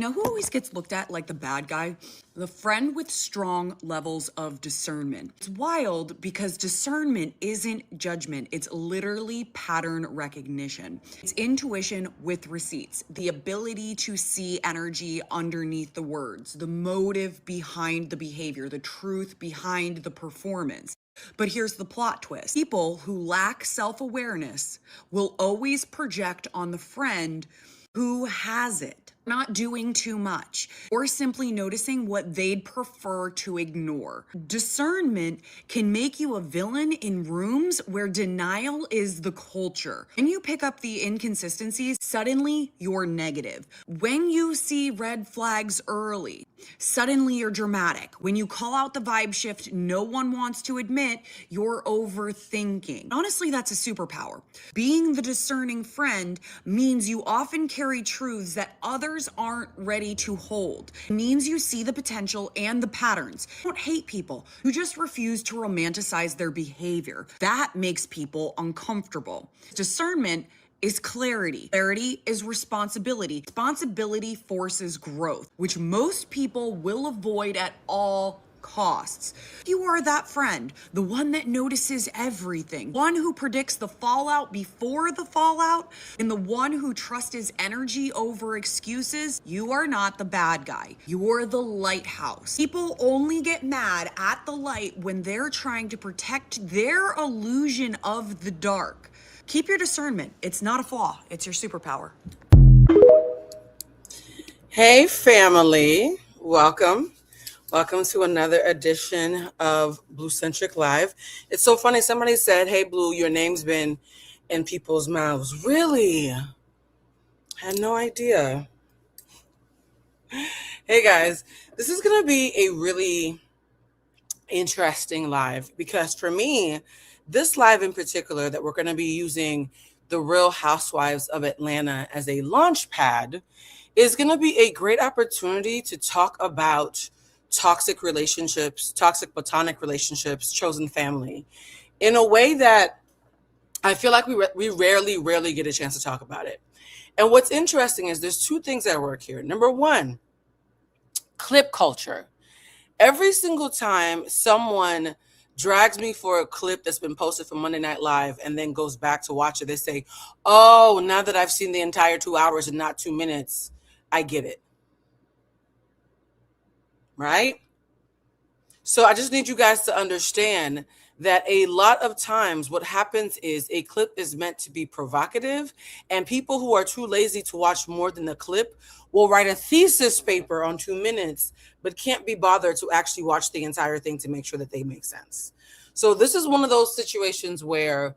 Know who always gets looked at like the bad guy? The friend with strong levels of discernment. It's wild because discernment isn't judgment. It's literally pattern recognition. It's intuition with receipts, the ability to see energy underneath the words, the motive behind the behavior, the truth behind the performance. But here's the plot twist. People who lack self-awareness will always project on the friend who has it, not doing too much, or simply noticing what they'd prefer to ignore. Discernment can make you a villain in rooms where denial is the culture. When you pick up the inconsistencies, suddenly you're negative. When you see red flags early, suddenly you're dramatic. When you call out the vibe shift no one wants to admit, you're overthinking. Honestly, that's a superpower. Being the discerning friend means you often carry truths that others aren't ready to hold. It means you see the potential and the patterns. You don't hate people. You just refuse to romanticize their behavior. That makes people uncomfortable. Discernment is clarity. Clarity is responsibility. Responsibility forces growth, which most people will avoid at all costs. You are that friend, the one that notices everything, one who predicts the fallout before the fallout, and the one who trusts his energy over excuses. You are not the bad guy. You're the lighthouse. People only get mad at the light when they're trying to protect their illusion of the dark. Keep your discernment. It's not a flaw. It's your superpower. Hey, family. Welcome. Welcome to another edition of Bluecentric Live. It's so funny. Somebody said, "Hey, Blue, your name's been in people's mouths." Really? Had no idea. Hey, guys. This is going to be a really interesting live because for me, this live in particular that we're going to be using the Real Housewives of Atlanta as a launch pad is going to be a great opportunity to talk about toxic relationships, toxic platonic relationships, chosen family in a way that I feel like we rarely get a chance to talk about it. And what's interesting is there's two things that work here. Number one, clip culture. Every single time someone drags me for a clip that's been posted from Monday Night Live and then goes back to watch it, they say, "Oh, now that I've seen the entire 2 hours and not 2 minutes, I get it." Right? So I just need you guys to understand that a lot of times what happens is a clip is meant to be provocative, and people who are too lazy to watch more than the clip will write a thesis paper on 2 minutes, but can't be bothered to actually watch the entire thing to make sure that they make sense. So this is one of those situations where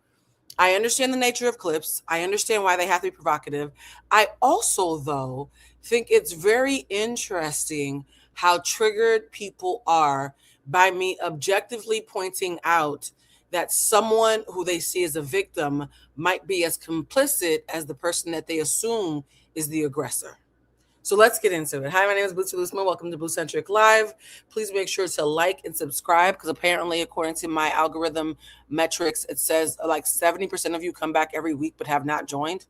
I understand the nature of clips. I understand why they have to be provocative. I also, though, think it's very interesting how triggered people are by me objectively pointing out that someone who they see as a victim might be as complicit as the person that they assume is the aggressor. So let's get into it. Hi, my name is Bootsy Loosman. Welcome to Bluecentric Live. Please make sure to like and subscribe because apparently, according to my algorithm metrics, it says like 70% of you come back every week but have not joined.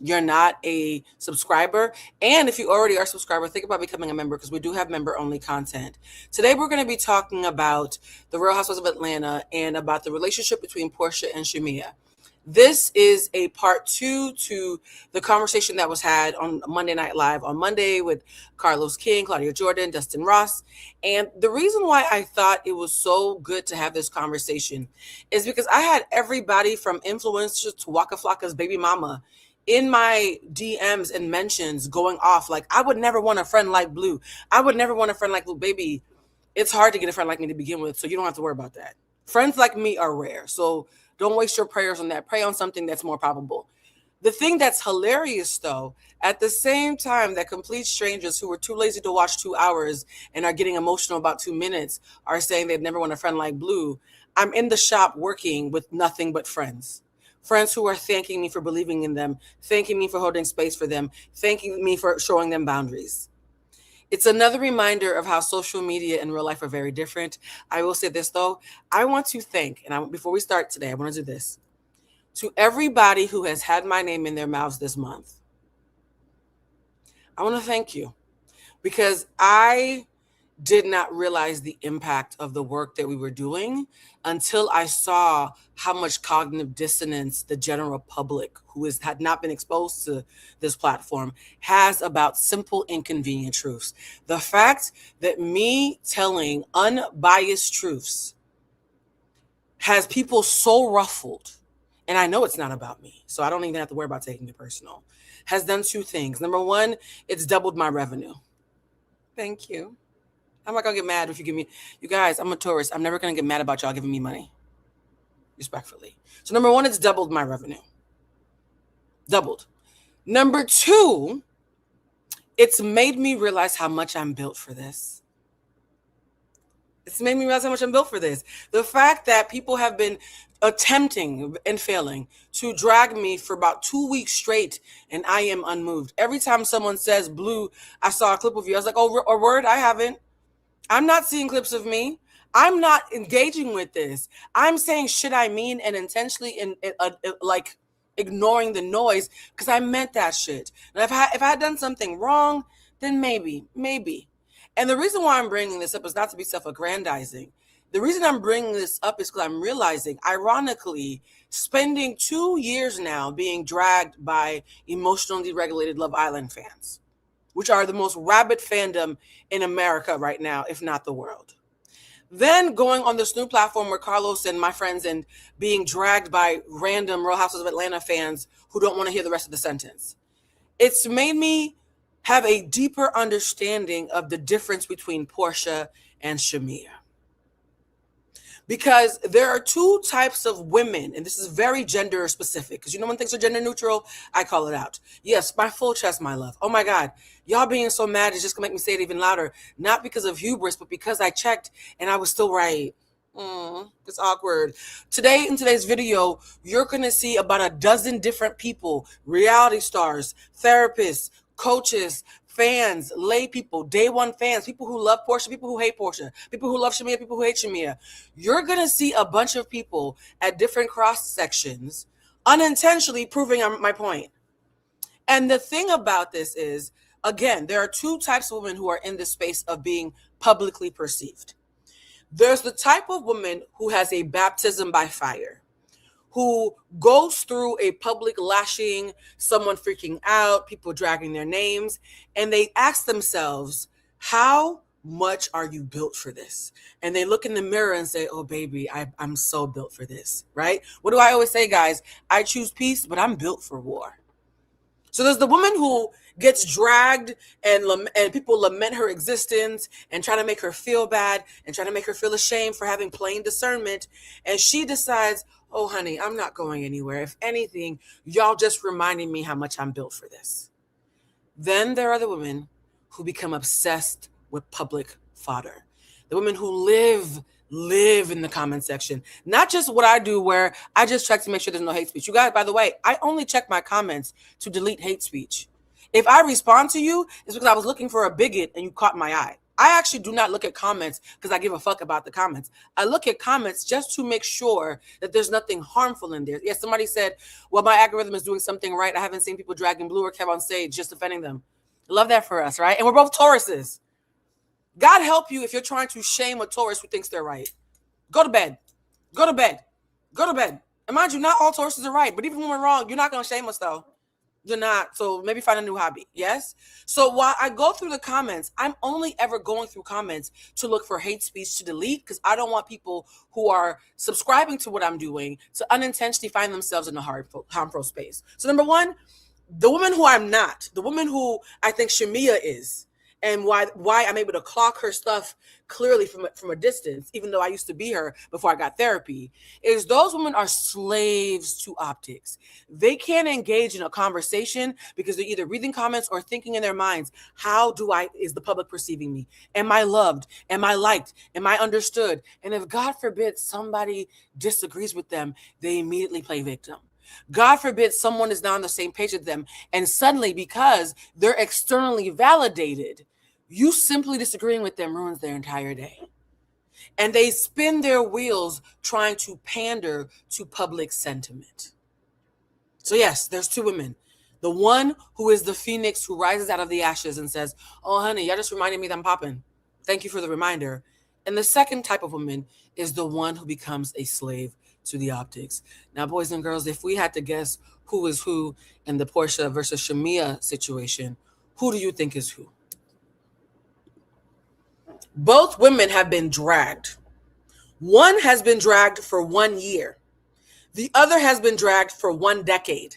You're not a subscriber. And if you already are a subscriber, think about becoming a member because we do have member-only content. Today, we're going to be talking about the Real Housewives of Atlanta and about the relationship between Porsha and Shamea. This is a part 2 to the conversation that was had on Monday Night Live on Monday with Carlos King, Claudia Jordan, Dustin Ross. And the reason why I thought it was so good to have this conversation is because I had everybody from influencers to Waka Flocka's baby mama in my DMs and mentions going off like, "I would never want a friend like Blue. I would never want a friend like Blue." Baby, it's hard to get a friend like me to begin with, so you don't have to worry about that. Friends like me are rare, so don't waste your prayers on that. Pray on something that's more probable. The thing that's hilarious, though, at the same time that complete strangers who were too lazy to watch 2 hours and are getting emotional about 2 minutes are saying they'd never want a friend like Blue, I'm in the shop working with nothing but friends. Friends who are thanking me for believing in them, thanking me for holding space for them, thanking me for showing them boundaries. It's another reminder of how social media and real life are very different. I will say this, though. I want to thank, before we start today, I want to do this. To everybody who has had my name in their mouths this month, I want to thank you. because I did not realize the impact of the work that we were doing until I saw how much cognitive dissonance the general public who had not been exposed to this platform has about simple, inconvenient truths. The fact that me telling unbiased truths has people so ruffled, and I know it's not about me, so I don't even have to worry about taking it personal, has done two things. Number one, it's doubled my revenue. Thank you. I'm not gonna get mad if you give me, you guys, I'm a tourist. I'm never gonna get mad about y'all giving me money. Respectfully. So number one, it's doubled my revenue. Doubled. Number two, it's made me realize how much I'm built for this. It's made me realize how much I'm built for this. The fact that people have been attempting and failing to drag me for about 2 weeks straight, and I am unmoved. Every time someone says, Blue, I saw a clip of you, I was like, oh, or word, I haven't. I'm not seeing clips of me. I'm not engaging with this. I'm saying shit I mean and intentionally like ignoring the noise because I meant that shit. And if I had done something wrong, then maybe. And the reason why I'm bringing this up is not to be self-aggrandizing. The reason I'm bringing this up is because I'm realizing, ironically, spending 2 years now being dragged by emotionally regulated Love Island fans, which are the most rabid fandom in America right now, if not the world. Then going on this new platform where Carlos and my friends and being dragged by random Real Housewives of Atlanta fans who don't want to hear the rest of the sentence. It's made me have a deeper understanding of the difference between Porsha and Shamea. Because there are two types of women, and this is very gender specific, because you know when things are gender neutral, I call it out. Yes, my full chest, my love. Oh my God, y'all being so mad is just gonna make me say it even louder. Not because of hubris, but because I checked and I was still right. It's awkward. Today, in today's video, you're gonna see about a dozen different people, reality stars, therapists, coaches, fans, lay people, day one fans, people who love Porsha, people who hate Porsha, people who love Shamea, people who hate Shamea. You're going to see a bunch of people at different cross sections unintentionally proving my point. And the thing about this is, again, there are two types of women who are in this space of being publicly perceived. There's the type of woman who has a baptism by fire, who goes through a public lashing, someone freaking out, people dragging their names, and they ask themselves, how much are you built for this? And they look in the mirror and say, oh, baby, I'm so built for this, right? What do I always say, guys? I choose peace, but I'm built for war. So there's the woman who gets dragged and people lament her existence and try to make her feel bad and try to make her feel ashamed for having plain discernment. And she decides, oh, honey, I'm not going anywhere. If anything, y'all just reminding me how much I'm built for this. Then there are the women who become obsessed with public fodder. The women who live in the comment section. Not just what I do where I just check to make sure there's no hate speech. You guys, by the way, I only check my comments to delete hate speech. If I respond to you, it's because I was looking for a bigot and you caught my eye. I actually do not look at comments because I give a fuck about the comments. I look at comments just to make sure that there's nothing harmful in there. Yes, somebody said, well, my algorithm is doing something right. I haven't seen people dragging Blue or Kev on stage just defending them. Love that for us, right? And we're both Tauruses. God help you if you're trying to shame a Taurus who thinks they're right. Go to bed. Go to bed. Go to bed. And mind you, not all Tauruses are right, but even when we're wrong, you're not going to shame us though. You're not. So maybe find a new hobby. Yes. So while I go through the comments, I'm only ever going through comments to look for hate speech to delete because I don't want people who are subscribing to what I'm doing to unintentionally find themselves in a harmful space. So number one, the woman who I'm not, the woman who I think Shamea is, and why I'm able to clock her stuff clearly from a distance, even though I used to be her before I got therapy, is those women are slaves to optics. They can't engage in a conversation because they're either reading comments or thinking in their minds, is the public perceiving me? Am I loved? Am I liked? Am I understood? And if God forbid somebody disagrees with them, they immediately play victim. God forbid someone is not on the same page with them. And suddenly, because they're externally validated, you simply disagreeing with them ruins their entire day. And they spin their wheels trying to pander to public sentiment. So yes, there's two women. The one who is the phoenix who rises out of the ashes and says, "Oh, honey, y'all just reminded me that I'm popping. Thank you for the reminder." And the second type of woman is the one who becomes a slave to the optics. Now, boys and girls, if we had to guess who is who in the Porsha versus Shamea situation, who do you think is who? Both women have been dragged. One has been dragged for 1 year. The other has been dragged for 1 decade.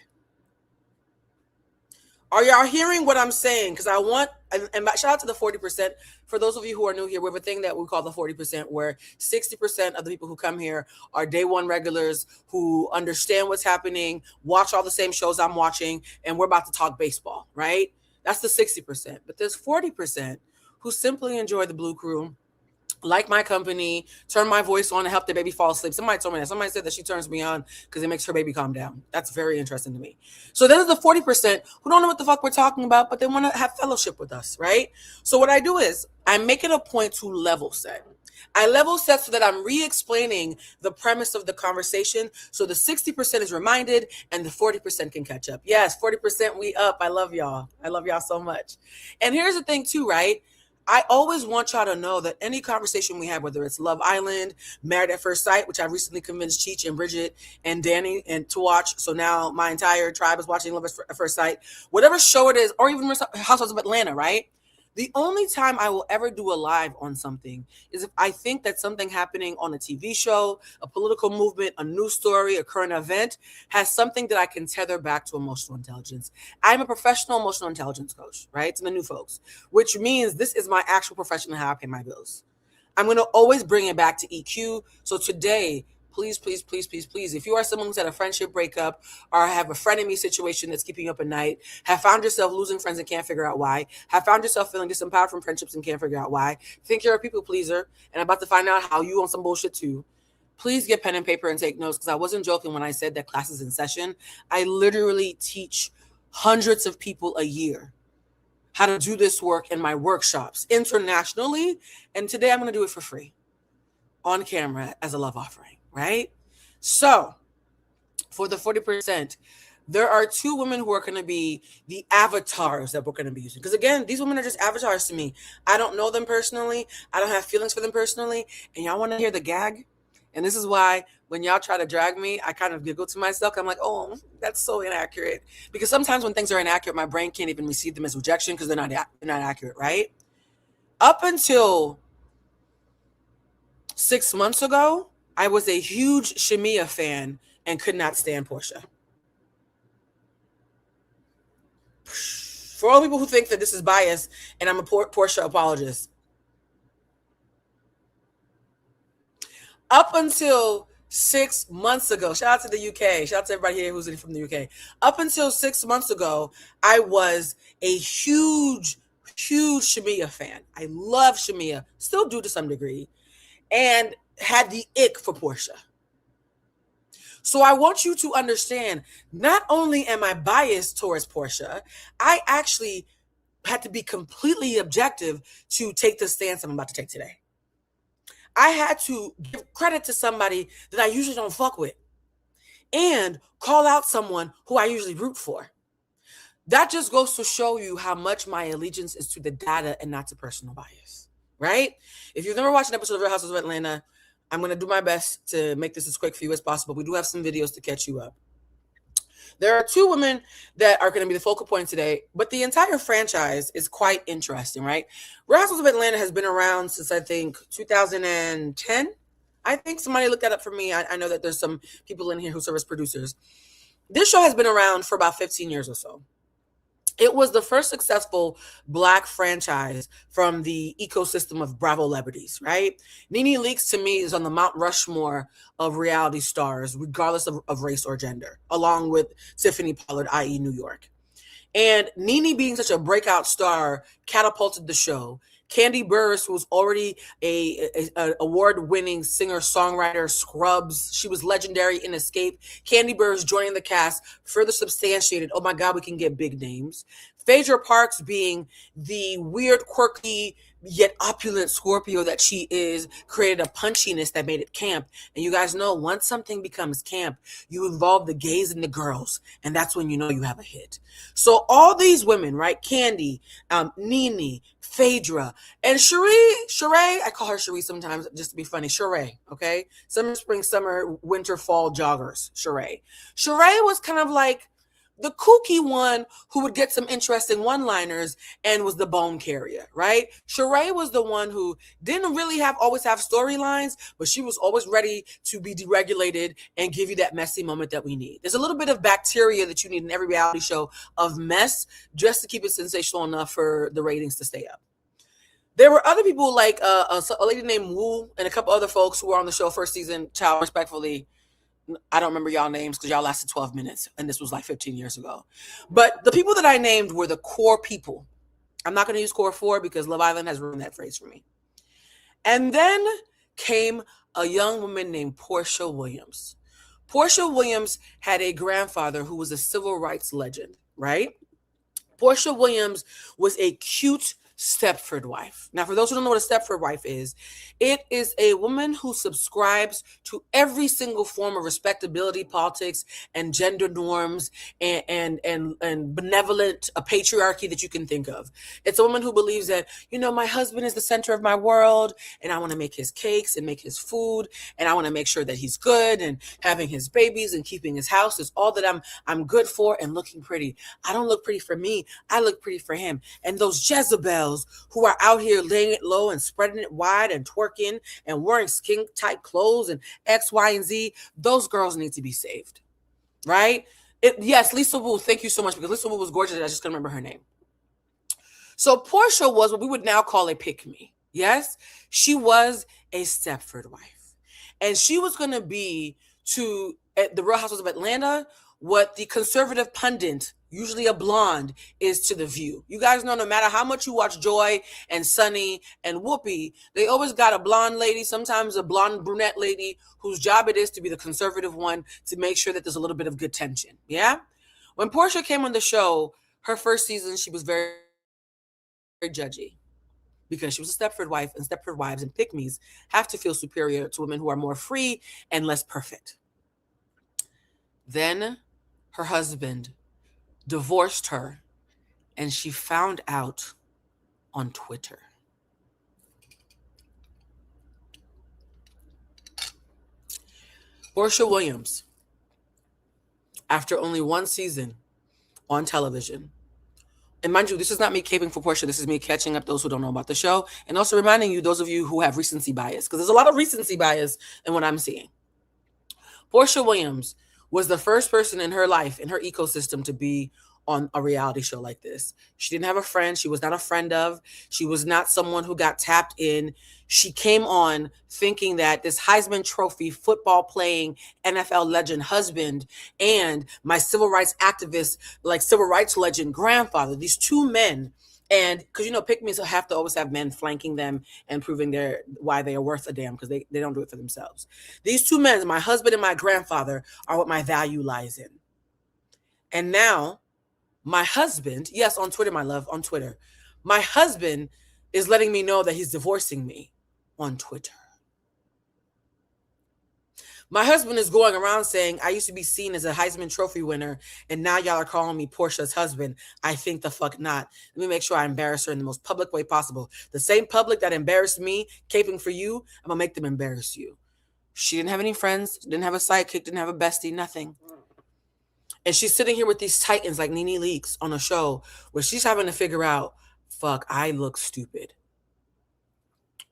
Are y'all hearing what I'm saying? Because I want, and shout out to the 40%. For those of you who are new here, we have a thing that we call the 40%, where 60% of the people who come here are day one regulars who understand what's happening, watch all the same shows I'm watching, and we're about to talk baseball, right? That's the 60%. But there's 40% who simply enjoy the Blue Crew, like my company, turn my voice on to help their baby fall asleep. Somebody told me that. Somebody said that she turns me on because it makes her baby calm down. That's very interesting to me. So there's the 40% who don't know what the fuck we're talking about, but they want to have fellowship with us, right? So what I do is I make it a point to level set. I level set so that I'm re-explaining the premise of the conversation. So the 60% is reminded and the 40% can catch up. Yes, 40% we up. I love y'all. I love y'all so much. And here's the thing too, right? I always want y'all to know that any conversation we have, whether it's Love Island, Married at First Sight, which I recently convinced Cheech and Bridget and Danny and to watch. So now my entire tribe is watching Love at First Sight. Whatever show it is, or even Housewives of Atlanta, right? The only time I will ever do a live on something is if I think that something happening on a TV show, a political movement, a news story, a current event has something that I can tether back to emotional intelligence. I'm a professional emotional intelligence coach, right? To the new folks, which means this is my actual profession and how I pay my bills. I'm going to always bring it back to EQ. So today, please, please, please, please, please, if you are someone who's had a friendship breakup or have a frenemy situation that's keeping you up at night, have found yourself losing friends and can't figure out why, have found yourself feeling disempowered from friendships and can't figure out why, think you're a people pleaser and about to find out how you on some bullshit too, please get pen and paper and take notes, because I wasn't joking when I said that class is in session. I literally teach hundreds of people a year how to do this work in my workshops internationally. And today I'm going to do it for free on camera as a love offering, right? So for the 40%, there are 2 women who are going to be the avatars that we're going to be using. Because again, these women are just avatars to me. I don't know them personally. I don't have feelings for them personally. And y'all want to hear the gag? And this is why when y'all try to drag me, I kind of giggle to myself. I'm like, oh, that's so inaccurate. Because sometimes when things are inaccurate, my brain can't even receive them as rejection because they're not accurate, right? Up until 6 months ago, I was a huge Shamea fan and could not stand Porsha. For all people who think that this is biased and I'm a Porsha apologist, up until 6 months ago, shout out to the UK, shout out to everybody here who's from the UK. Up until 6 months ago, I was a huge Shamea fan. I love Shamea, still do to some degree, and had the ick for Porsha. So I want you to understand, not only am I biased towards Porsha, I actually had to be completely objective to take the stance I'm about to take today. I had to give credit to somebody that I usually don't fuck with and call out someone who I usually root for. That just goes to show you how much my allegiance is to the data and not to personal bias, right? If you've never watched an episode of Real Housewives of Atlanta, I'm going to do my best to make this as quick for you as possible. We do have some videos to catch you up. There are 2 women that are going to be the focal point today, but the entire franchise is quite interesting, right? Real Housewives of Atlanta has been around since, I think, 2010. I think somebody looked that up for me. I know that there's some people in here who serve as producers. This show has been around for about 15 years or so. It was the first successful Black franchise from the ecosystem of Bravo celebrities, right? Nene Leakes, to me, is on the Mount Rushmore of reality stars, regardless of race or gender, along with Tiffany Pollard, i.e. New York. And Nene being such a breakout star catapulted the show. Candy Burris, who was already a award-winning singer-songwriter, Scrubs. She was legendary in Escape. Candy Burris joining the cast further substantiated, oh my God, we can get big names. Phaedra Parks, being the weird, quirky, yet opulent Scorpio that she is, created a punchiness that made it camp. And you guys know, once something becomes camp, you involve the gays and the girls, and that's when you know you have a hit. So all these women, right? Candy, Nene, Phaedra, and Sheree, I call her Sheree sometimes just to be funny. Sheree, okay? Summer, spring, summer, winter, fall joggers. Sheree. Sheree was kind of like the kooky one who would get some interesting one-liners and was the bone carrier, right? Sheree was the one who didn't really always have storylines, but she was always ready to be deregulated and give you that messy moment that we need. There's a little bit of bacteria that you need in every reality show of mess just to keep it sensational enough for the ratings to stay up. There were other people like a lady named Wu and a couple other folks who were on the show first season. Child, respectfully, I don't remember y'all names because y'all lasted 12 minutes and this was like 15 years ago. But the people that I named were the core people. I'm not going to use core 4 because Love Island has ruined that phrase for me. And then came a young woman named Porsha Williams. Porsha Williams had a grandfather who was a civil rights legend, right? Porsha Williams was a cute Stepford wife. Now, for those who don't know what a Stepford wife is, it is a woman who subscribes to every single form of respectability, politics, and gender norms and benevolent patriarchy that you can think of. It's a woman who believes that, my husband is the center of my world, and I want to make his cakes and make his food, and I want to make sure that he's good, and having his babies and keeping his house is all that I'm good for, and looking pretty. I don't look pretty for me. I look pretty for him. And those Jezebels who are out here laying it low and spreading it wide and twerking and wearing skin tight clothes and X, Y, and Z, those girls need to be saved, right? Yes, Lisa Wu, thank you so much, because Lisa Wu was gorgeous. I just couldn't remember her name. So Porsha was what we would now call a pick-me. Yes, she was a Stepford wife. And she was going to be to the Real Housewives of Atlanta what the conservative pundit, usually a blonde, is to The View. You guys know no matter how much you watch Joy and Sunny and Whoopi, they always got a blonde lady, sometimes a blonde brunette lady, whose job it is to be the conservative one to make sure that there's a little bit of good tension. Yeah? When Porsha came on the show, her first season, she was very, very judgy, because she was a Stepford wife, and Stepford wives and pick-me's have to feel superior to women who are more free and less perfect. Then her husband divorced her, and she found out on Twitter. Porsha Williams, after only one season on television, and mind you, this is not me caping for Porsha. This is me catching up those who don't know about the show, and also reminding you, those of you who have recency bias, because there's a lot of recency bias in what I'm seeing. Porsha Williams was the first person in her life, in her ecosystem, to be on a reality show like this. She didn't have a friend. She was not a friend of. She was not someone who got tapped in. She came on thinking that this Heisman Trophy football playing NFL legend husband and my civil rights activist, like civil rights legend grandfather, these two men, and because pick-me's have to always have men flanking them and proving why they are worth a damn, because they don't do it for themselves. These two men, my husband and my grandfather, are what my value lies in. And now my husband, yes, on Twitter, my love, on Twitter, my husband is letting me know that he's divorcing me on Twitter. My husband is going around saying, I used to be seen as a Heisman Trophy winner, and now y'all are calling me Porsha's husband. I think the fuck not. Let me make sure I embarrass her in the most public way possible. The same public that embarrassed me caping for you, I'm going to make them embarrass you. She didn't have any friends, didn't have a sidekick, didn't have a bestie, nothing. And she's sitting here with these titans like Nene Leakes on a show where she's having to figure out, fuck, I look stupid.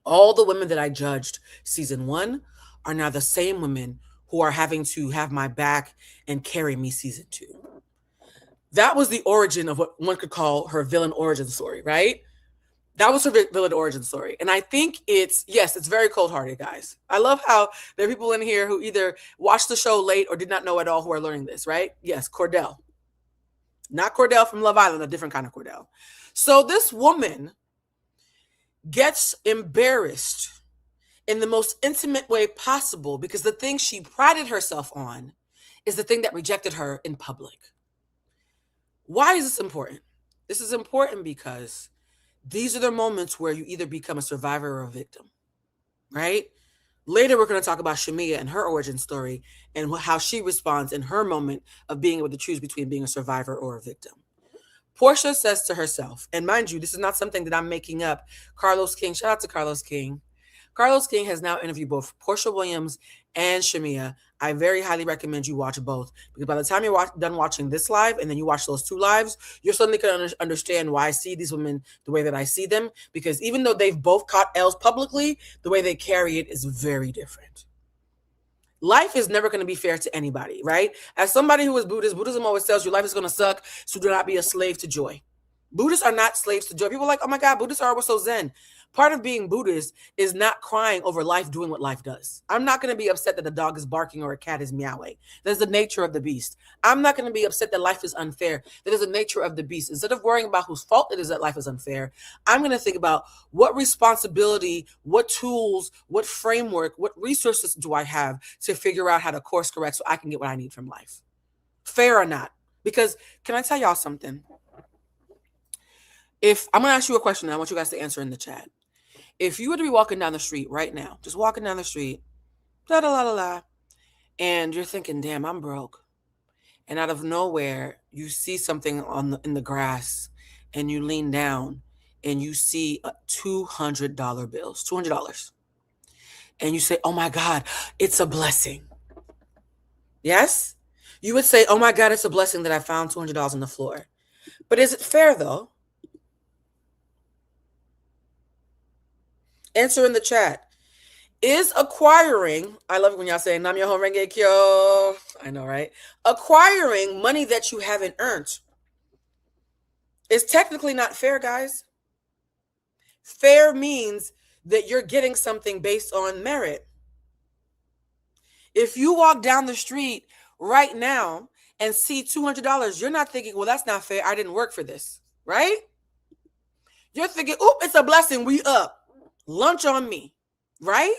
All the women that I judged season 1 are now the same women who are having to have my back and carry me season 2. That was the origin of what one could call her villain origin story, right? That was her villain origin story. And I think it's very cold-hearted, guys. I love how there are people in here who either watched the show late or did not know at all who are learning this, right? Yes, Cordell. Not Cordell from Love Island, a different kind of Cordell. So this woman gets embarrassed in the most intimate way possible because the thing she prided herself on is the thing that rejected her in public. Why is this important? This is important because these are the moments where you either become a survivor or a victim, right? Later, we're going to talk about Shamea and her origin story and how she responds in her moment of being able to choose between being a survivor or a victim. Porsha says to herself, and mind you, this is not something that I'm making up. Carlos King, shout out to Carlos King. Carlos King has now interviewed both Porsha Williams and Shamea. I very highly recommend you watch both, because by the time you're done watching this live and then you watch those 2 lives, you're suddenly going to understand why I see these women the way that I see them, because even though they've both caught L's publicly, the way they carry it is very different. Life is never going to be fair to anybody, right? As somebody who is Buddhist, Buddhism always tells you life is going to suck, so do not be a slave to joy. Buddhists are not slaves to joy. People are like, oh my God, Buddhists are so zen. Part of being Buddhist is not crying over life doing what life does. I'm not going to be upset that a dog is barking or a cat is meowing. That's the nature of the beast. I'm not going to be upset that life is unfair. That is the nature of the beast. Instead of worrying about whose fault it is that life is unfair, I'm going to think about what responsibility, what tools, what framework, what resources do I have to figure out how to course correct so I can get what I need from life. Fair or not. Because can I tell y'all something? If I'm going to ask you a question, and I want you guys to answer in the chat. If you were to be walking down the street right now, just walking down the street, la la la la, and you're thinking, damn, I'm broke. And out of nowhere, you see something in the grass, and you lean down, and you see $200 bills, $200. And you say, oh my God, it's a blessing. Yes? You would say, oh my God, it's a blessing that I found $200 on the floor. But is it fair though? Answer in the chat. Is acquiring, I love it when y'all say, Nam Yoho Renge Kyo. I know, right? Acquiring money that you haven't earned is technically not fair, guys. Fair means that you're getting something based on merit. If you walk down the street right now and see $200, you're not thinking, well, that's not fair. I didn't work for this, right? You're thinking, oop, it's a blessing. We up. Lunch on me, right?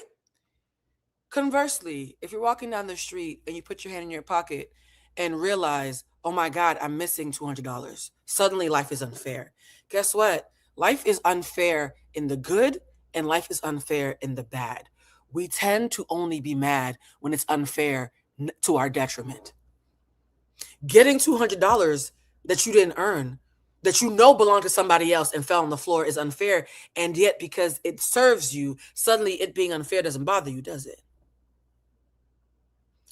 Conversely, if you're walking down the street and you put your hand in your pocket and realize, oh my God, I'm missing $200. Suddenly life is unfair. Guess what? Life is unfair in the good and life is unfair in the bad. We tend to only be mad when it's unfair to our detriment. Getting $200 that you didn't earn, that you know belonged to somebody else and fell on the floor, is unfair. And yet, because it serves you, suddenly it being unfair doesn't bother you, does it?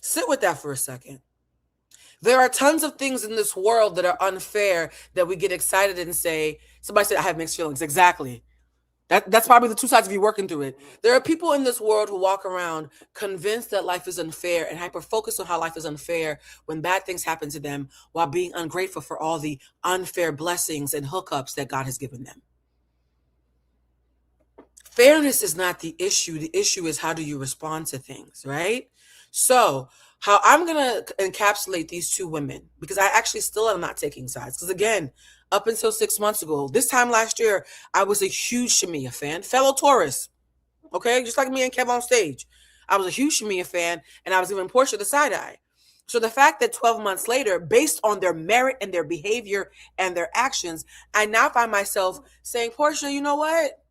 Sit with that for a second. There are tons of things in this world that are unfair that we get excited and say, somebody said, I have mixed feelings. Exactly. That's probably the 2 sides of you working through it. There are people in this world who walk around convinced that life is unfair and hyper-focused on how life is unfair when bad things happen to them, while being ungrateful for all the unfair blessings and hookups that God has given them. Fairness is not the issue. The issue is, how do you respond to things, right? So how I'm going to encapsulate these 2 women, because I actually still am not taking sides. Because again, up until 6 months ago, this time last year, I was a huge Shamea fan, fellow Taurus. Okay, just like me and Kev on stage. I was a huge Shamea fan, and I was giving Porsha the side eye. So the fact that 12 months later, based on their merit and their behavior and their actions, I now find myself saying, Porsha, you know what?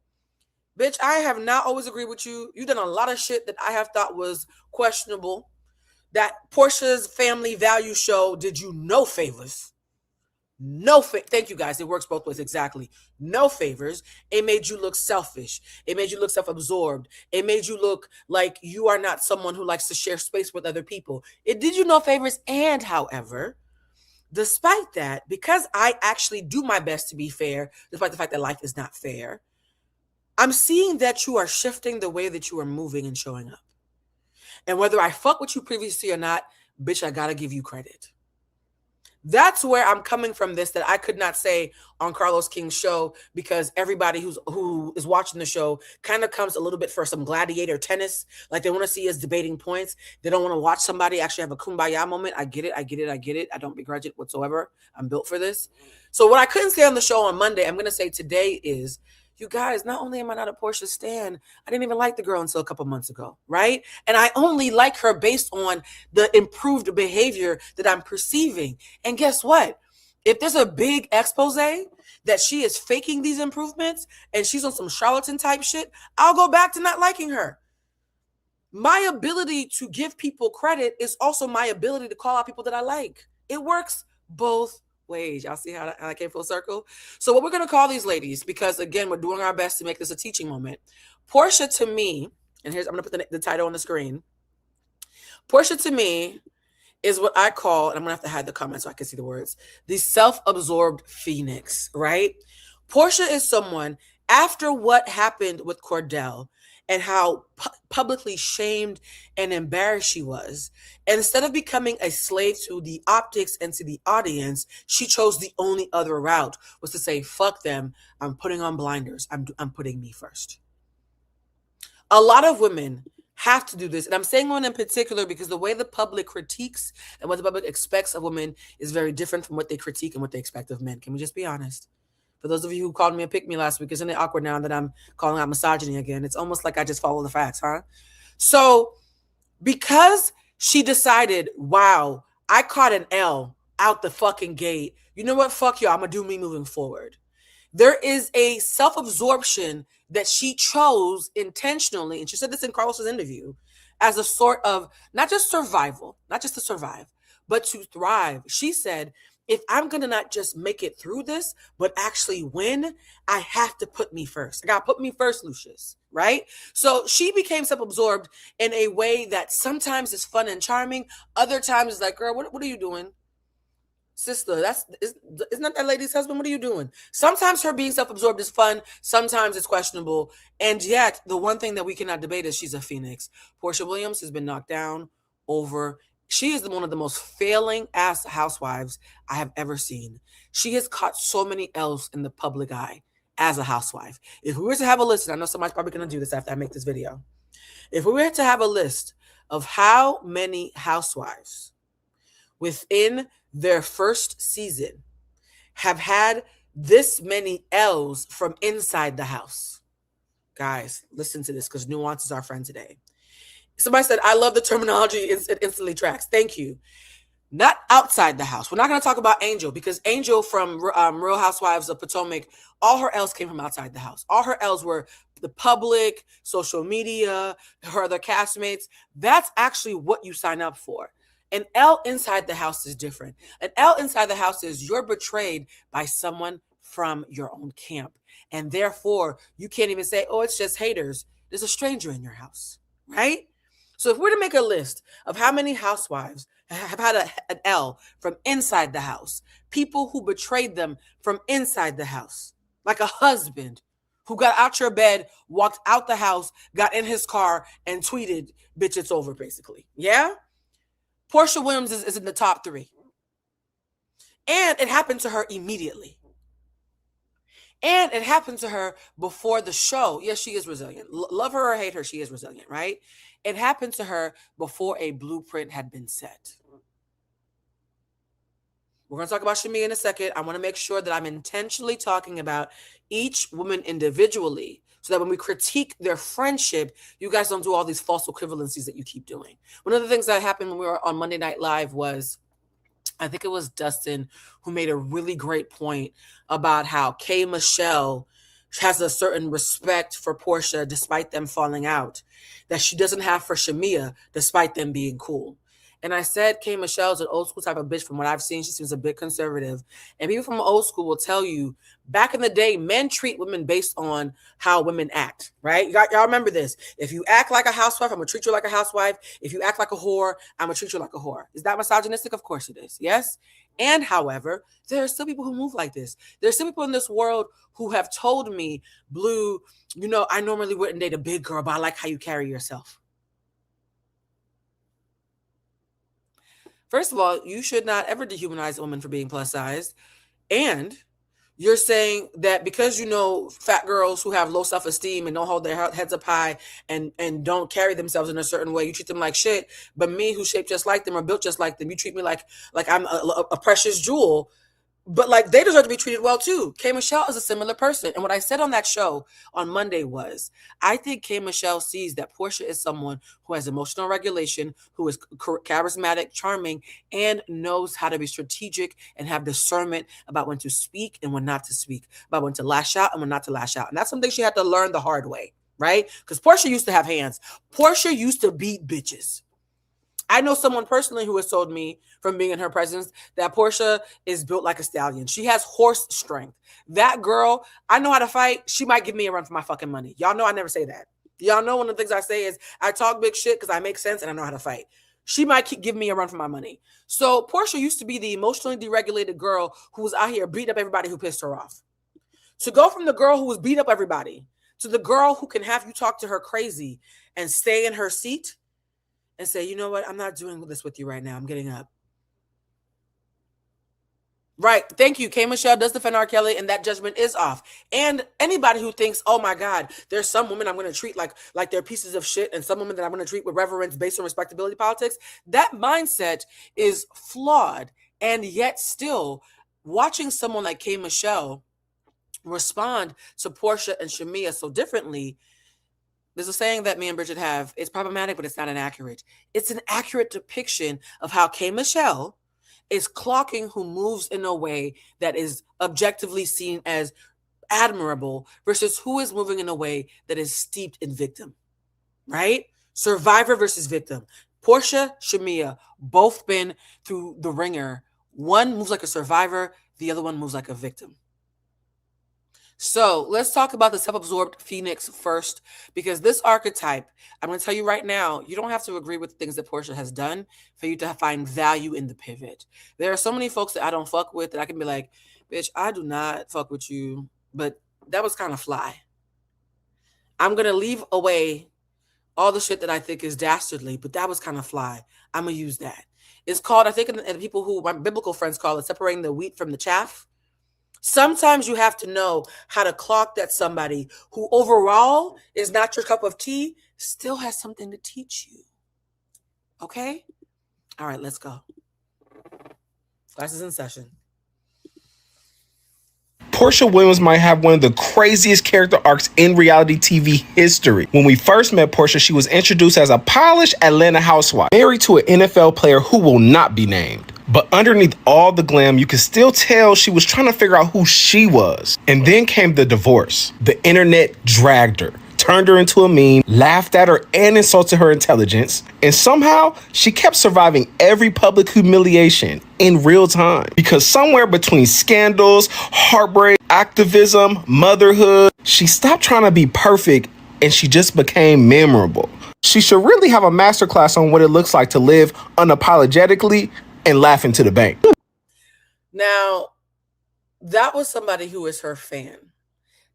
Bitch, I have not always agreed with you. You've done a lot of shit that I have thought was questionable. That Porsha's family value show did you no favors. Thank you guys. It works both ways. Exactly. No favors. It made you look selfish. It made you look self-absorbed. It made you look like you are not someone who likes to share space with other people. It did you no favors. And however, despite that, because I actually do my best to be fair, despite the fact that life is not fair, I'm seeing that you are shifting the way that you are moving and showing up. And whether I fuck with you previously or not, bitch, I gotta give you credit. That's where I'm coming from this, that I could not say on Carlos King's show, because everybody who is watching the show kind of comes a little bit for some gladiator tennis. Like, they want to see us debating points. They don't want to watch somebody actually have a kumbaya moment. I get it. I don't begrudge it whatsoever. I'm built for this. So what I couldn't say on the show on Monday, I'm going to say today is, you guys, not only am I not a Porsha stan, I didn't even like the girl until a couple months ago, right? And I only like her based on the improved behavior that I'm perceiving. And guess what? If there's a big expose that she is faking these improvements and she's on some charlatan type shit, I'll go back to not liking her. My ability to give people credit is also my ability to call out people that I like. It works both ways. Y'all see how I came full circle? So what we're going to call these ladies, because again, we're doing our best to make this a teaching moment. Porsha to me, and I'm going to put the title on the screen. Porsha to me is what I call, and I'm going to have to hide the comments so I can see the words, the self-absorbed phoenix, right? Porsha is someone, after what happened with Cordell and how publicly shamed and embarrassed she was, instead of becoming a slave to the optics and to the audience, she chose the only other route, was to say, fuck them, I'm putting on blinders, I'm putting me first. A lot of women have to do this. And I'm saying women in particular because the way the public critiques and what the public expects of women is very different from what they critique and what they expect of men. Can we just be honest? For those of you who called me a pick-me last week, isn't it awkward now that I'm calling out misogyny again? It's almost like I just follow the facts, huh? So because she decided, wow, I caught an L out the fucking gate. You know what? Fuck you. I'm going to do me moving forward. There is a self-absorption that she chose intentionally, and she said this in Carlos's interview, as a sort of not just survival, not just to survive, but to thrive. She said, if I'm going to not just make it through this, but actually win, I have to put me first. I got to put me first, Lucius, right? So she became self-absorbed in a way that sometimes is fun and charming. Other times it's like, girl, what are you doing? Sister, isn't that lady's husband? What are you doing? Sometimes her being self-absorbed is fun. Sometimes it's questionable. And yet, the one thing that we cannot debate is she's a phoenix. Porsha Williams has been knocked down over. She is one of the most failing ass housewives I have ever seen. She has caught so many L's in the public eye as a housewife. If we were to have a list, and I know somebody's probably going to do this after I make this video. If we were to have a list of how many housewives within their first season have had this many L's from inside the house. Guys, listen to this because nuance is our friend today. Somebody said, I love the terminology. It instantly tracks. Thank you. Not outside the house. We're not going to talk about Angel because Angel from Real Housewives of Potomac, all her L's came from outside the house. All her L's were the public, social media, her other castmates. That's actually what you sign up for. An L inside the house is different. An L inside the house is you're betrayed by someone from your own camp. And therefore, you can't even say, oh, it's just haters. There's a stranger in your house, right? So if we're to make a list of how many housewives have had an L from inside the house, people who betrayed them from inside the house, like a husband who got out your bed, walked out the house, got in his car, and tweeted, bitch, it's over, basically. Yeah? Porsha Williams is in the top 3. And it happened to her immediately. And it happened to her before the show. Yes, she is resilient. Love her or hate her, she is resilient, right? It happened to her before a blueprint had been set. We're going to talk about Shamea in a second. I want to make sure that I'm intentionally talking about each woman individually so that when we critique their friendship, you guys don't do all these false equivalencies that you keep doing. One of the things that happened when we were on Monday Night Live was, I think it was Dustin who made a really great point about how K. Michelle has a certain respect for Porsha despite them falling out, that she doesn't have for Shamea despite them being cool. And I said, K. Michelle's an old school type of bitch. From what I've seen, she seems a bit conservative. And people from old school will tell you, back in the day, men treat women based on how women act, right? Y'all remember this. If you act like a housewife, I'm going to treat you like a housewife. If you act like a whore, I'm going to treat you like a whore. Is that misogynistic? Of course it is. Yes. And however, there are still people who move like this. There's still people in this world who have told me, Blue, you know, I normally wouldn't date a big girl, but I like how you carry yourself. First of all, you should not ever dehumanize a woman for being plus sized. And you're saying that because you know fat girls who have low self-esteem and don't hold their heads up high and don't carry themselves in a certain way, you treat them like shit. But me, who's shaped just like them or built just like them, you treat me like I'm a precious jewel. But like they deserve to be treated well too. K. Michelle is a similar person. And what I said on that show on Monday was, I think K. Michelle sees that Porsha is someone who has emotional regulation, who is charismatic, charming, and knows how to be strategic and have discernment about when to speak and when not to speak, about when to lash out and when not to lash out. And that's something she had to learn the hard way, right? Because Porsha used to have hands. Porsha used to beat bitches. I know someone personally who has told me from being in her presence that Porsha is built like a stallion. She has horse strength. That girl, I know how to fight. She might give me a run for my fucking money. Y'all know I never say that. Y'all know one of the things I say is I talk big shit because I make sense and I know how to fight. She might keep giving me a run for my money. So Porsha used to be the emotionally deregulated girl who was out here beating up everybody who pissed her off. To go from the girl who was beat up everybody to the girl who can have you talk to her crazy and stay in her seat and say, you know what? I'm not doing this with you right now. I'm getting up. Right. Thank you. K. Michelle does defend R. Kelly, and that judgment is off. And anybody who thinks, oh my God, there's some women I'm going to treat like they're pieces of shit, and some women that I'm going to treat with reverence based on respectability politics, that mindset is flawed. And yet still, watching someone like K. Michelle respond to Porsha and Shamea so differently, there's a saying that me and Bridget have. It's problematic, but it's not inaccurate. It's an accurate depiction of how K. Michelle is clocking who moves in a way that is objectively seen as admirable versus who is moving in a way that is steeped in victim, right? Survivor versus victim. Porsha, Shamea, both been through the ringer. One moves like a survivor. The other one moves like a victim. So let's talk about the self-absorbed phoenix first, because this archetype, I'm going to tell you right now, you don't have to agree with things that Porsha has done for you to find value in the pivot. There are so many folks that I don't fuck with that I can be like, bitch, I do not fuck with you, but that was kind of fly. I'm going to leave away all the shit that I think is dastardly, but that was kind of fly. I'm going to use that. It's called, I think, and people who, my biblical friends call it separating the wheat from the chaff. Sometimes you have to know how to clock that somebody who overall is not your cup of tea still has something to teach you. Okay? All right, let's go. Class is in session. Porsha Williams might have one of the craziest character arcs in reality TV history. When we first met Porsha, she was introduced as a polished Atlanta housewife, married to an NFL player who will not be named. But underneath all the glam, you could still tell she was trying to figure out who she was. And then came the divorce. The internet dragged her, turned her into a meme, laughed at her and insulted her intelligence. And somehow she kept surviving every public humiliation in real time. Because somewhere between scandals, heartbreak, activism, motherhood, she stopped trying to be perfect and she just became memorable. She should really have a masterclass on what it looks like to live unapologetically and laugh into the bank. Now, that was somebody who is her fan.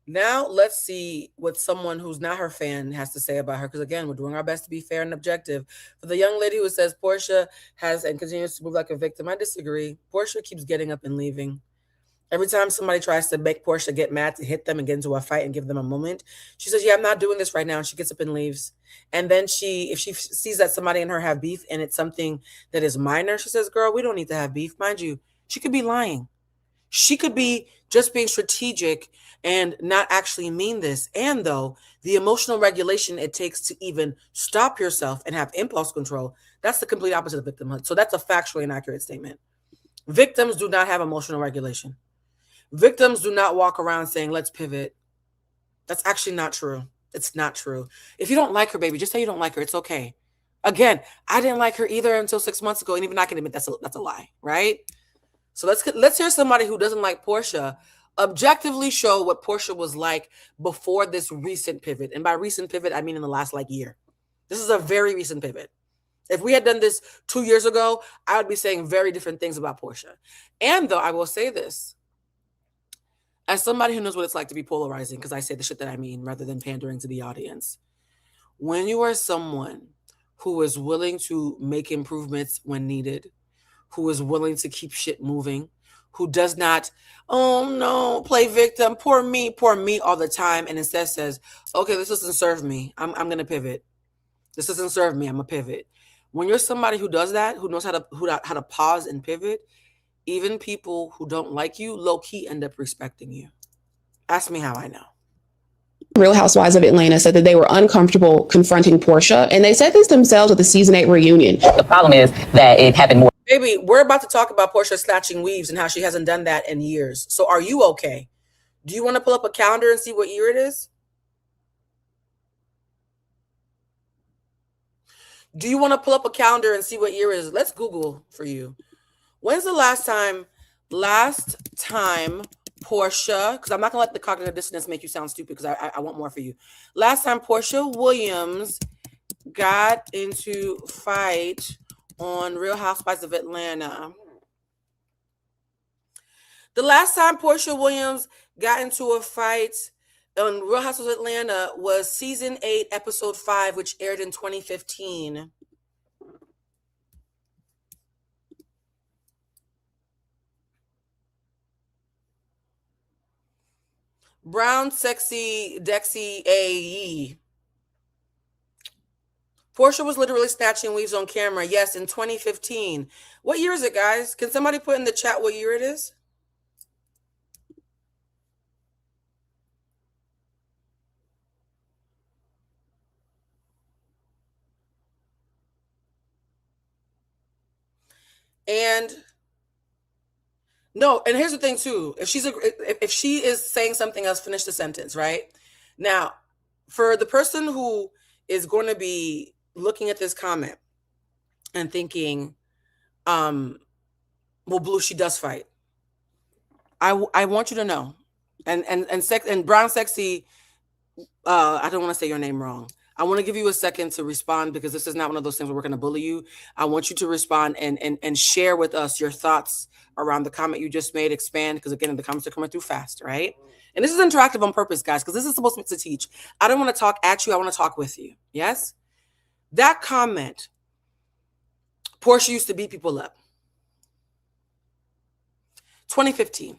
Now, let's see what someone who's not her fan has to say about her. Because again, we're doing our best to be fair and objective. For the young lady who says Porsha has and continues to move like a victim, I disagree. Porsha keeps getting up and leaving. Every time somebody tries to make Porsha get mad, to hit them and get into a fight and give them a moment, she says, yeah, I'm not doing this right now. And she gets up and leaves. And then if she sees that somebody and her have beef and it's something that is minor, she says, girl, we don't need to have beef. Mind you, she could be lying. She could be just being strategic and not actually mean this. And though the emotional regulation it takes to even stop yourself and have impulse control, that's the complete opposite of victimhood. So that's a factually inaccurate statement. Victims do not have emotional regulation. Victims do not walk around saying, let's pivot. That's actually not true. It's not true. If you don't like her, baby, just say you don't like her. It's okay. Again, I didn't like her either until 6 months ago. And even I can admit that's a lie, right? So let's hear somebody who doesn't like Porsha objectively show what Porsha was like before this recent pivot. And by recent pivot, I mean in the last year. This is a very recent pivot. If we had done this 2 years ago, I would be saying very different things about Porsha. And though I will say this, as somebody who knows what it's like to be polarizing, because I say the shit that I mean rather than pandering to the audience, when you are someone who is willing to make improvements when needed, who is willing to keep shit moving, who does not, oh no, play victim, poor me all the time, and instead says, okay, this doesn't serve me. I'm going to pivot. This doesn't serve me. I'm a pivot. When you're somebody who does that, who knows how to pause and pivot, even people who don't like you, low-key end up respecting you. Ask me how I know. Real Housewives of Atlanta said that they were uncomfortable confronting Porsha, and they said this themselves at the season 8 reunion. The problem is that it happened more. Baby, we're about to talk about Porsha snatching weaves and how she hasn't done that in years. So are you okay? Do you want to pull up a calendar and see what year it is? Do you want to pull up a calendar and see what year it is? Let's Google for you. When's the last time Porsha, because I'm not going to let the cognitive dissonance make you sound stupid because I want more for you. Last time Porsha Williams got into fight on Real Housewives of Atlanta. The last time Porsha Williams got into a fight on Real Housewives of Atlanta was season 8, episode 5, which aired in 2015. Brown, sexy, Dexy, A. Porsha was literally snatching weaves on camera. Yes, in 2015. What year is it, guys? Can somebody put in the chat what year it is? And no, and here's the thing too. If she is saying something else, finish the sentence, right? Now, for the person who is going to be looking at this comment and thinking, well, Blue, she does fight. I want you to know, and Brown Sexy, I don't want to say your name wrong. I want to give you a second to respond because this is not one of those things where we're going to bully you. I want you to respond and share with us your thoughts around the comment you just made. Expand, because again, the comments are coming through fast, right? And this is interactive on purpose, guys, because this is supposed to teach. I don't want to talk at you. I want to talk with you. Yes? That comment, Porsha used to beat people up. 2015.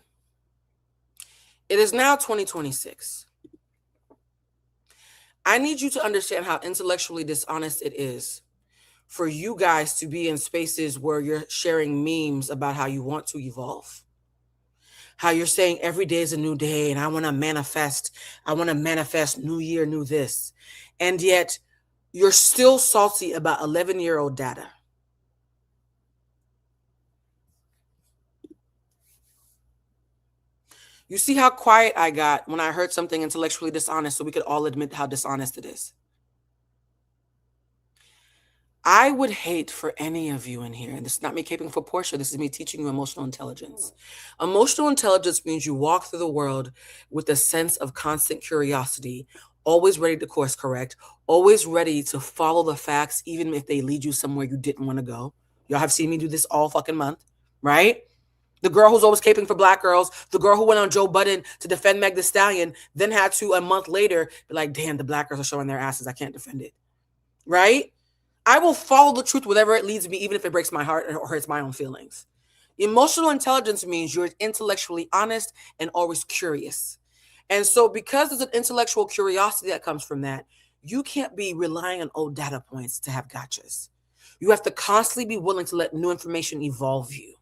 It is now 2026. I need you to understand how intellectually dishonest it is for you guys to be in spaces where you're sharing memes about how you want to evolve. How you're saying every day is a new day and I want to manifest. I want to manifest new year, new this. And yet you're still salty about 11-year-old data. You see how quiet I got when I heard something intellectually dishonest so we could all admit how dishonest it is. I would hate for any of you in here, and this is not me caping for Porsha, this is me teaching you emotional intelligence. Emotional intelligence means you walk through the world with a sense of constant curiosity, always ready to course correct, always ready to follow the facts, even if they lead you somewhere you didn't want to go. Y'all have seen me do this all fucking month, right? The girl who's always caping for black girls, the girl who went on Joe Budden to defend Meg Thee Stallion, then had to a month later be like, damn, the black girls are showing their asses. I can't defend it. Right? I will follow the truth wherever it leads me, even if it breaks my heart or hurts my own feelings. Emotional intelligence means you're intellectually honest and always curious. And so because there's an intellectual curiosity that comes from that, you can't be relying on old data points to have gotchas. You have to constantly be willing to let new information evolve you.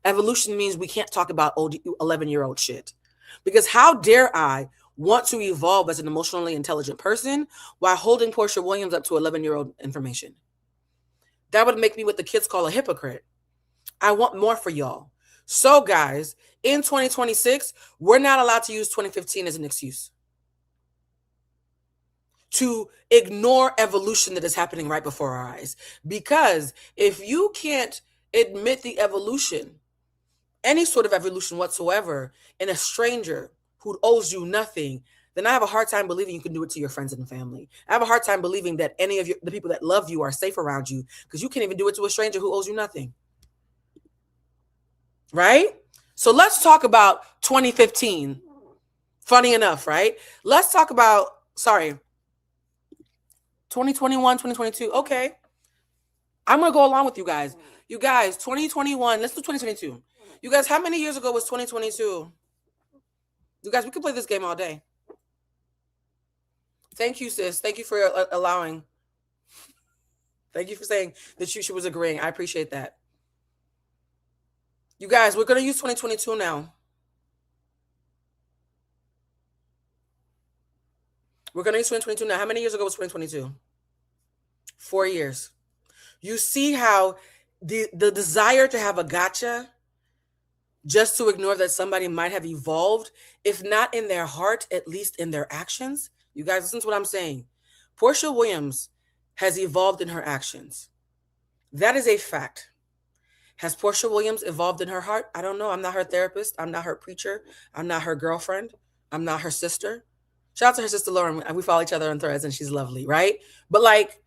Evolution means we can't talk about old 11-year-old shit. Because how dare I want to evolve as an emotionally intelligent person while holding Porsha Williams up to 11-year-old information? That would make me what the kids call a hypocrite. I want more for y'all. So guys, in 2026, we're not allowed to use 2015 as an excuse to ignore evolution that is happening right before our eyes. Because if you can't admit the evolution, any sort of evolution whatsoever, in a stranger who owes you nothing, then I have a hard time believing you can do it to your friends and family. I have a hard time believing that any of the people that love you are safe around you, because you can't even do it to a stranger who owes you nothing. Right? So let's talk about 2015. Funny enough, right? Let's talk about, 2021, 2022. Okay. I'm going to go along with you guys. You guys, 2021, let's do 2022. You guys, how many years ago was 2022? You guys, we could play this game all day. Thank you, sis. Thank you for allowing. Thank you for saying that she was agreeing. I appreciate that. You guys, we're going to use 2022 now. We're going to use 2022 now. How many years ago was 2022? 4 years. You see how the desire to have a gotcha just to ignore that somebody might have evolved, if not in their heart, at least in their actions. You guys, listen to what I'm saying. Porsha Williams has evolved in her actions. That is a fact. Has Porsha Williams evolved in her heart? I don't know. I'm not her therapist. I'm not her preacher. I'm not her girlfriend. I'm not her sister. Shout out to her sister Lauren. We follow each other on Threads and she's lovely, right? But like,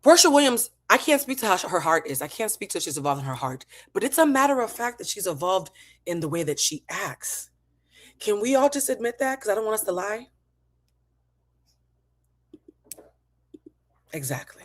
Porsha Williams, I can't speak to how her heart is. I can't speak to she's evolved in her heart. But it's a matter of fact that she's evolved in the way that she acts. Can we all just admit that? Because I don't want us to lie. Exactly.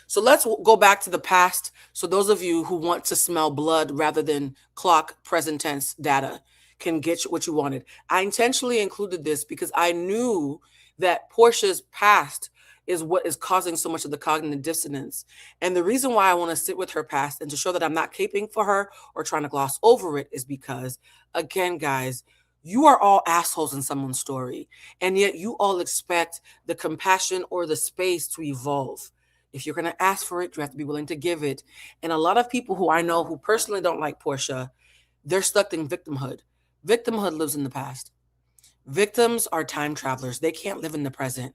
So let's go back to the past. So those of you who want to smell blood rather than clock present tense data can get what you wanted. I intentionally included this because I knew that Porsha's past is what is causing so much of the cognitive dissonance. And the reason why I want to sit with her past and to show that I'm not caping for her or trying to gloss over it is because, again, guys, you are all assholes in someone's story. And yet you all expect the compassion or the space to evolve. If you're going to ask for it, you have to be willing to give it. And a lot of people who I know who personally don't like Porsha, they're stuck in victimhood. Victimhood lives in the past. Victims are time travelers. They can't live in the present.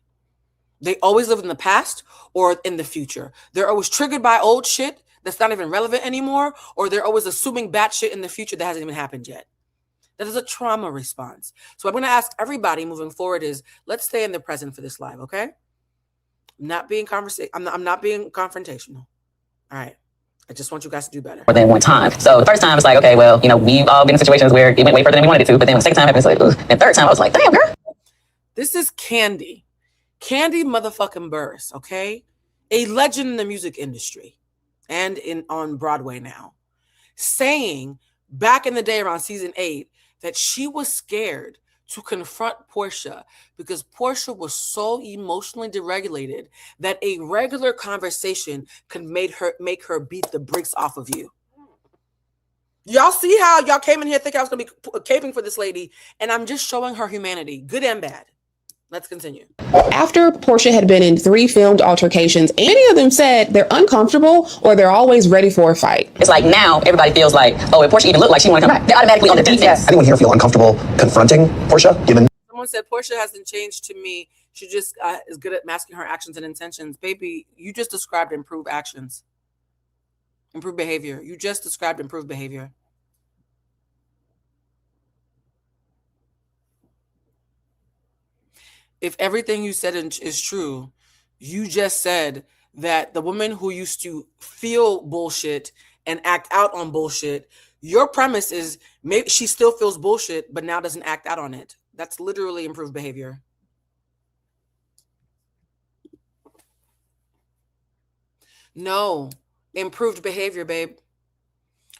They always live in the past or in the future. They're always triggered by old shit that's not even relevant anymore, or they're always assuming bad shit in the future that hasn't even happened yet. That is a trauma response. So I'm going to ask everybody moving forward is, let's stay in the present for this live, okay? I'm not being confrontational. All right. I just want you guys to do better. More than one time. So the first time it's like, okay, well, we've all been in situations where it went way further than we wanted it to. But then when the second time happened, it's like, ugh. And third time I was like, damn, girl. This is Candy motherfucking Burris, okay? A legend in the music industry and on Broadway now, saying back in the day around season 8 that she was scared to confront Porsha because Porsha was so emotionally deregulated that a regular conversation could make her beat the brakes off of you. Y'all see how y'all came in here thinking I was going to be caping for this lady, and I'm just showing her humanity, good and bad. Let's continue. After Porsha had been in 3 filmed altercations, any of them said they're uncomfortable or they're always ready for a fight. It's like now everybody feels like, oh, if Porsha even looked like she wanted to come back, they're automatically on the defense. Anyone here feel uncomfortable confronting Porsha, given? Someone said Porsha hasn't changed to me. She just is good at masking her actions and intentions. Baby, you just described improved actions. Improved behavior. You just described improved behavior. If everything you said is true, you just said that the woman who used to feel bullshit and act out on bullshit, your premise is maybe she still feels bullshit, but now doesn't act out on it. That's literally improved behavior. No, improved behavior, babe.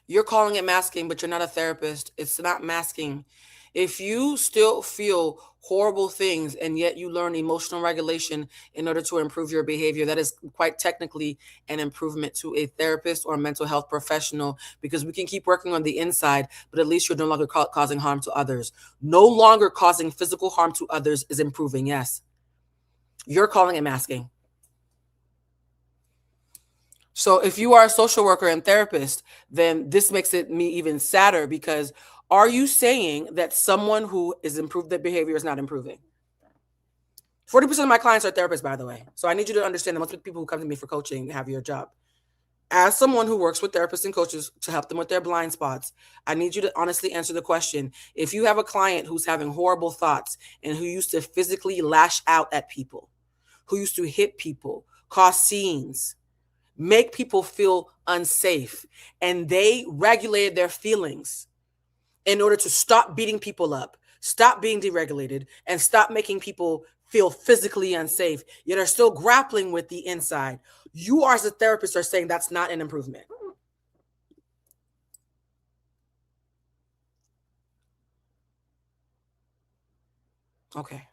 You're calling it masking, but you're not a therapist. It's not masking. If you still feel horrible things and yet you learn emotional regulation in order to improve your behavior, that is quite technically an improvement to a therapist or a mental health professional, because we can keep working on the inside, but at least you're no longer causing harm to others. No longer causing physical harm to others is improving, yes. You're calling it masking. So if you are a social worker and therapist, then this makes it me even sadder, because are you saying that someone who is improved their behavior is not improving? 40% of my clients are therapists, by the way. So I need you to understand that most of the people who come to me for coaching have your job. As someone who works with therapists and coaches to help them with their blind spots, I need you to honestly answer the question. If you have a client who's having horrible thoughts and who used to physically lash out at people, who used to hit people, cause scenes, make people feel unsafe, and they regulated their feelings in order to stop beating people up, stop being deregulated, and stop making people feel physically unsafe, yet are still grappling with the inside, you as a therapist are saying that's not an improvement. Okay,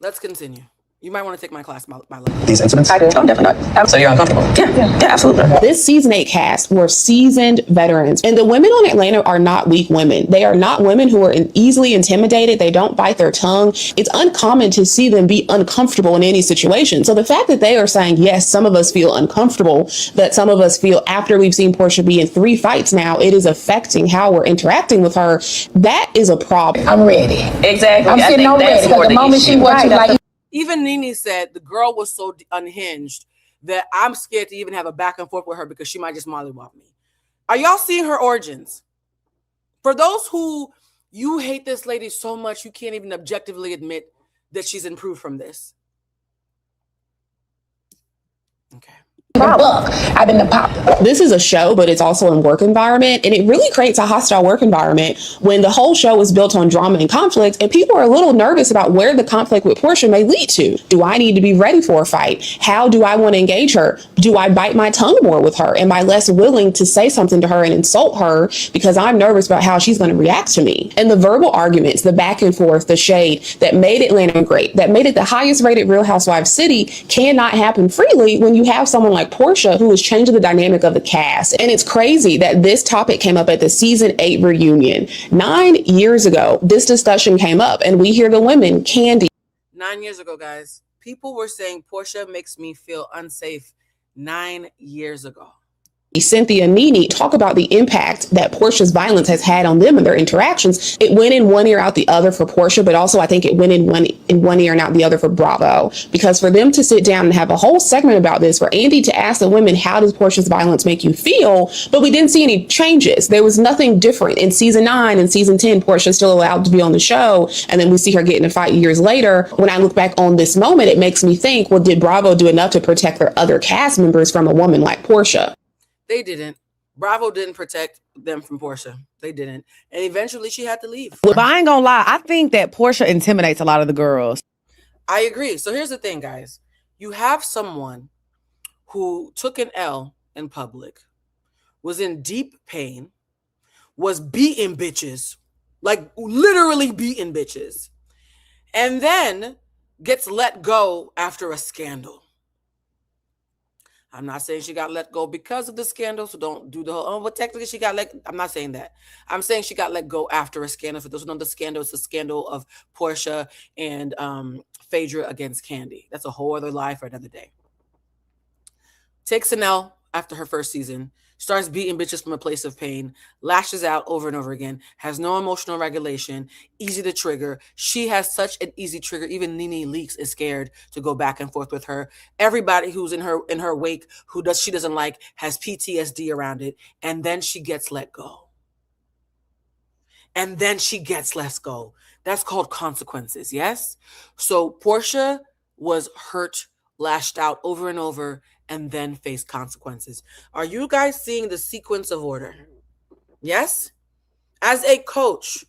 let's continue. You might want to take my class, my love. These incidents? I do. I'm definitely not. So you're uncomfortable. Yeah, absolutely. This season 8 cast were seasoned veterans, and the women on Atlanta are not weak women. They are not women who are easily intimidated. They don't bite their tongue. It's uncommon to see them be uncomfortable in any situation. So the fact that they are saying, yes, some of us feel uncomfortable, that some of us feel after we've seen Porsha be in 3 fights now, it is affecting how we're interacting with her. That is a problem. I'm ready. Exactly. I'm sitting on ready because the moment she wants you like. Even Nene said the girl was so unhinged that I'm scared to even have a back and forth with her because she might just mollywop me. Are y'all seeing her origins? For those who you hate this lady so much you can't even objectively admit that she's improved from this. Okay. I've been the pop. This is a show, but it's also a work environment, and it really creates a hostile work environment when the whole show is built on drama and conflict, and people are a little nervous about where the conflict with Porsha may lead to. Do I need to be ready for a fight? How do I want to engage her? Do I bite my tongue more with her? Am I less willing to say something to her and insult her because I'm nervous about how she's going to react to me? And the verbal arguments, the back and forth, the shade that made Atlanta great, that made it the highest rated Real Housewives city, cannot happen freely when you have someone like Porsha who is changing the dynamic of the cast. And it's crazy that this topic came up at the season 8 reunion. 9 years ago, this discussion came up, and we hear the women, Candy. 9 years ago, guys, people were saying Porsha makes me feel unsafe 9 years ago. Cynthia, Nene talk about the impact that Porsha's violence has had on them and their interactions. It went in one ear out the other for Porsha, but also I think it went in one ear and out the other for Bravo. Because for them to sit down and have a whole segment about this, for Andy to ask the women, how does Porsha's violence make you feel? But we didn't see any changes. There was nothing different. In season 9 and season 10, Porsha's still allowed to be on the show, and then we see her get in a fight years later. When I look back on this moment, it makes me think, well, did Bravo do enough to protect their other cast members from a woman like Porsha? They didn't. Bravo didn't protect them from Porsha. They didn't. And eventually she had to leave. But I ain't gonna lie, I think that Porsha intimidates a lot of the girls. I agree. So here's the thing, guys. You have someone who took an L in public, was in deep pain, was beating bitches, like literally beating bitches, and then gets let go after a scandal. I'm not saying she got let go because of the scandal, so don't do the whole, but technically she got I'm not saying that. I'm saying she got let go after a scandal. For those who know the scandal, it's the scandal of Porsha and Phaedra against Candy. That's a whole other lie for another day. Takes an L after her first season, starts beating bitches from a place of pain, lashes out over and over again, has no emotional regulation, easy to trigger. She has such an easy trigger. Even Nene Leakes is scared to go back and forth with her. Everybody who's in her wake she doesn't like has PTSD around it. And then she gets let go. And then she gets let go. That's called consequences, yes? So Porsha was hurt, lashed out over and over, and then face consequences. Are you guys seeing the sequence of order? Yes? As a coach,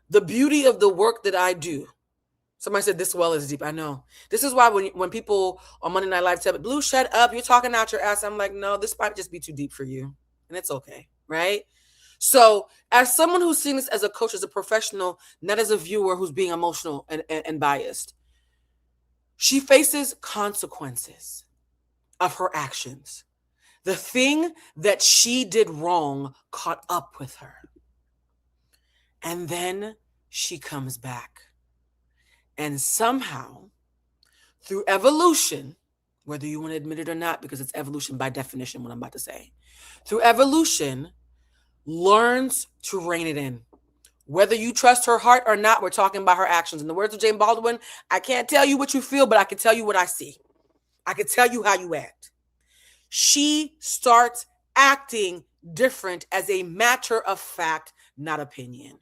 the beauty of the work that I do. Somebody said this well is deep. I know. This is why when people on Monday Night Live tell me, Blue, shut up, you're talking out your ass. I'm like, no, this might just be too deep for you. And it's okay, right? So as someone who's seeing this as a coach, as a professional, not as a viewer who's being emotional and biased, she faces consequences of her actions. The thing that she did wrong caught up with her. And then she comes back. And somehow, through evolution, whether you want to admit it or not, because it's evolution by definition, what I'm about to say, through evolution, learns to rein it in. Whether you trust her heart or not, we're talking about her actions. In the words of Jane Baldwin, I can't tell you what you feel, but I can tell you what I see. I can tell you how you act. She starts acting different as a matter of fact, not opinion.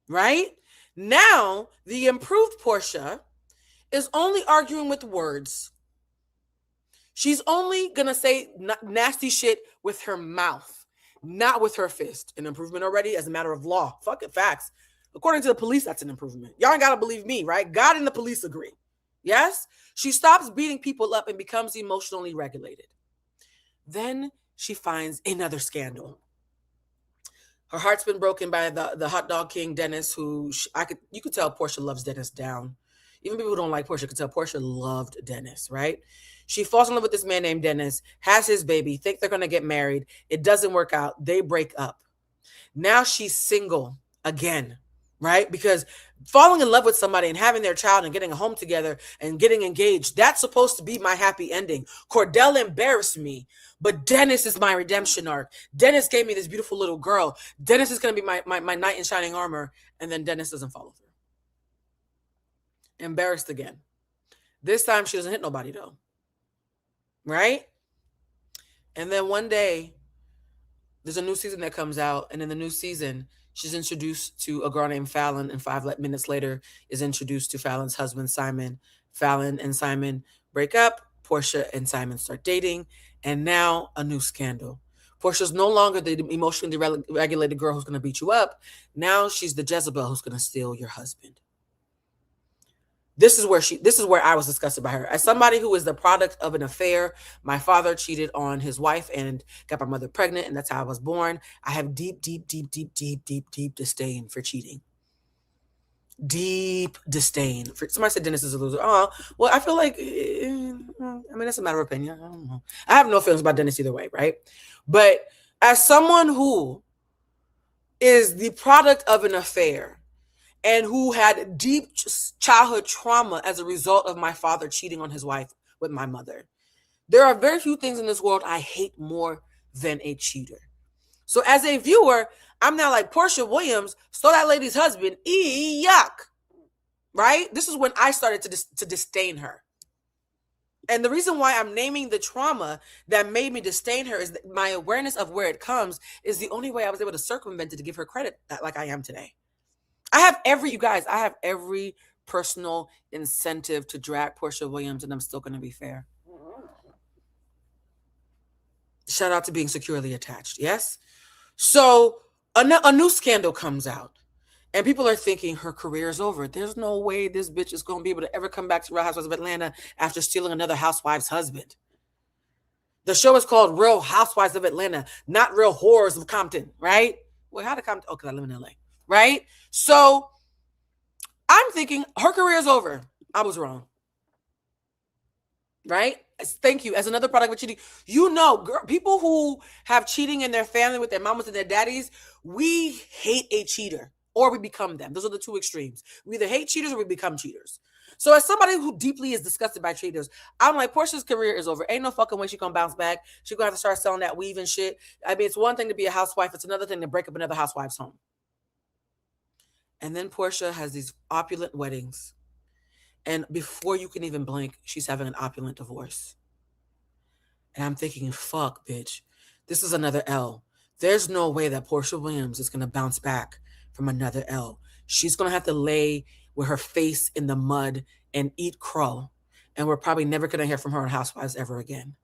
Right? Now, the improved Porsha is only arguing with words. She's only going to say nasty shit with her mouth, not with her fist. An improvement already as a matter of law. Fuck it, facts. According to the police, that's an improvement. Y'all ain't got to believe me, right? God and the police agree. Yes? She stops beating people up and becomes emotionally regulated. Then she finds another scandal. Her heart's been broken by the hot dog king, Dennis, who you could tell Porsha loves Dennis down. Even people who don't like Porsha could tell Porsha loved Dennis, right? She falls in love with this man named Dennis, has his baby, think they're going to get married. It doesn't work out. They break up. Now she's single again, right? Because falling in love with somebody and having their child and getting a home together and getting engaged, that's supposed to be my happy ending. Cordell embarrassed me, but Dennis is my redemption arc. Dennis gave me this beautiful little girl. Dennis is going to be my knight in shining armor. And then Dennis doesn't follow through. Embarrassed again. This time she doesn't hit nobody though. Right? And then one day, there's a new season that comes out, and in the new season, she's introduced to a girl named Fallon, and 5 minutes later is introduced to Fallon's husband, Simon. Fallon and Simon break up. Porsha and Simon start dating, and now a new scandal. Portia's no longer the emotionally regulated girl who's going to beat you up. Now she's the Jezebel who's going to steal your husband. This is where I was disgusted by her. As somebody who is the product of an affair, my father cheated on his wife and got my mother pregnant, and that's how I was born. I have deep disdain for cheating. Deep disdain. Somebody said Dennis is a loser. Oh, well, I feel like, that's a matter of opinion. I don't know. I have no feelings about Dennis either way, right? But as someone who is the product of an affair, and who had deep childhood trauma as a result of my father cheating on his wife with my mother, there are very few things in this world I hate more than a cheater. So as a viewer, I'm now like, Porsha Williams stole that lady's husband. Yuck. Right? This is when I started to disdain her. And the reason why I'm naming the trauma that made me disdain her is that my awareness of where it comes is the only way I was able to circumvent it to give her credit like I am today. I have every personal incentive to drag Porsha Williams, and I'm still going to be fair. Shout out to being securely attached. Yes. So a new scandal comes out, and people are thinking her career is over. There's no way this bitch is going to be able to ever come back to Real Housewives of Atlanta after stealing another housewife's husband. The show is called Real Housewives of Atlanta, not Real Horrors of Compton, right? Well, how did Compton? Oh, because I live in LA. Right? So I'm thinking her career is over. I was wrong. Right? Thank you. As another product of cheating, people who have cheating in their family with their mamas and their daddies, we hate a cheater or we become them. Those are the two extremes. We either hate cheaters or we become cheaters. So as somebody who deeply is disgusted by cheaters, I'm like, Portia's career is over. Ain't no fucking way she gonna bounce back. She gonna have to start selling that weave and shit. I mean, it's one thing to be a housewife. It's another thing to break up another housewife's home. And then Porsha has these opulent weddings. And before you can even blink, she's having an opulent divorce. And I'm thinking, fuck, bitch. This is another L. There's no way that Porsha Williams is going to bounce back from another L. She's going to have to lay with her face in the mud and eat crow. And we're probably never going to hear from her on Housewives ever again.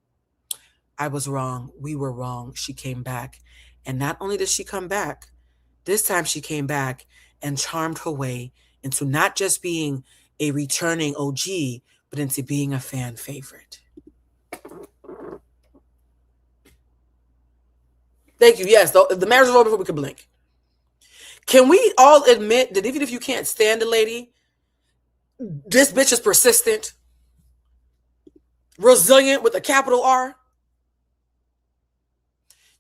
I was wrong. We were wrong. She came back. And not only did she come back, this time she came back and charmed her way into not just being a returning OG, but into being a fan favorite. Thank you. Yes, the marriage is over before we could blink. Can we all admit that even if you can't stand a lady, this bitch is persistent, resilient with a capital R?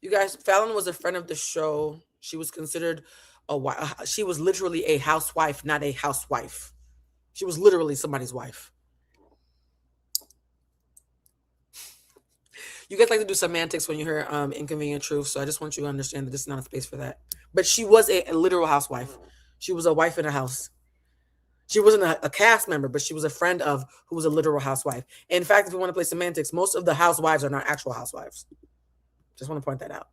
You guys, Fallon was a friend of the show. She was considered she was literally a housewife, not a housewife. She was literally somebody's wife. You guys like to do semantics when you hear inconvenient truth, so I just want you to understand that this is not a space for that. But she was a literal housewife. She was a wife in a house. She wasn't a cast member, but she was a friend of who was a literal housewife. In fact, if you want to play semantics, most of the housewives are not actual housewives. Just want to point that out.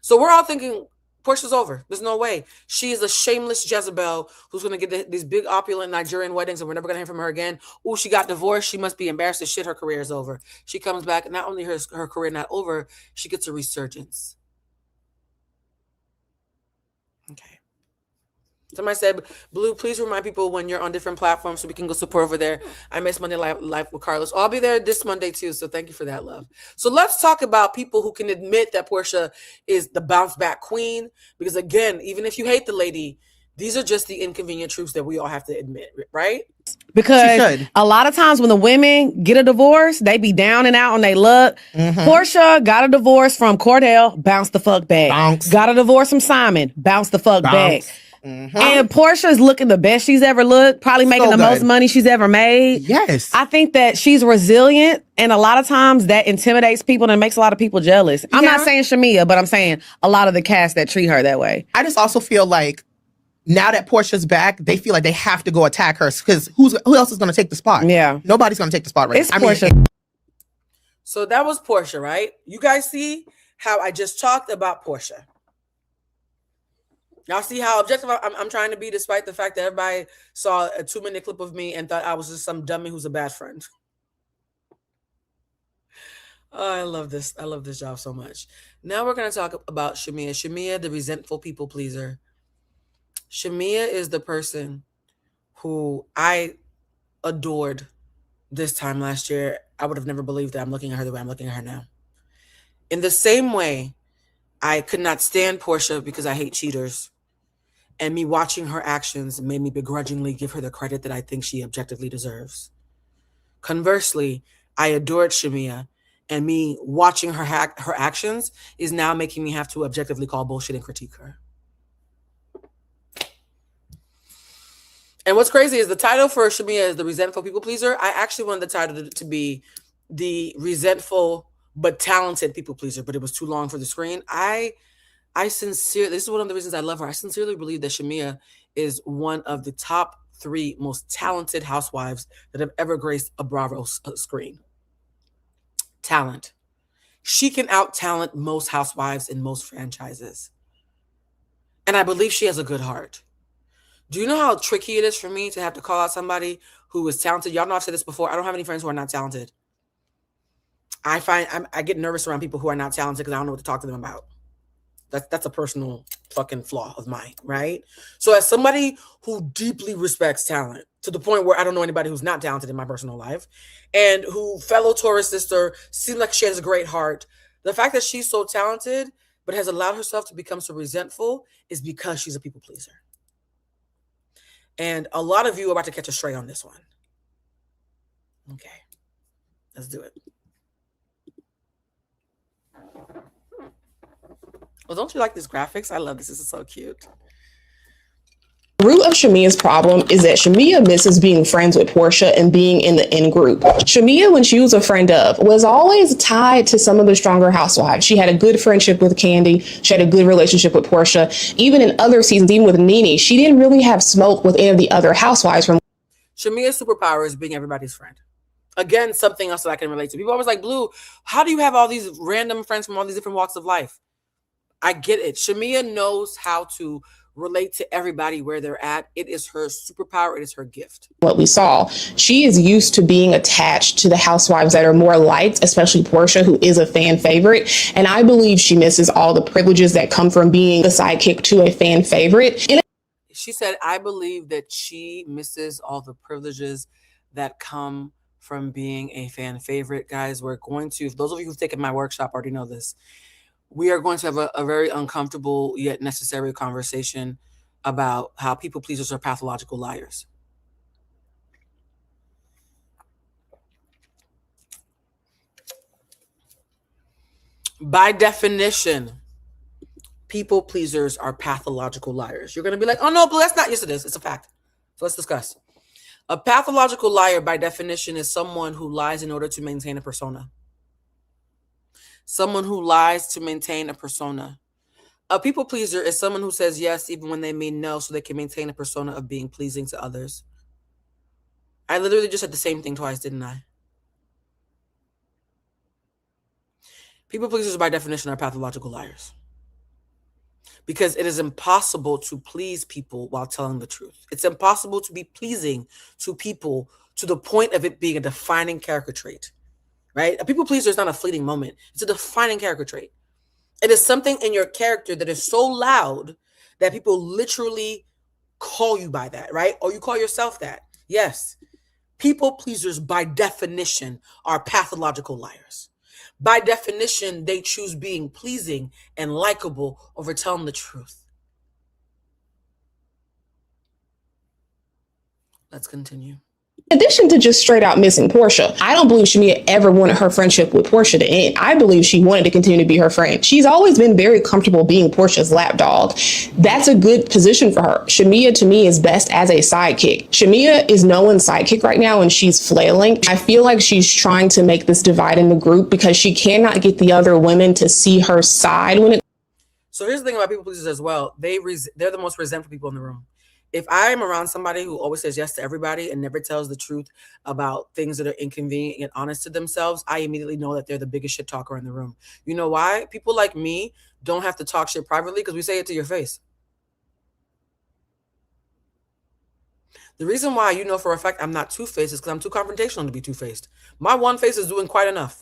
So we're all thinking, Portia's over. There's no way. She is a shameless Jezebel who's going to get these big opulent Nigerian weddings and we're never going to hear from her again. Oh, she got divorced. She must be embarrassed as shit. Her career is over. She comes back. Not only her career not over, she gets a resurgence. Okay. Somebody said, Blue, please remind people when you're on different platforms so we can go support over there. I miss Monday Live with Carlos. I'll be there this Monday too, so thank you for that, love. So let's talk about people who can admit that Porsha is the bounce back queen. Because again, even if you hate the lady, these are just the inconvenient truths that we all have to admit, right? Because should. a lot of times when the women get a divorce, they be down and out on their luck. Porsha got a divorce from Cordell, bounced the fuck back. Bounce. Got a divorce from Simon, bounced the fuck Bounce. back. And Porsha is looking the best she's ever looked, probably making the most money she's ever made. Yes. I think that she's resilient, and a lot of times that intimidates people and makes a lot of people jealous. I'm not saying Shamea, but I'm saying a lot of the cast that treat her that way. I just also feel like now that Portia's back, they feel like they have to go attack her because who else is going to take the spot? Yeah. Nobody's going to take the spot right It's now. Porsha. So that was Porsha, right? You guys see how I just talked about Porsha. Y'all see how objective I'm trying to be, despite the fact that everybody saw a 2-minute clip of me and thought I was just some dummy who's a bad friend. Oh, I love this. I love this job so much. Now we're going to talk about Shamea. Shamea, the resentful people pleaser. Shamea is the person who I adored this time last year. I would have never believed that I'm looking at her the way I'm looking at her now. In the same way, I could not stand Porsha because I hate cheaters. And me watching her actions made me begrudgingly give her the credit that I think she objectively deserves. Conversely, I adored Shamea, and me watching her actions is now making me have to objectively call bullshit and critique her. And what's crazy is the title for Shamea is the resentful people pleaser. I actually wanted the title to be the resentful but talented people pleaser, but it was too long for the screen. I sincerely, this is one of the reasons I love her. I sincerely believe that Shamea is one of the top 3 most talented housewives that have ever graced a Bravo screen. Talent. She can out-talent most housewives in most franchises. And I believe she has a good heart. Do you know how tricky it is for me to have to call out somebody who is talented? Y'all know I've said this before. I don't have any friends who are not talented. I get nervous around people who are not talented because I don't know what to talk to them about. That's a personal fucking flaw of mine, right? So as somebody who deeply respects talent to the point where I don't know anybody who's not talented in my personal life, and who fellow Taurus sister seems like she has a great heart, the fact that she's so talented but has allowed herself to become so resentful is because she's a people pleaser. And a lot of you are about to catch a stray on this one. Okay, let's do it. Well, don't you like these graphics? I love this. This is so cute. The root of Shamea's problem is that Shamea misses being friends with Porsha and being in the in-group. Shamea, when she was a friend of, was always tied to some of the stronger housewives. She had a good friendship with Kandi. She had a good relationship with Porsha. Even in other seasons, even with Nene, she didn't really have smoke with any of the other housewives. Shamea's superpower is being everybody's friend. Again, something else that I can relate to. People always like, Blue, how do you have all these random friends from all these different walks of life? I get it. Shamea knows how to relate to everybody where they're at. It is her superpower. It is her gift. What we saw, she is used to being attached to the housewives that are more liked, especially Porsha, who is a fan favorite. And I believe she misses all the privileges that come from being the sidekick to a fan favorite. She said, I believe that she misses all the privileges that come from being a fan favorite. Guys, we're going to, those of you who've taken my workshop already know this. We are going to have a very uncomfortable yet necessary conversation about how people pleasers are pathological liars. By definition, people pleasers are pathological liars. You're going to be like, oh no, Blue, that's not. Yes, it is. It's a fact. So let's discuss. A pathological liar, by definition, is someone who lies in order to maintain a persona. Someone who lies to maintain a persona. A people pleaser is someone who says yes even when they mean no so they can maintain a persona of being pleasing to others. I literally just said the same thing twice, didn't I? People pleasers by definition are pathological liars. Because it is impossible to please people while telling the truth. It's impossible to be pleasing to people to the point of it being a defining character trait. Right? A people pleaser is not a fleeting moment. It's a defining character trait. It is something in your character that is so loud that people literally call you by that, right? Or you call yourself that. Yes. People pleasers, by definition, are pathological liars. By definition, they choose being pleasing and likable over telling the truth. Let's continue. In addition to just straight out missing Porsha, I don't believe Shamea ever wanted her friendship with Porsha to end. I believe she wanted to continue to be her friend. She's always been very comfortable being Porsha's lapdog. That's a good position for her. Shamea, to me, is best as a sidekick. Shamea is no one's sidekick right now, and she's flailing. I feel like she's trying to make this divide in the group because she cannot get the other women to see her side when it. So here's the thing about people pleasers as well. They're the most resentful people in the room. If I am around somebody who always says yes to everybody and never tells the truth about things that are inconvenient and honest to themselves, I immediately know that they're the biggest shit talker in the room. You know why? People like me don't have to talk shit privately because we say it to your face. The reason why you know for a fact I'm not two-faced is because I'm too confrontational to be two-faced. My one face is doing quite enough.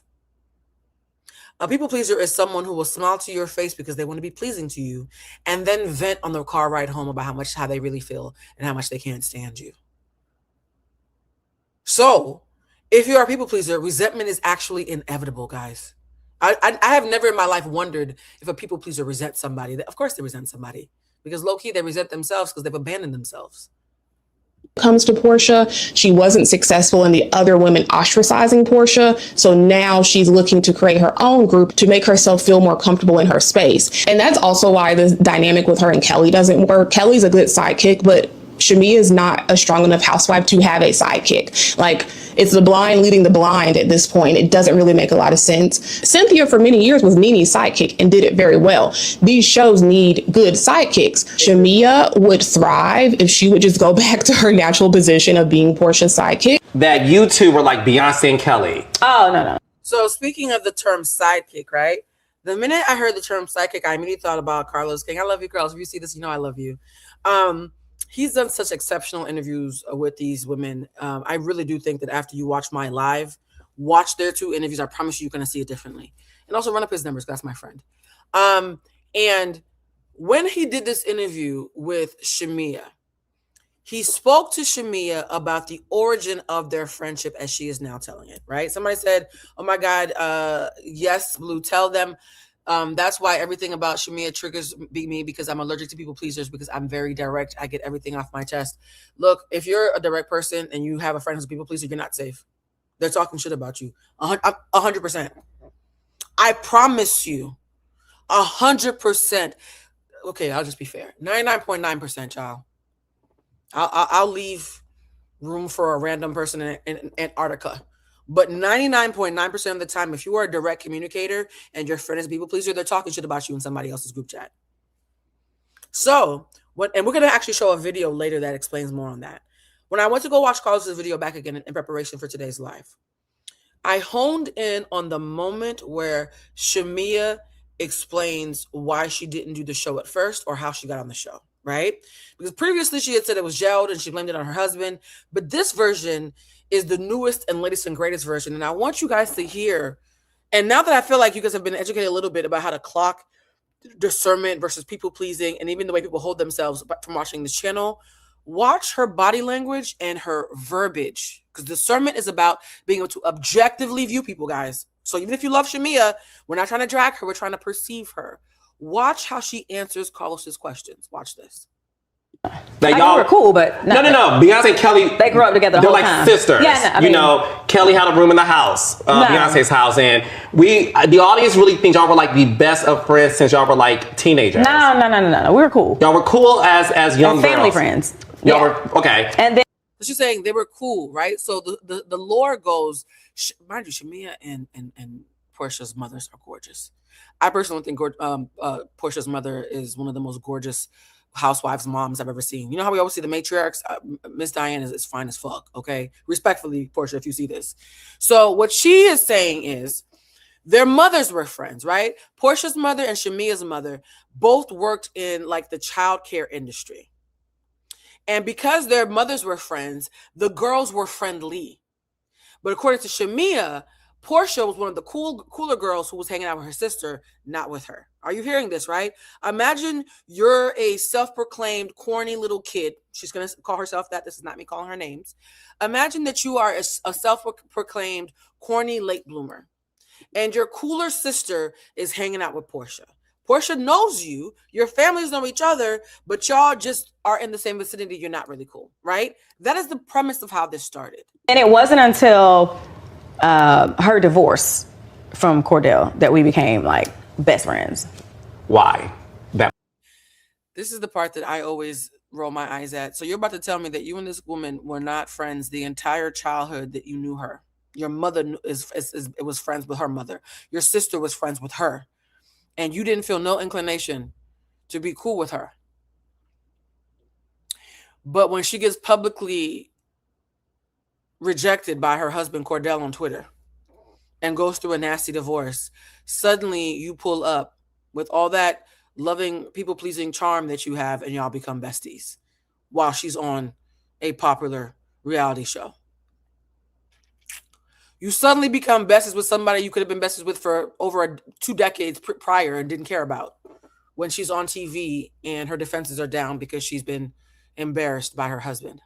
A people pleaser is someone who will smile to your face because they want to be pleasing to you and then vent on the car ride home about how they really feel and how much they can't stand you. So if you're a people pleaser, resentment is actually inevitable, guys. I have never in my life wondered if a people pleaser resents somebody. Of course they resent somebody because low-key they resent themselves because they've abandoned themselves. Comes to Porsha, she wasn't successful in the other women ostracizing Porsha. So now she's looking to create her own group to make herself feel more comfortable in her space. And that's also why the dynamic with her and Kelly doesn't work. Kelly's a good sidekick, but Shamea is not a strong enough housewife to have a sidekick. Like, it's the blind leading the blind at this point. It doesn't really make a lot of sense. Cynthia for many years was Nene's sidekick and did it very well. These shows need good sidekicks. Shamea would thrive if she would just go back to her natural position of being Porsha's sidekick. That you two were like Beyonce and Kelly. Oh, no. So speaking of the term sidekick, right? The minute I heard the term sidekick, I immediately thought about Carlos King. I love you, Carlos. If you see this, you know I love you. He's done such exceptional interviews with these women. I really do think that after you watch my live, watch their two interviews, I promise you're going to see it differently. And also run up his numbers. That's my friend. And when he did this interview with Shamea, he spoke to Shamea about the origin of their friendship as she is now telling it, right? Somebody said, oh my God, yes, Blue, tell them. That's why everything about Shamea triggers me because I'm allergic to people pleasers because I'm very direct. I get everything off my chest. Look, if you're a direct person and you have a friend who's a people pleaser, you're not safe. They're talking shit about you. 100%. I promise you, 100%. Okay, I'll just be fair. 99.9%, child. I'll leave room for a random person in Antarctica. But 99.9% of the time, if you are a direct communicator and your friend is a people pleaser, they're talking shit about you in somebody else's group chat. So, and we're going to actually show a video later that explains more on that. When I went to go watch Carlos's video back again in preparation for today's live, I honed in on the moment where Shamea explains why she didn't do the show at first or how she got on the show, right? Because previously she had said it was gelled and she blamed it on her husband. But this version is the newest and latest and greatest version. And I want you guys to hear, and now that I feel like you guys have been educated a little bit about how to clock discernment versus people pleasing and even the way people hold themselves from watching this channel, watch her body language and her verbiage. Because discernment is about being able to objectively view people, guys. So even if you love Shamea, we're not trying to drag her, we're trying to perceive her. Watch how she answers Carlos's questions. Watch this. Like y'all were cool, but no. Beyonce and Kelly, they grew up together. They're like time. Sisters. Yeah, you know, Kelly had a room in the house, Beyonce's house, and the audience really think y'all were like the best of friends since y'all were like teenagers. No. We were cool. Y'all were cool as young girls. Family friends. Y'all were okay. And then she's saying they were cool, right? So the lore goes, mind you, Shamea and Porsha's mothers are gorgeous. I personally think Porsha's mother is one of the most gorgeous housewives moms I've ever seen. You know how we always see the matriarchs? Miss Diane is fine as fuck, okay? Respectfully, Porsha, if you see this. So what she is saying is their mothers were friends, right? Porsha's mother and Shamea's mother both worked in like the childcare industry. And because their mothers were friends, the girls were friendly. But according to Shamea, Porsha was one of the cooler girls who was hanging out with her sister, not with her. Are you hearing this, right? Imagine you're a self-proclaimed corny little kid. She's going to call herself that. This is not me calling her names. Imagine that you are a self-proclaimed corny late bloomer. And your cooler sister is hanging out with Porsha. Porsha knows you, your families know each other, but y'all just are in the same vicinity. You're not really cool, right? That is the premise of how this started. And it wasn't until her divorce from Cordell that we became like best friends. Why? This is the part that I always roll my eyes at. So you're about to tell me that you and this woman were not friends the entire childhood that you knew her. Your mother was friends with her mother. Your sister was friends with her. And you didn't feel no inclination to be cool with her. But when she gets publicly rejected by her husband Cordell on Twitter and goes through a nasty divorce, suddenly you pull up with all that loving, people-pleasing charm that you have, and y'all become besties while she's on a popular reality show. You suddenly become besties with somebody you could have been besties with for over 2 decades prior and didn't care about when she's on TV and her defenses are down because she's been embarrassed by her husband.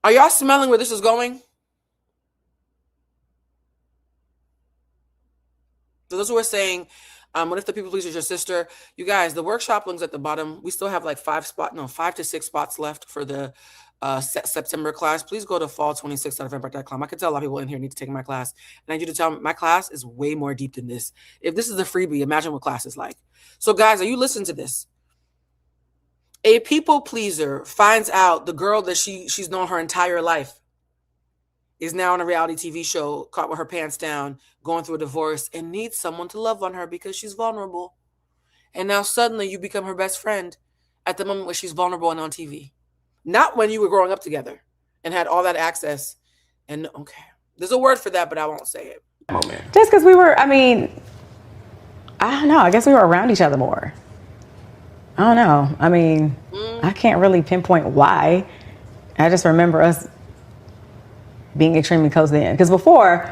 Are y'all smelling where this is going? So those who are saying, what if the people pleaser is your sister? You guys, the workshop link's at the bottom. We still have like 5 to 6 spots left for the September class. Please go to fall26.eventbrite.com. I can tell a lot of people in here need to take my class. And I need you to tell me my class is way more deep than this. If this is a freebie, imagine what class is like. So guys, are you listening to this? A people pleaser finds out the girl that she's known her entire life is now on a reality TV show, caught with her pants down, going through a divorce, and needs someone to love on her because she's vulnerable. And now suddenly you become her best friend at the moment where she's vulnerable and on TV. Not when you were growing up together and had all that access. And okay, there's a word for that, but I won't say it. Oh, man. Just because we were, I mean, I don't know. I guess we were around each other more. I don't know. I mean, I can't really pinpoint why. I just remember us being extremely close then. Because before,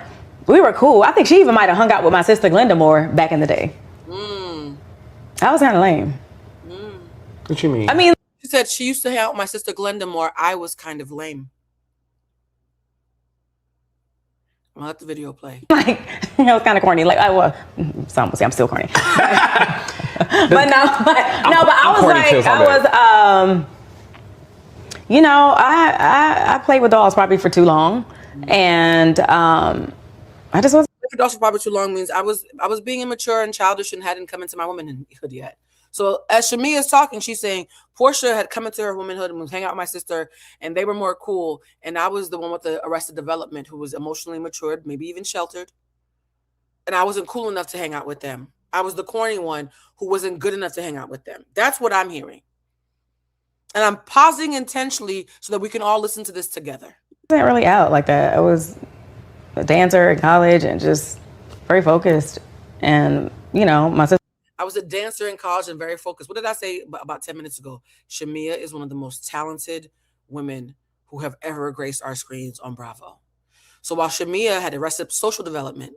we were cool. I think she even might have hung out with my sister Glenda more back in the day. That was kind of lame. What you mean? I mean, She said she used to hang out with my sister Glenda more. I was kind of lame. I'll let the video play. like, it was kind of corny. Like, some would say I'm still corny. but I was like, I played with dolls probably for too long. And I just wasn't. For dolls for probably too long means I was being immature and childish and hadn't come into my womanhood yet. So as Shamea is talking, she's saying Porsha had come into her womanhood and was hanging out with my sister, and they were more cool. And I was the one with the arrested development who was emotionally matured, maybe even sheltered. And I wasn't cool enough to hang out with them. I was the corny one who wasn't good enough to hang out with them. That's what I'm hearing. And I'm pausing intentionally so that we can all listen to this together. I wasn't really out like that. I was a dancer in college and just very focused. And, my sister. I was a dancer in college and very focused. What did I say about 10 minutes ago? Shamea is one of the most talented women who have ever graced our screens on Bravo. So while Shamea had arrested social development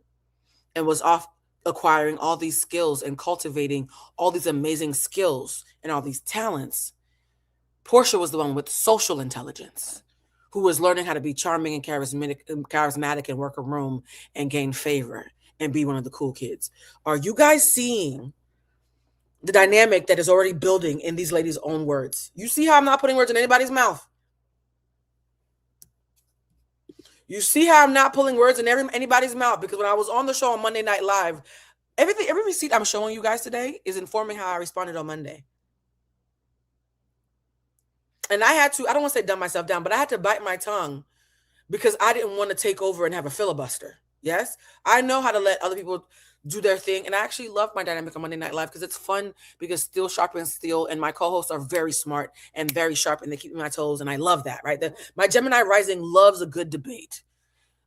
and was off acquiring all these skills and cultivating all these amazing skills and all these talents, Porsha was the one with social intelligence who was learning how to be charming and charismatic and work a room and gain favor and be one of the cool kids. Are you guys seeing the dynamic that is already building in these ladies' own words? You see how I'm not putting words in anybody's mouth? You see how I'm not pulling words in anybody's mouth? Because when I was on the show on Monday Night Live, every receipt I'm showing you guys today is informing how I responded on Monday. And I had to, I don't want to say dumb myself down, but I had to bite my tongue because I didn't want to take over and have a filibuster. Yes, I know how to let other people do their thing. And I actually love my dynamic on Monday Night Live because it's fun, because steel sharpens steel, and my co-hosts are very smart and very sharp, and they keep me on my toes, and I love that, right? My Gemini rising loves a good debate.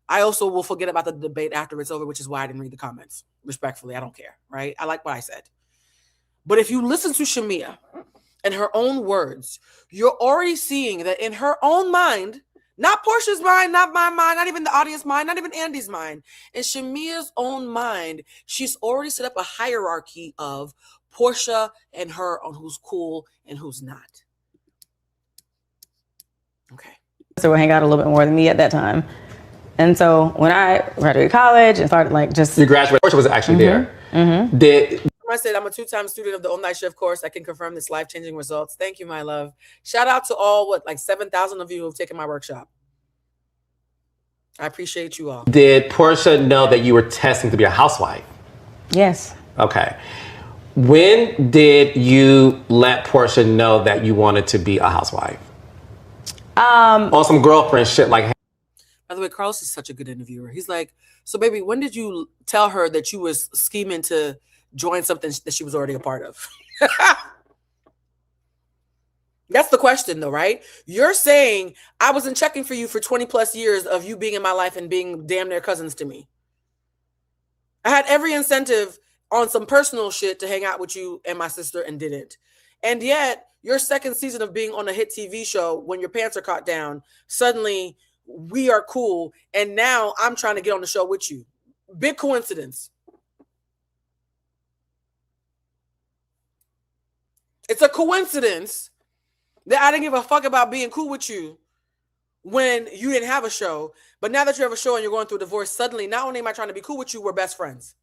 I also will forget about the debate after it's over, which is why I didn't read the comments. Respectfully, I don't care, right? I like what I said. But if you listen to Shamea and her own words, you're already seeing that in her own mind, not Porsha's mind, not my mind, not even the audience mind, not even Andy's mind. In Shamea's own mind, she's already set up a hierarchy of Porsha and her on who's cool and who's not. Okay. So would hang out a little bit more than me at that time. And so when I graduated college and started You graduated, Porsha was actually there. Mm-hmm. My I said, I'm a 2-time student of the all-night shift course. I can confirm this life-changing results. Thank you, my love. Shout out to all, 7,000 of you who have taken my workshop. I appreciate you all. Did Porsha know that you were testing to be a housewife? Yes. Okay. When did you let Porsha know that you wanted to be a housewife? On some girlfriend shit like. By the way, Carlos is such a good interviewer. He's like, so baby, when did you tell her that you was scheming to join something that she was already a part of? That's the question though, right? You're saying I wasn't checking for you for 20 plus years of you being in my life and being damn near cousins to me. I had every incentive on some personal shit to hang out with you and my sister and didn't. And yet your second season of being on a hit TV show, when your pants are caught down, suddenly we are cool. And now I'm trying to get on the show with you. Big coincidence. It's a coincidence that I didn't give a fuck about being cool with you when you didn't have a show. But now that you have a show and you're going through a divorce, suddenly not only am I trying to be cool with you, we're best friends.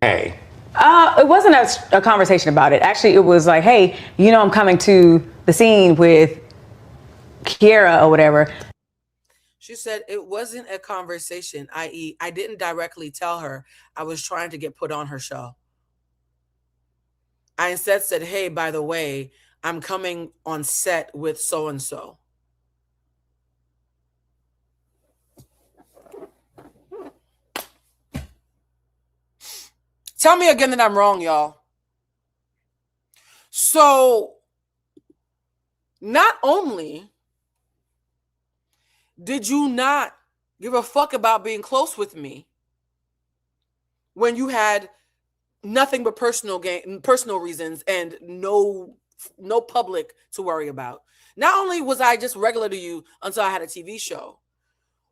Hey. It wasn't a conversation about it. Actually, it was like, hey, I'm coming to the scene with Kiera or whatever. She said it wasn't a conversation, i.e., I didn't directly tell her I was trying to get put on her show. I instead said, hey, by the way, I'm coming on set with so-and-so. Tell me again that I'm wrong, y'all. So, not only did you not give a fuck about being close with me when you had nothing but personal reasons and no public to worry about. Not only was I just regular to you until I had a TV show.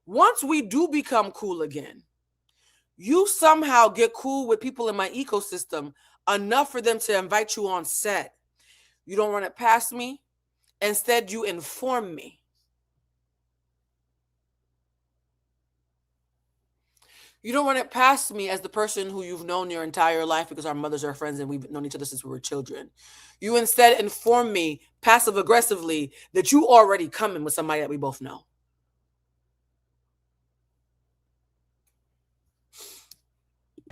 Once we do become cool again, you somehow get cool with people in my ecosystem enough for them to invite you on set. You don't run it past me. Instead, you inform me. You don't run it past me as the person who you've known your entire life because our mothers are friends and we've known each other since we were children. You instead inform me passive aggressively that you already coming with somebody that we both know.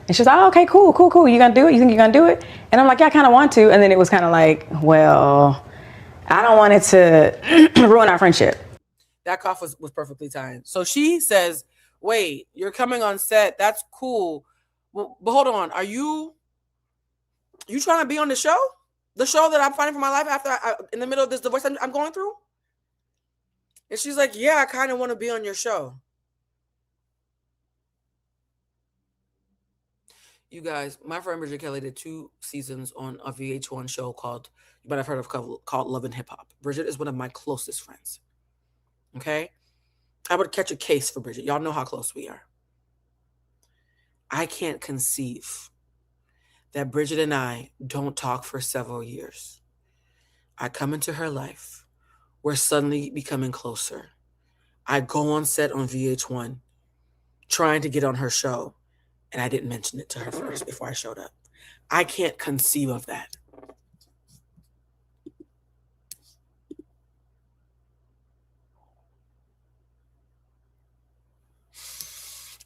And she's like, oh, okay, cool. You gonna do it? You think you're gonna do it? And I'm like, yeah, I kind of want to. And then it was kind of like, well, I don't want it to ruin our friendship. That cough was perfectly timed. So she says, wait, you're coming on set. That's cool. Well, but hold on. Are you trying to be on the show? The show that I'm fighting for my life after in the middle of this divorce I'm going through? And she's like, yeah, I kind of want to be on your show. You guys, my friend Bridget Kelly did 2 seasons on a VH1 show called, you might have heard of, called Love and Hip Hop. Bridget is one of my closest friends. Okay? I would catch a case for Bridget. Y'all know how close we are. I can't conceive that Bridget and I don't talk for several years. I come into her life. We're suddenly becoming closer. I go on set on VH1 trying to get on her show. And I didn't mention it to her first before I showed up. I can't conceive of that.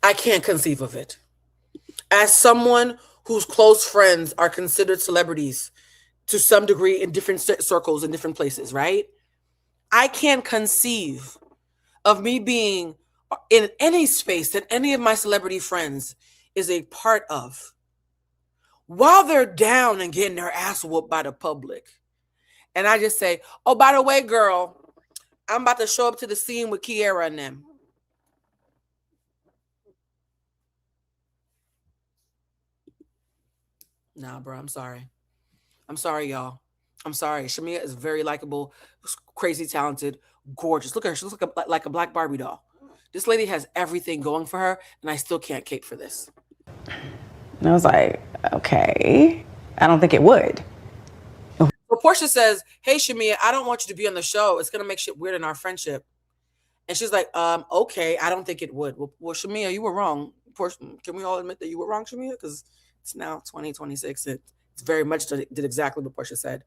I can't conceive of it. As someone whose close friends are considered celebrities to some degree in different circles in different places, right? I can't conceive of me being in any space that any of my celebrity friends is a part of while they're down and getting their ass whooped by the public. And I just say, oh, by the way, girl, I'm about to show up to the scene with Kiera and them. Nah, bro, I'm sorry. I'm sorry, y'all. I'm sorry. Shamea is very likable, crazy talented, gorgeous. Look at her. She looks like a black Barbie doll. This lady has everything going for her, and I still can't cape for this. And I was like, okay, I don't think it would. But Porsha says, hey, Shamea, I don't want you to be on the show. It's going to make shit weird in our friendship. And she's like, okay, I don't think it would. Well, Shamea, you were wrong. Porsha, can we all admit that you were wrong, Shamea? Because it's now 2026. very much did exactly what Porsha said.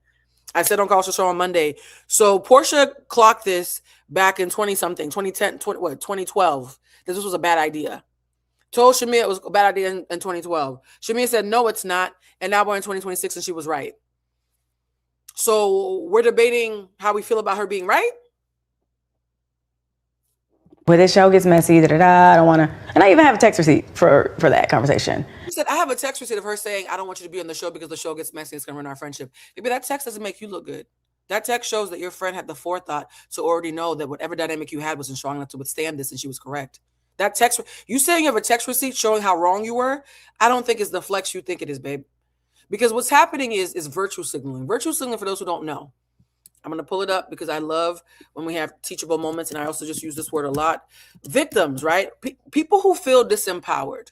I said on Culture Show on Monday. So Porsha clocked this back in 20-something, 2010, 2012. This was a bad idea. Told Shamea it was a bad idea in 2012. Shamea said, no, it's not. And now we're in 2026 and she was right. So we're debating how we feel about her being right. When this show gets messy, I don't want to. And I even have a text receipt for that conversation. She said, I have a text receipt of her saying, I don't want you to be on the show because the show gets messy. It's going to ruin our friendship. Maybe that text doesn't make you look good. That text shows that your friend had the forethought to already know that whatever dynamic you had wasn't strong enough to withstand this, and she was correct. That text, you saying you have a text receipt showing how wrong you were, I don't think is the flex you think it is, babe. Because what's happening is virtue signaling. Virtue signaling, for those who don't know, I'm going to pull it up because I love when we have teachable moments, and I also just use this word a lot. Victims, right? People who feel disempowered.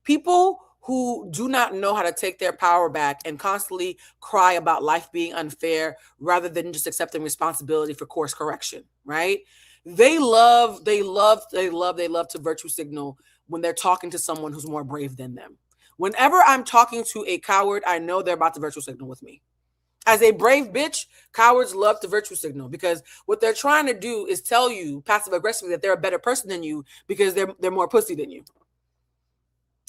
People who do not know how to take their power back and constantly cry about life being unfair rather than just accepting responsibility for course correction, right? They love to virtue signal when they're talking to someone who's more brave than them. Whenever I'm talking to a coward, I know they're about to virtue signal with me. As a brave bitch, cowards love to virtue signal because what they're trying to do is tell you passive aggressively that they're a better person than you because they're more pussy than you.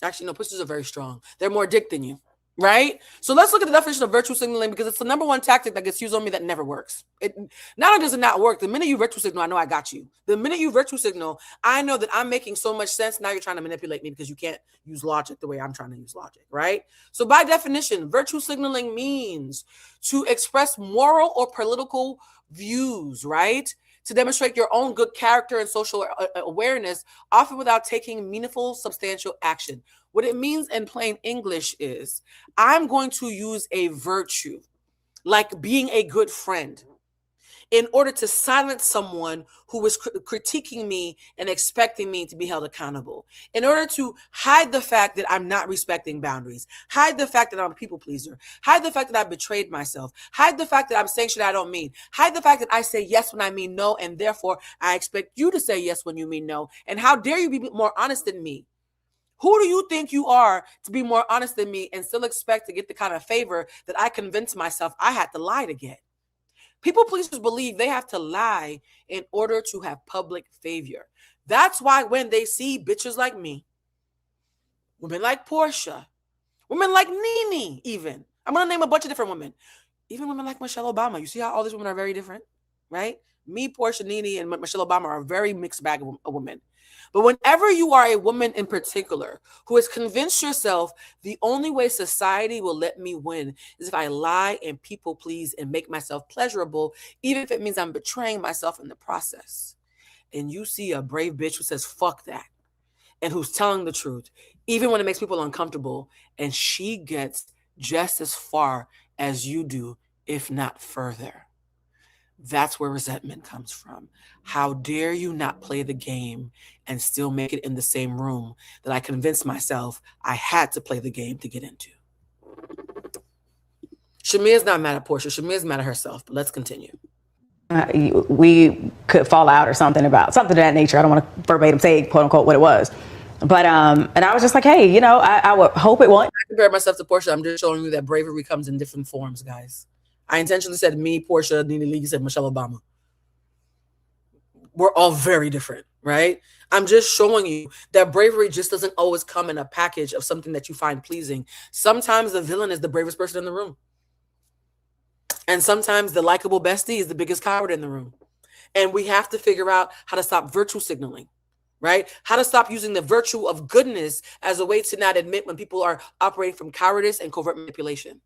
Actually, no, pussies are very strong. They're more dick than you, right? So let's look at the definition of virtue signaling because it's the number one tactic that gets used on me that never works. Not only does it not work, the minute you virtue signal, I know I got you. The minute you virtue signal, I know that I'm making so much sense. Now you're trying to manipulate me because you can't use logic the way I'm trying to use logic, right? So by definition, virtue signaling means to express moral or political views, right? To demonstrate your own good character and social awareness, often without taking meaningful, substantial action. What it means in plain English is, I'm going to use a virtue, like being a good friend, in order to silence someone who is critiquing me and expecting me to be held accountable, in order to hide the fact that I'm not respecting boundaries, hide the fact that I'm a people pleaser, hide the fact that I betrayed myself, hide the fact that I'm saying shit I don't mean, hide the fact that I say yes when I mean no, and therefore I expect you to say yes when you mean no. And how dare you be more honest than me? Who do you think you are to be more honest than me and still expect to get the kind of favor that I convinced myself I had to lie to get? People pleasers believe they have to lie in order to have public favor. That's why when they see bitches like me, women like Porsha, women like Nene even, I'm going to name a bunch of different women, even women like Michelle Obama. You see how all these women are very different, right? Me, Porsha, Nene, and Michelle Obama are a very mixed bag of women. But whenever you are a woman in particular who has convinced yourself the only way society will let me win is if I lie and people please and make myself pleasurable, even if it means I'm betraying myself in the process. And you see a brave bitch who says, fuck that, and who's telling the truth, even when it makes people uncomfortable, and she gets just as far as you do, if not further. That's where resentment comes from. How dare you not play the game and still make it in the same room that I convinced myself I had to play the game to get into? Shamea's not mad at Porsha. Shamea's mad at herself, but let's continue. We could fall out or something about something of that nature. I don't want to verbatim say, quote unquote, what it was. But, and I was just like, hey, I would hope it won't. I compare myself to Porsha. I'm just showing you that bravery comes in different forms, guys. I intentionally said me, Porsha, Nene Leakey said Michelle Obama. We're all very different, right? I'm just showing you that bravery just doesn't always come in a package of something that you find pleasing. Sometimes the villain is the bravest person in the room. And sometimes the likable bestie is the biggest coward in the room. And we have to figure out how to stop virtue signaling, right? How to stop using the virtue of goodness as a way to not admit when people are operating from cowardice and covert manipulation.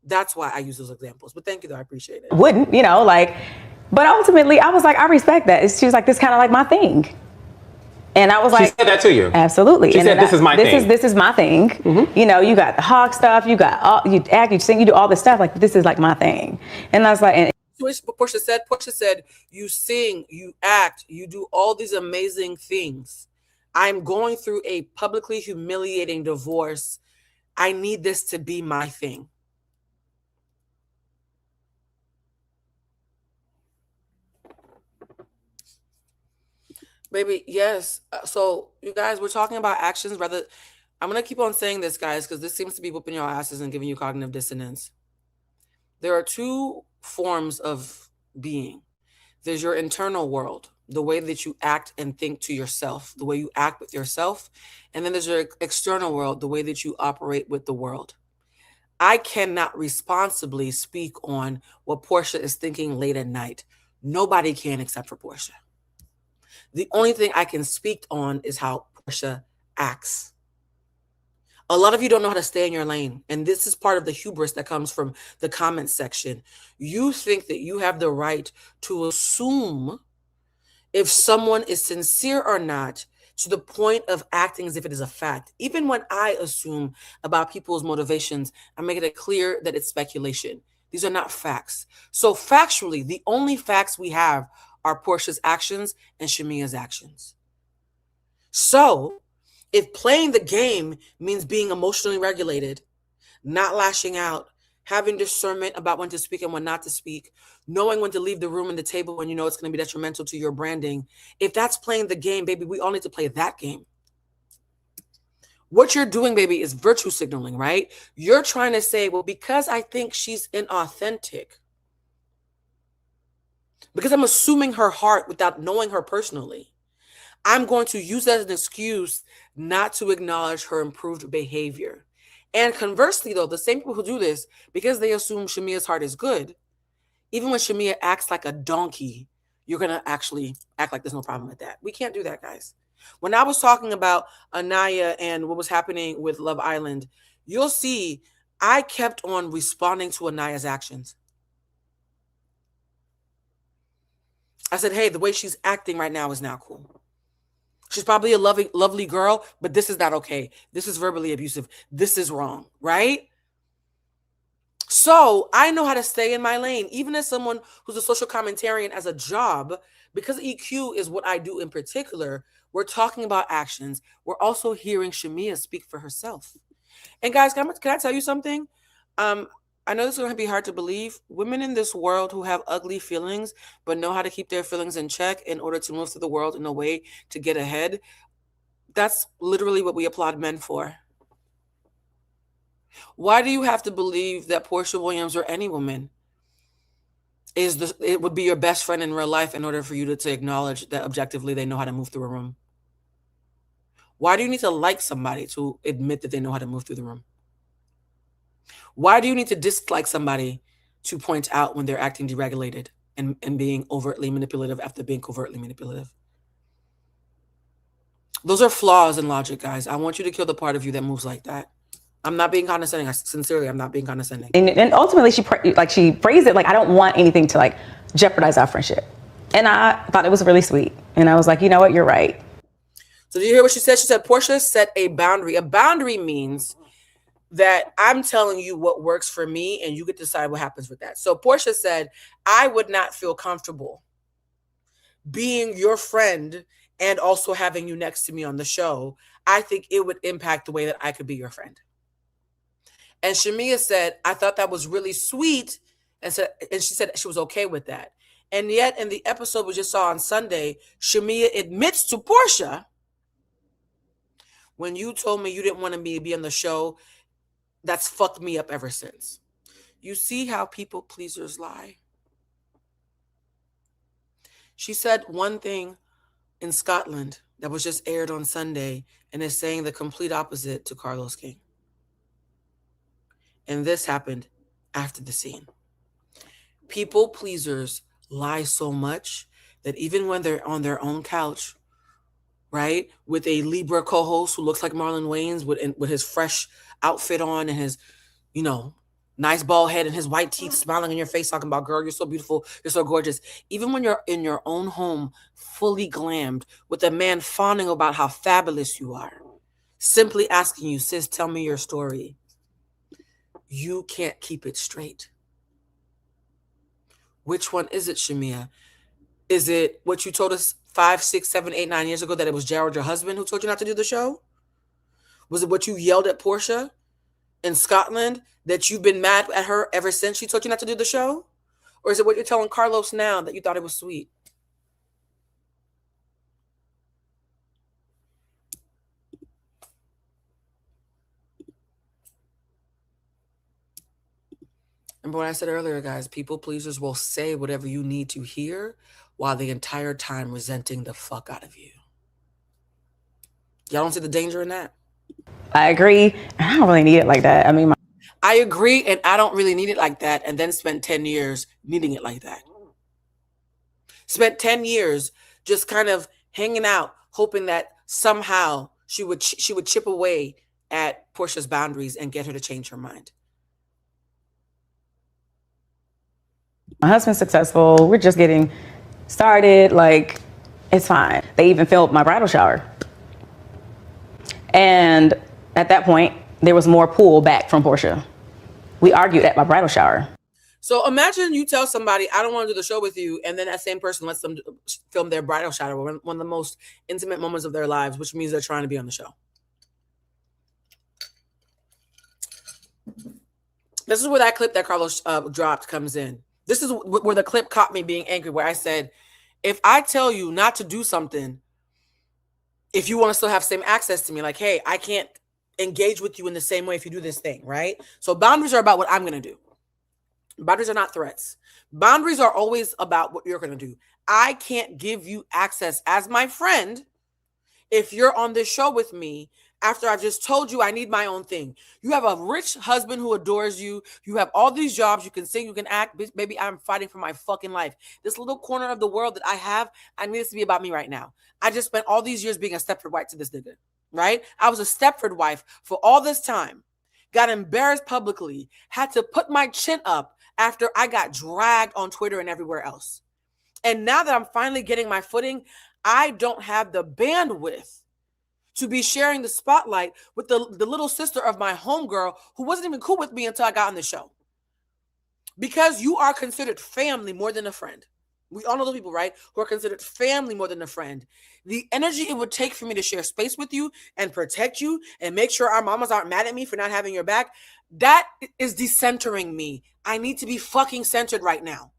That's why I use those examples. But thank you, though. I appreciate it. Wouldn't, but ultimately I was like, I respect that. She was like, this kind of like my thing. And I was like, she said that to you. Absolutely. She said, this is my thing. This is my thing. Mm-hmm. You got the hawk stuff. You got you act, you sing, you do all this stuff. Like, this is like my thing. And I was like, and Porsha said, you sing, you act, you do all these amazing things. I'm going through a publicly humiliating divorce. I need this to be my thing. Baby, yes. So you guys, we're talking about actions rather. I'm going to keep on saying this, guys, because this seems to be whooping your asses and giving you cognitive dissonance. There are two forms of being. There's your internal world, the way that you act and think to yourself, the way you act with yourself. And then there's your external world, the way that you operate with the world. I cannot responsibly speak on what Porsha is thinking late at night. Nobody can except for Porsha. The only thing I can speak on is how Porsha acts. A lot of you don't know how to stay in your lane. And this is part of the hubris that comes from the comment section. You think that you have the right to assume if someone is sincere or not, to the point of acting as if it is a fact. Even when I assume about people's motivations, I make it clear that it's speculation. These are not facts. So factually, the only facts we have are Porsha's actions and Shamea's actions. So if playing the game means being emotionally regulated, not lashing out, having discernment about when to speak and when not to speak, knowing when to leave the room and the table when you know it's going to be detrimental to your branding, if that's playing the game, baby, we all need to play that game. What you're doing, baby, is virtue signaling, right? You're trying to say, well, because I think she's inauthentic, because I'm assuming her heart without knowing her personally, I'm going to use that as an excuse not to acknowledge her improved behavior. And conversely, though, the same people who do this, because they assume Shamea's heart is good, even when Shamea acts like a donkey, you're going to actually act like there's no problem with that. We can't do that, guys. When I was talking about Anaya and what was happening with Love Island, you'll see I kept on responding to Anaya's actions. I said, hey, the way she's acting right now is not cool. She's probably a lovely girl, but this is not okay. This is verbally abusive. This is wrong, right? So I know how to stay in my lane, even as someone who's a social commentarian as a job, because EQ is what I do in particular. We're talking about actions. We're also hearing Shamea speak for herself. And guys, can I tell you something? I know this is going to be hard to believe. Women in this world who have ugly feelings, but know how to keep their feelings in check in order to move through the world in a way to get ahead. That's literally what we applaud men for. Why do you have to believe that Porsha Williams or any woman it would be your best friend in real life in order for you to acknowledge that objectively they know how to move through a room? Why do you need to like somebody to admit that they know how to move through the room? Why do you need to dislike somebody to point out when they're acting deregulated and being overtly manipulative after being covertly manipulative? Those are flaws in logic, guys. I want you to kill the part of you that moves like that. I'm not being condescending. Sincerely, I'm not being condescending. And ultimately, she phrased it like, I don't want anything to jeopardize our friendship. And I thought it was really sweet. And I was like, you know what? You're right. So did you hear what she said? She said, Porsha set a boundary. A boundary means that I'm telling you what works for me and you get to decide what happens with that. So Porsha said, I would not feel comfortable being your friend and also having you next to me on the show. I think it would impact the way that I could be your friend. And Shamea said, I thought that was really sweet. And she said she was okay with that. And yet in the episode we just saw on Sunday, Shamea admits to Porsha, when you told me you didn't want me to be on the show, that's fucked me up ever since. You see how people pleasers lie? She said one thing in Scotland that was just aired on Sunday and is saying the complete opposite to Carlos King. And this happened after the scene. People pleasers lie so much that even when they're on their own couch, right, with a Libra co-host who looks like Marlon Wayans with his fresh outfit on and his, nice bald head and his white teeth smiling in your face talking about, girl, you're so beautiful, you're so gorgeous. Even when you're in your own home, fully glammed, with a man fawning about how fabulous you are, simply asking you, sis, tell me your story, you can't keep it straight. Which one is it, Shamea? Is it what you told us 5, 6, 7, 8, 9 years ago that it was Jared, your husband, who told you not to do the show? Was it what you yelled at Porsha in Scotland that you've been mad at her ever since she told you not to do the show? Or is it what you're telling Carlos now that you thought it was sweet? Remember what I said earlier, guys, people pleasers will say whatever you need to hear while the entire time resenting the fuck out of you. Y'all don't see the danger in that? I agree. I don't really need it like that. I mean, I agree, and I don't really need it like that, and then spent 10 years needing it like that. Spent 10 years just kind of hanging out, hoping that somehow she would chip away at Porsha's boundaries and get her to change her mind. my husband's successful. We're just getting started. Like, it's fine. They even filmed my bridal shower. And at that point, there was more pull back from Porsha. We argued at my bridal shower. So imagine you tell somebody, I don't want to do the show with you, and then that same person lets them film their bridal shower, one of the most intimate moments of their lives, which means they're trying to be on the show. This is where that clip that Carlos dropped comes in. This is where the clip caught me being angry, where I said, if I tell you not to do something, if you want to still have same access to me, like, hey, I can't engage with you in the same way if you do this thing, right? So boundaries are about what I'm going to do. Boundaries are not threats. Boundaries are always about what you're going to do. I can't give you access as my friend if you're on this show with me after I've just told you I need my own thing. You have a rich husband who adores you. You have all these jobs. You can sing, you can act. Baby, I'm fighting for my fucking life. This little corner of the world that I have, I need this to be about me right now. I just spent all these years being a Stepford wife to this nigga, right? I was a Stepford wife for all this time. Got embarrassed publicly. Had to put my chin up after I got dragged on Twitter and everywhere else. And now that I'm finally getting my footing, I don't have the bandwidth to be sharing the spotlight with the little sister of my homegirl who wasn't even cool with me until I got on the show. Because you are considered family more than a friend. We all know those people, right? Who are considered family more than a friend. The energy it would take for me to share space with you and protect you and make sure our mamas aren't mad at me for not having your back, that is decentering me. I need to be fucking centered right now.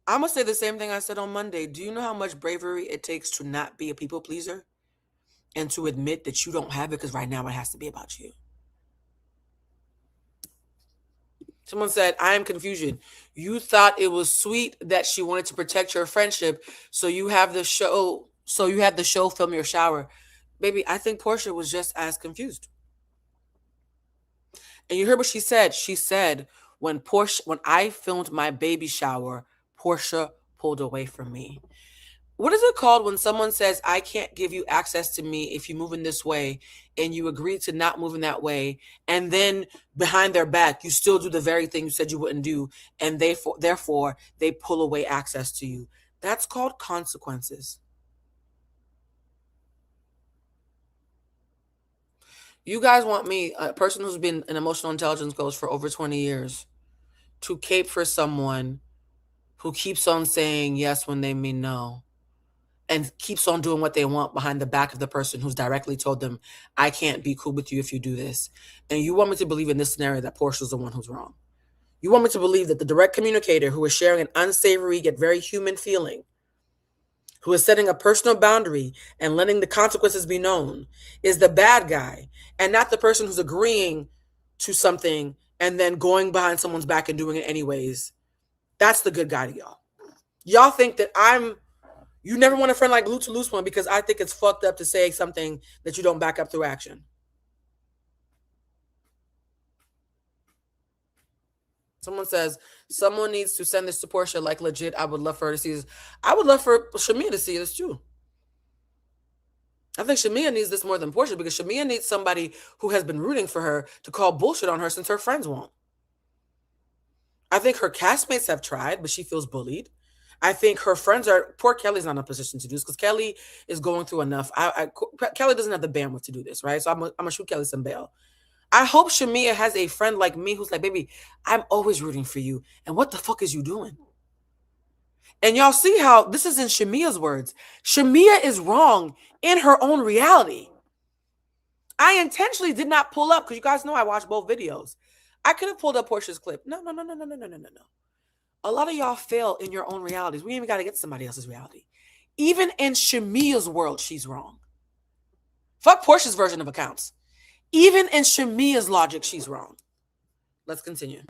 I'm going to say the same thing I said on Monday. Do you know how much bravery it takes to not be a people pleaser and to admit that you don't have it because right now it has to be about you? Someone said, I am confusion. You thought it was sweet that she wanted to protect your friendship, so you have the show film your shower. Baby, I think Porsha was just as confused. And you heard what she said. She said, when I filmed my baby shower, Porsha pulled away from me. What is it called when someone says, I can't give you access to me if you move in this way, and you agree to not move in that way, and then behind their back, you still do the very thing you said you wouldn't do, and therefore they pull away access to you? That's called consequences. You guys want me, a person who's been an emotional intelligence coach for over 20 years, to cape for someone who keeps on saying yes when they mean no, and keeps on doing what they want behind the back of the person who's directly told them, I can't be cool with you if you do this. And you want me to believe in this scenario that Porsha's the one who's wrong. You want me to believe that the direct communicator who is sharing an unsavory yet very human feeling, who is setting a personal boundary and letting the consequences be known, is the bad guy and not the person who's agreeing to something and then going behind someone's back and doing it anyways. That's the good guy to y'all. Y'all think that you never want a friend like Blue to lose one because I think it's fucked up to say something that you don't back up through action. Someone says, someone needs to send this to Porsha, like legit. I would love for her to see this. I would love for Shamea to see this too. I think Shamea needs this more than Porsha because Shamea needs somebody who has been rooting for her to call bullshit on her since her friends won't. I think her castmates have tried, but she feels bullied. I think her friends poor Kelly's not in a position to do this because Kelly is going through enough. Kelly doesn't have the bandwidth to do this, right? So I'm going to shoot Kelly some bail. I hope Shamea has a friend like me who's like, baby, I'm always rooting for you. And what the fuck is you doing? And y'all see how this is in Shamea's words. Shamea is wrong in her own reality. I intentionally did not pull up because you guys know I watched both videos. I could have pulled up Porsha's clip. No. A lot of y'all fail in your own realities. We ain't even got to get somebody else's reality. Even in Shamea's world, she's wrong. Fuck Porsha's version of accounts. Even in Shamea's logic, she's wrong. Let's continue.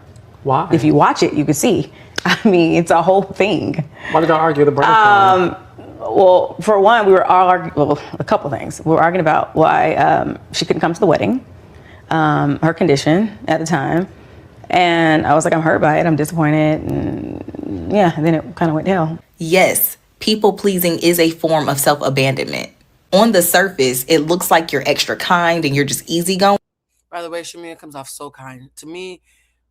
Why? If you watch it, you can see. I mean, it's a whole thing. Why did y'all argue the birth? Well, for one, we were all arguing, a couple things. We were arguing about why she couldn't come to the wedding, her condition at the time. And I was like, I'm hurt by it. I'm disappointed. And yeah, and then it kind of went down. Yes, people pleasing is a form of self-abandonment. On the surface, it looks like you're extra kind and you're just easygoing. By the way, Shamea comes off so kind. To me,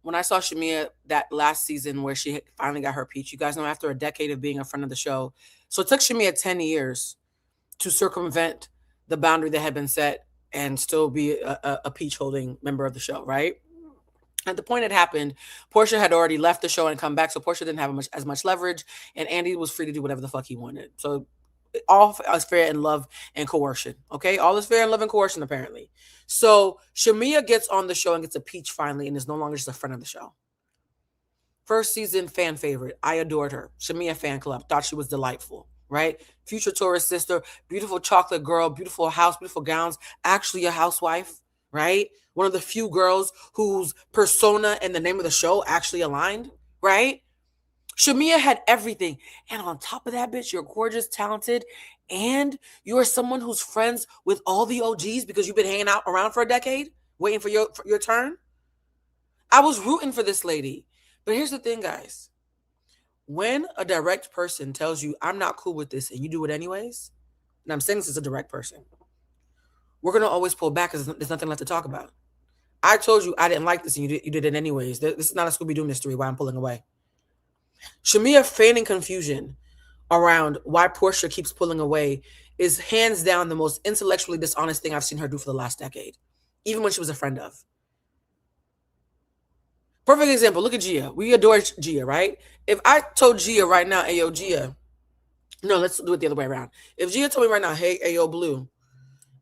when I saw Shamea that last season where she finally got her peach, you guys know after a decade of being a friend of the show. So it took Shamea 10 years to circumvent the boundary that had been set and still be a peach holding member of the show, right? At the point it happened, Porsha had already left the show and come back, so Porsha didn't have as much leverage, and Andy was free to do whatever the fuck he wanted. So all is fair in love and coercion, okay? All is fair in love and coercion, apparently. So Shamea gets on the show and gets a peach finally and is no longer just a friend of the show. First season fan favorite. I adored her. Shamea fan club. Thought she was delightful, right? Future tourist sister, beautiful chocolate girl, beautiful house, beautiful gowns, actually a housewife, right? One of the few girls whose persona and the name of the show actually aligned, right? Shamea had everything. And on top of that, bitch, you're gorgeous, talented, and you're someone who's friends with all the OGs because you've been hanging out around for a decade, waiting for your turn. I was rooting for this lady. But here's the thing, guys. When a direct person tells you, I'm not cool with this, and you do it anyways, and I'm saying this as a direct person, we're going to always pull back because there's nothing left to talk about. I told you I didn't like this, and you did it anyways. This is not a Scooby-Doo mystery why I'm pulling away. Shamea feigning confusion around why Porsha keeps pulling away is hands down the most intellectually dishonest thing I've seen her do for the last decade, even when she was a friend of. Perfect example, look at Gia. We adore Gia, right? If I told Gia right now, hey, yo, Gia, no, let's do it the other way around. If Gia told me right now, hey, yo, Blue,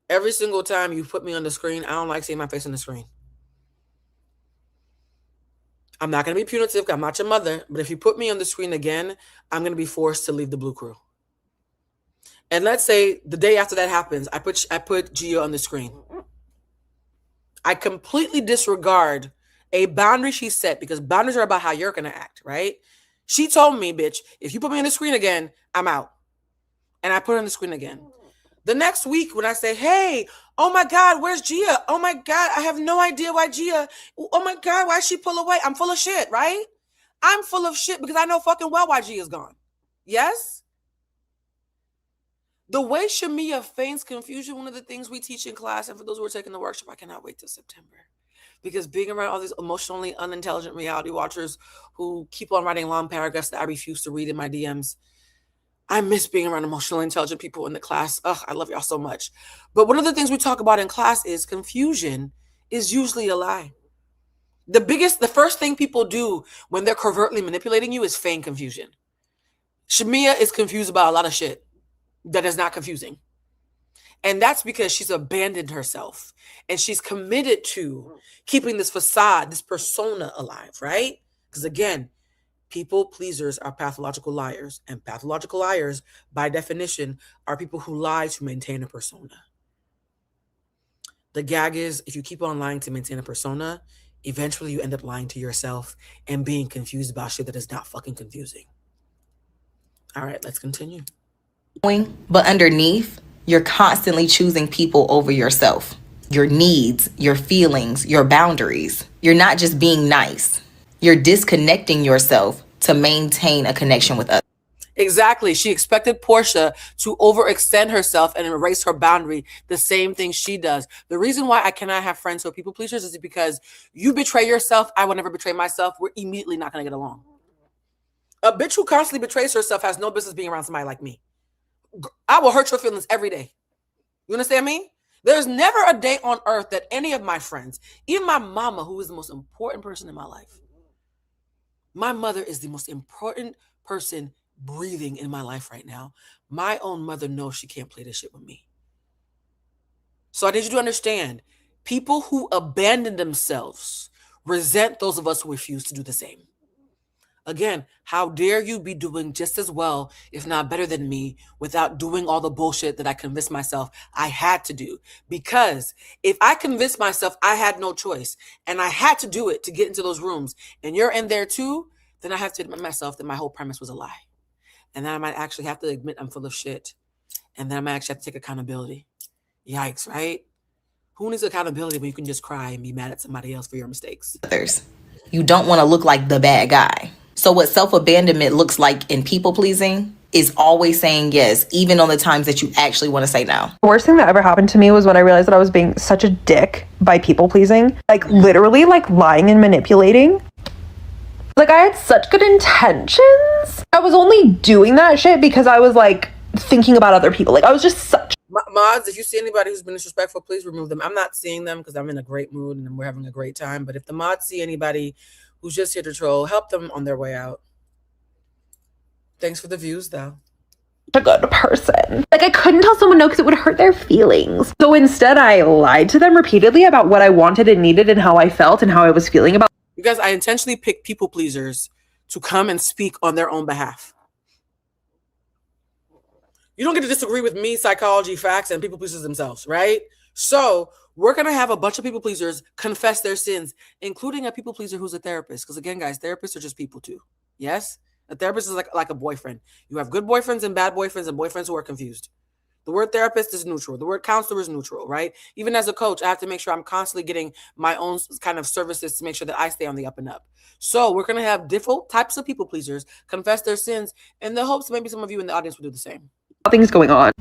every single time you put me on the screen, I don't like seeing my face on the screen. I'm not going to be punitive because I'm not your mother, but if you put me on the screen again, I'm going to be forced to leave the Blue Crew. And let's say the day after that happens, I put Gia on the screen. I completely disregard a boundary she set because boundaries are about how you're going to act, right? She told me, bitch, if you put me on the screen again, I'm out. And I put her on the screen again. The next week when I say, hey, oh my God, where's Gia? Oh my God, I have no idea why Gia. Oh my God, why she pull away? I'm full of shit, right? I'm full of shit because I know fucking well why Gia's gone. Yes? The way Shamea feigns confusion, one of the things we teach in class, and for those who are taking the workshop, I cannot wait till September. Because being around all these emotionally unintelligent reality watchers who keep on writing long paragraphs that I refuse to read in my DMs, I miss being around emotionally intelligent people in the class. Ugh, I love y'all so much. But one of the things we talk about in class is confusion is usually a lie. The first thing people do when they're covertly manipulating you is feign confusion. Shamea is confused about a lot of shit that is not confusing. And that's because she's abandoned herself and she's committed to keeping this facade, this persona alive, right? Because again, people pleasers are pathological liars, and pathological liars, by definition, are people who lie to maintain a persona. The gag is, if you keep on lying to maintain a persona, eventually you end up lying to yourself and being confused about shit that is not fucking confusing. All right, let's continue. But underneath, you're constantly choosing people over yourself, your needs, your feelings, your boundaries. You're not just being nice. You're disconnecting yourself to maintain a connection with others. Exactly. She expected Porsha to overextend herself and erase her boundary, the same thing she does. The reason why I cannot have friends who are people pleasers is because you betray yourself, I will never betray myself. We're immediately not going to get along. A bitch who constantly betrays herself has no business being around somebody like me. I will hurt your feelings every day. You understand me? There's never a day on earth that any of my friends, even my mama, who is the most important person in my life, my mother is the most important person breathing in my life right now. My own mother knows she can't play this shit with me. So I need you to understand, people who abandon themselves resent those of us who refuse to do the same. Again, how dare you be doing just as well, if not better than me, without doing all the bullshit that I convinced myself I had to do? Because if I convinced myself I had no choice and I had to do it to get into those rooms, and you're in there too, then I have to admit myself that my whole premise was a lie. And then I might actually have to admit I'm full of shit. And then I might actually have to take accountability. Yikes, right? Who needs accountability when you can just cry and be mad at somebody else for your mistakes? Others. You don't want to look like the bad guy. So what self-abandonment looks like in people-pleasing is always saying yes, even on the times that you actually want to say no. The worst thing that ever happened to me was when I realized that I was being such a dick by people-pleasing. Like, literally, like, lying and manipulating. Like, I had such good intentions. I was only doing that shit because I was, like, thinking about other people. Like, I was just such... Mods, if you see anybody who's been disrespectful, please remove them. I'm not seeing them because I'm in a great mood and we're having a great time. But if the mods see anybody who's just here to troll, help them on their way out. Thanks for the views, though. A good person. Like, I couldn't tell someone no because it would hurt their feelings. So instead, I lied to them repeatedly about what I wanted and needed and how I felt and how I was feeling about. You guys, I intentionally picked people pleasers to come and speak on their own behalf. You don't get to disagree with me, psychology, facts, and people pleasers themselves, right? So we're going to have a bunch of people pleasers confess their sins, including a people pleaser who's a therapist. Because again, guys, therapists are just people too. Yes? A therapist is like a boyfriend. You have good boyfriends and bad boyfriends and boyfriends who are confused. The word therapist is neutral. The word counselor is neutral, right? Even as a coach, I have to make sure I'm constantly getting my own kind of services to make sure that I stay on the up and up. So we're going to have different types of people pleasers confess their sins in the hopes maybe some of you in the audience will do the same. Things going on.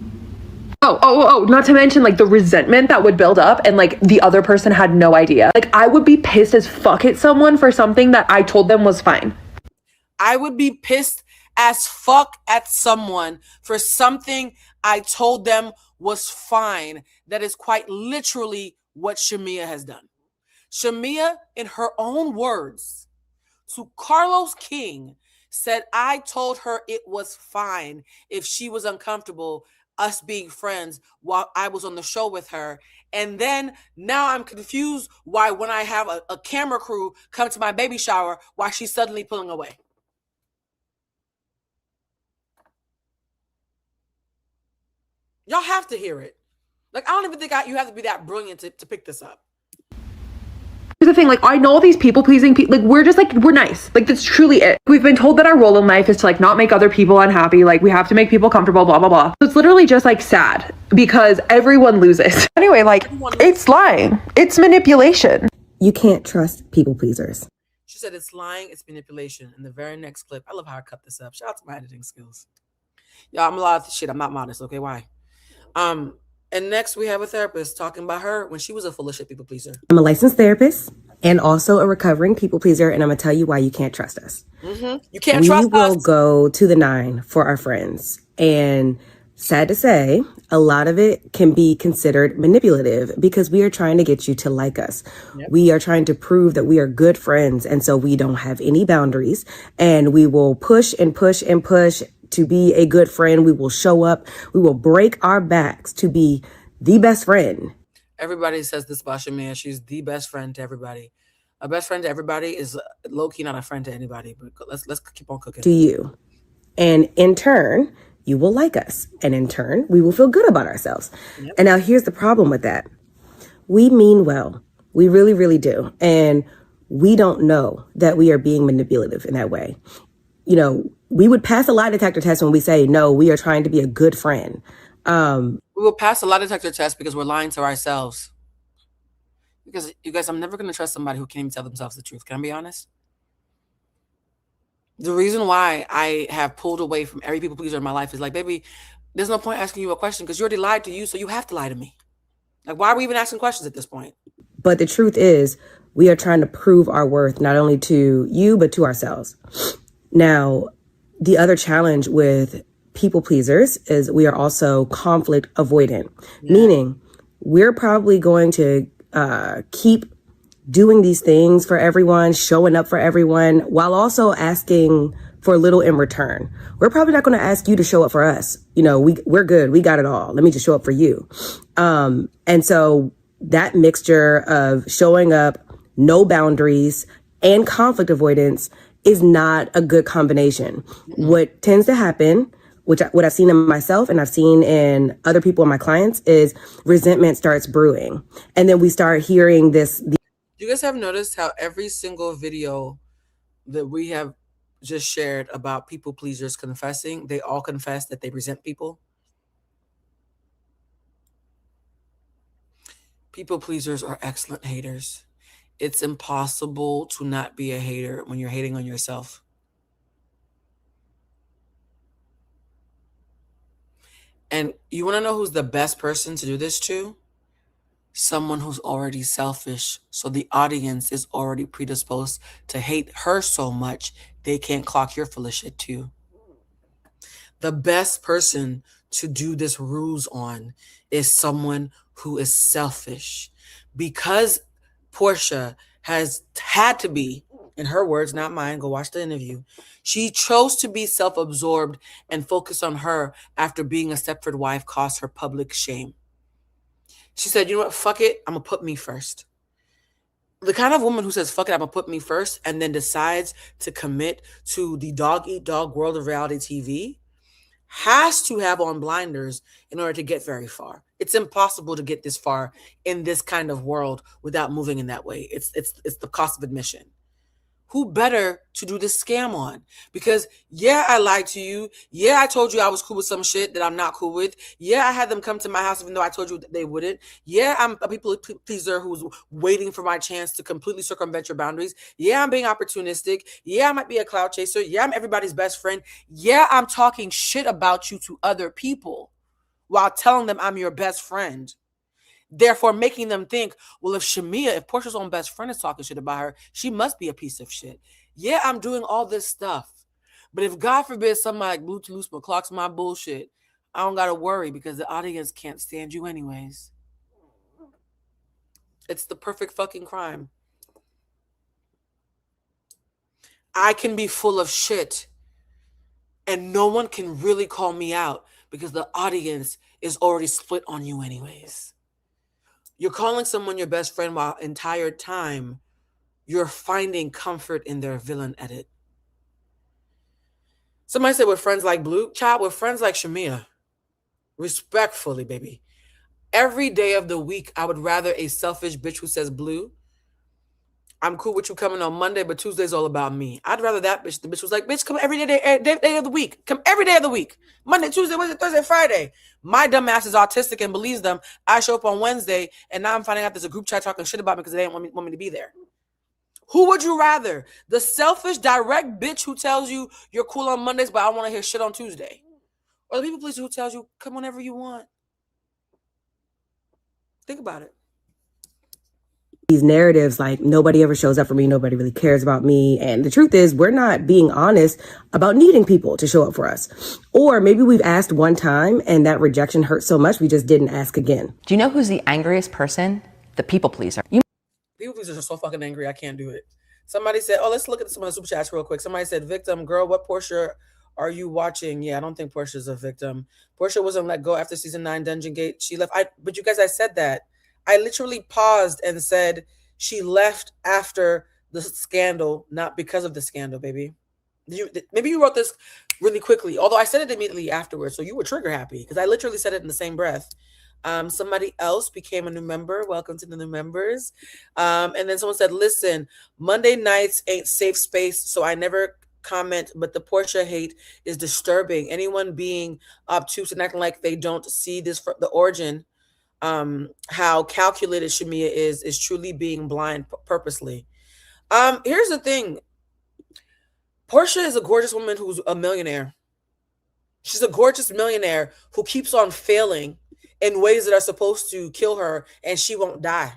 Not to mention like the resentment that would build up and like the other person had no idea. Like I would be pissed as fuck at someone for something that I told them was fine. I would be pissed as fuck at someone for something I told them was fine. That is quite literally what Shamea has done. Shamea, in her own words, to Carlos King, said I told her it was fine if she was uncomfortable us being friends while I was on the show with her. And then now I'm confused why when I have a camera crew come to my baby shower, why she's suddenly pulling away. Y'all have to hear it. Like, I don't even think you have to be that brilliant to pick this up. Here's the thing, like, I know all these people-pleasing people, like, we're just, like, we're nice. Like, that's truly it. We've been told that our role in life is to, like, not make other people unhappy. Like, we have to make people comfortable, blah, blah, blah. So it's literally just, like, sad because everyone loses. Anyway, like, it's lying. It's manipulation. You can't trust people-pleasers. She said it's lying, it's manipulation. In the very next clip, I love how I cut this up. Shout out to my editing skills. Y'all, I'm a lot of shit. I'm not modest, okay? Why? And next we have a therapist talking about her when she was a full of shit people pleaser. I'm a licensed therapist and also a recovering people pleaser, and I'm gonna tell you why you can't trust us. Mm-hmm. You can't trust us. We will go to the 9 for our friends, and sad to say, a lot of it can be considered manipulative because we are trying to get you to like us. Yep. We are trying to prove that we are good friends, and so we don't have any boundaries, and we will push and push and push to be a good friend. We will show up. We will break our backs to be the best friend. Everybody says this about Shamea. She's the best friend to everybody. A best friend to everybody is low-key not a friend to anybody, but let's keep on cooking. To you. And in turn, you will like us. And in turn, we will feel good about ourselves. Yep. And now here's the problem with that. We mean well. We really, really do. And we don't know that we are being manipulative in that way. You know, we would pass a lie detector test when we say, no, we are trying to be a good friend. We will pass a lie detector test because we're lying to ourselves. Because, you guys, I'm never going to trust somebody who can't even tell themselves the truth. Can I be honest? The reason why I have pulled away from every people pleaser in my life is like, baby, there's no point asking you a question because you already lied to you, so you have to lie to me. Like, why are we even asking questions at this point? But the truth is, we are trying to prove our worth, not only to you, but to ourselves. Now, the other challenge with people pleasers is we are also conflict avoidant, meaning we're probably going to keep doing these things for everyone, showing up for everyone, while also asking for little in return. We're probably not going to ask you to show up for us. You know, we're good. We got it all. Let me just show up for you. And so that mixture of showing up, no boundaries, and conflict avoidance is not a good combination. What tends to happen, what I've seen in myself and I've seen in other people and my clients, is resentment starts brewing. And then we start hearing this. You guys have noticed how every single video that we have just shared about people pleasers confessing, they all confess that they resent people? People pleasers are excellent haters. It's impossible to not be a hater when you're hating on yourself. And you want to know who's the best person to do this to? Someone who's already selfish. So the audience is already predisposed to hate her so much they can't clock your full of shit too. The best person to do this ruse on is someone who is selfish. Because Porsha has had to be, in her words, not mine, go watch the interview, she chose to be self-absorbed and focus on her after being a Stepford wife caused her public shame. She said, you know what, fuck it, I'm gonna put me first. The kind of woman who says, fuck it, I'm gonna put me first, and then decides to commit to the dog-eat-dog world of reality TV has to have on blinders in order to get very far. It's impossible to get this far in this kind of world without moving in that way. It's the cost of admission. Who better to do this scam on? Because yeah, I lied to you. Yeah, I told you I was cool with some shit that I'm not cool with. Yeah, I had them come to my house even though I told you that they wouldn't. Yeah, I'm a people pleaser who's waiting for my chance to completely circumvent your boundaries. Yeah, I'm being opportunistic. Yeah, I might be a cloud chaser. Yeah, I'm everybody's best friend. Yeah, I'm talking shit about you to other people while telling them I'm your best friend. Therefore, making them think, well, if Porsha's own best friend is talking shit about her, she must be a piece of shit. Yeah, I'm doing all this stuff. But if God forbid somebody like Bluecentric clocks my bullshit, I don't got to worry because the audience can't stand you anyways. It's the perfect fucking crime. I can be full of shit and no one can really call me out because the audience is already split on you anyways. You're calling someone your best friend while entire time you're finding comfort in their villain edit. Somebody said with friends like Blue, child, with friends like Shamea, respectfully, baby, every day of the week, I would rather a selfish bitch who says, Blue, I'm cool with you coming on Monday, but Tuesday's all about me. I'd rather that bitch. The bitch was like, bitch, come every day of the week. Come every day of the week. Monday, Tuesday, Wednesday, Thursday, Friday. My dumb ass is autistic and believes them. I show up on Wednesday, and now I'm finding out there's a group chat talking shit about me because they didn't want me to be there. Who would you rather? The selfish, direct bitch who tells you you're cool on Mondays, but I want to hear shit on Tuesday? Or the people pleaser who tells you, come whenever you want? Think about it. These narratives like nobody ever shows up for me, nobody really cares about me. And the truth is we're not being honest about needing people to show up for us. Or maybe we've asked one time and that rejection hurt so much we just didn't ask again. Do you know who's the angriest person? The people pleaser. People pleasers are so fucking angry, I can't do it. Somebody said, oh, let's look at some of the super chats real quick. Somebody said, victim, girl, what Porsha are you watching? Yeah, I don't think Porsha's a victim. Porsha wasn't let go after season 9 Dungeon Gate. She left. But you guys, I said that. I literally paused and said she left after the scandal, not because of the scandal, baby. Maybe you wrote this really quickly, although I said it immediately afterwards, so you were trigger happy because I literally said it in the same breath. Somebody else became a new member. Welcome to the new members. And then someone said, listen, Monday nights ain't safe space, so I never comment, but the Porsha hate is disturbing. Anyone being obtuse and acting like they don't see this for the origin, how calculated Shamea is truly being blind purposely. Here's the thing. Porsha is a gorgeous woman who's a millionaire. She's a gorgeous millionaire who keeps on failing in ways that are supposed to kill her, and she won't die.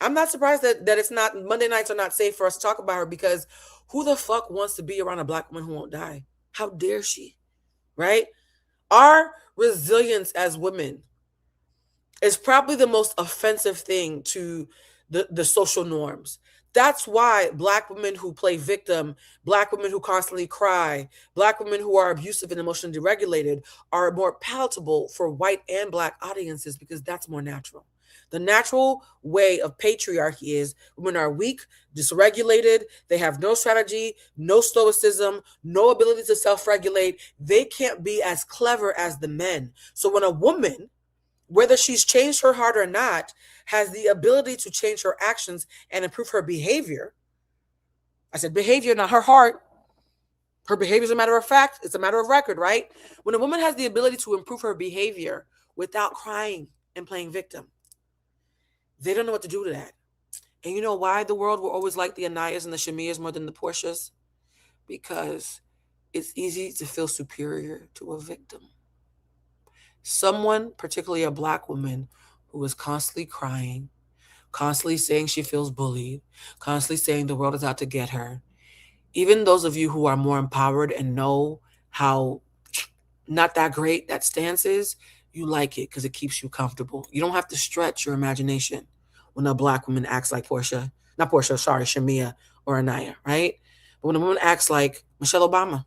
I'm not surprised that it's not, Monday nights are not safe for us to talk about her, because who the fuck wants to be around a Black woman who won't die? How dare she, right? Our resilience as women is probably the most offensive thing to the social norms. That's why Black women who play victim, Black women who constantly cry, Black women who are abusive and emotionally deregulated are more palatable for white and Black audiences, because that's more natural. The natural way of patriarchy is women are weak, dysregulated, they have no strategy, no stoicism, no ability to self-regulate. They can't be as clever as the men. So when a woman, whether she's changed her heart or not, has the ability to change her actions and improve her behavior. I said behavior, not her heart. Her behavior is a matter of fact. It's a matter of record, right? When a woman has the ability to improve her behavior without crying and playing victim, they don't know what to do to that. And you know why the world will always like the Anayas and the Shameas more than the Portias? Because it's easy to feel superior to a victim. Someone, particularly a Black woman, who is constantly crying, constantly saying she feels bullied, constantly saying the world is out to get her. Even those of you who are more empowered and know how not that great that stance is, you like it because it keeps you comfortable. You don't have to stretch your imagination when a Black woman acts like Shamea or Anaya, right? But when a woman acts like Michelle Obama,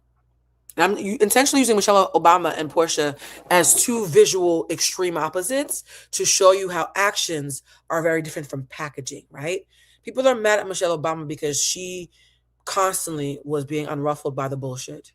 and I'm intentionally using Michelle Obama and Porsha as two visual extreme opposites to show you how actions are very different from packaging, right? People are mad at Michelle Obama because she constantly was being unruffled by the bullshit.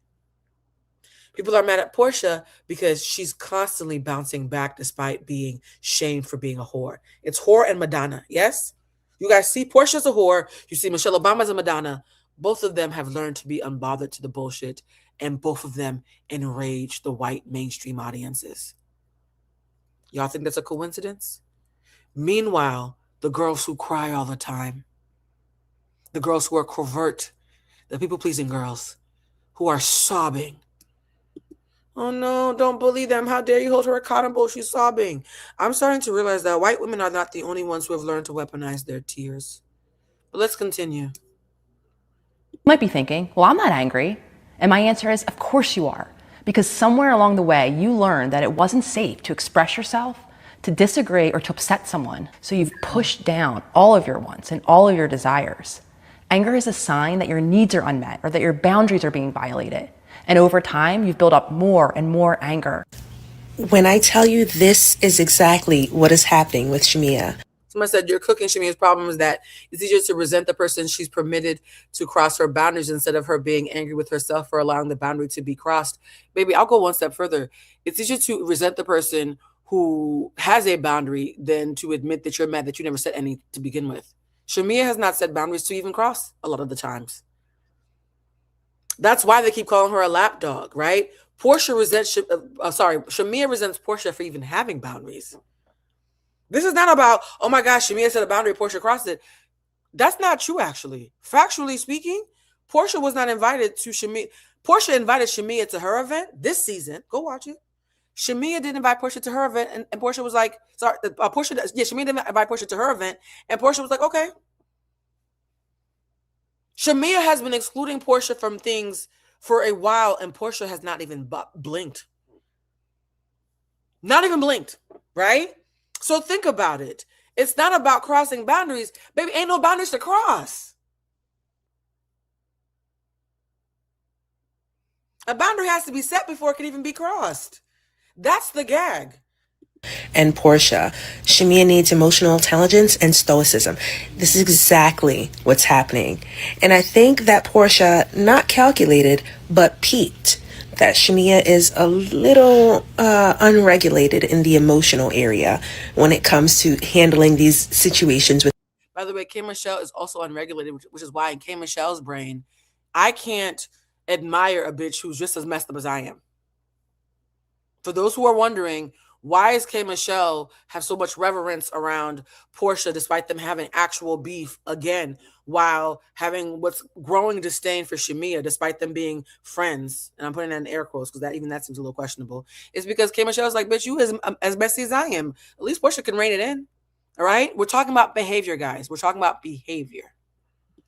People are mad at Porsha because she's constantly bouncing back despite being shamed for being a whore. It's whore and Madonna, yes? You guys see Portia's a whore. You see Michelle Obama's a Madonna. Both of them have learned to be unbothered to the bullshit, and both of them enrage the white mainstream audiences. Y'all think that's a coincidence? Meanwhile, the girls who cry all the time, the girls who are covert, the people-pleasing girls who are sobbing. Oh no, don't bully them. How dare you hold her accountable? She's sobbing. I'm starting to realize that white women are not the only ones who have learned to weaponize their tears. But let's continue. You might be thinking, well, I'm not angry. And my answer is, of course you are. Because somewhere along the way, you learned that it wasn't safe to express yourself, to disagree, or to upset someone. So you've pushed down all of your wants and all of your desires. Anger is a sign that your needs are unmet or that your boundaries are being violated. And over time, you've built up more and more anger. When I tell you this is exactly what is happening with Shamea. Someone said you're cooking Shamea's problem is that it's easier to resent the person she's permitted to cross her boundaries instead of her being angry with herself for allowing the boundary to be crossed. Baby, I'll go one step further. It's easier to resent the person who has a boundary than to admit that you're mad that you never set any to begin with. Shamea has not set boundaries to even cross a lot of the times. That's why they keep calling her a lapdog, right? Shamea resents Porsha for even having boundaries. This is not about, oh my gosh, Shamea set a boundary, Porsha crossed it. That's not true, actually. Factually speaking, Porsha was not invited to Shamea. Porsha invited Shamea to her event this season. Go watch it. Shamea didn't invite Porsha to her event, and Porsha was like, Shamea didn't invite Porsha to her event, and Porsha was like, okay. Shamea has been excluding Porsha from things for a while, and Porsha has not even blinked. Not even blinked, right? So think about it. It's not about crossing boundaries. Baby, ain't no boundaries to cross. A boundary has to be set before it can even be crossed. That's the gag. And Porsha, Shamea needs emotional intelligence and stoicism. This is exactly what's happening. And I think that Porsha not calculated, but peaked. That Shamea is a little unregulated in the emotional area when it comes to handling these situations. By the way, K. Michelle is also unregulated, which is why in K. Michelle's brain, I can't admire a bitch who's just as messed up as I am. For those who are wondering, why does K. Michelle have so much reverence around Porsha despite them having actual beef again, while having what's growing disdain for Shamea despite them being friends? And I'm putting that in air quotes because that seems a little questionable. It's because K. Michelle's like, bitch, you as messy as I am. At least Porsha can rein it in. All right? We're talking about behavior, guys. We're talking about behavior.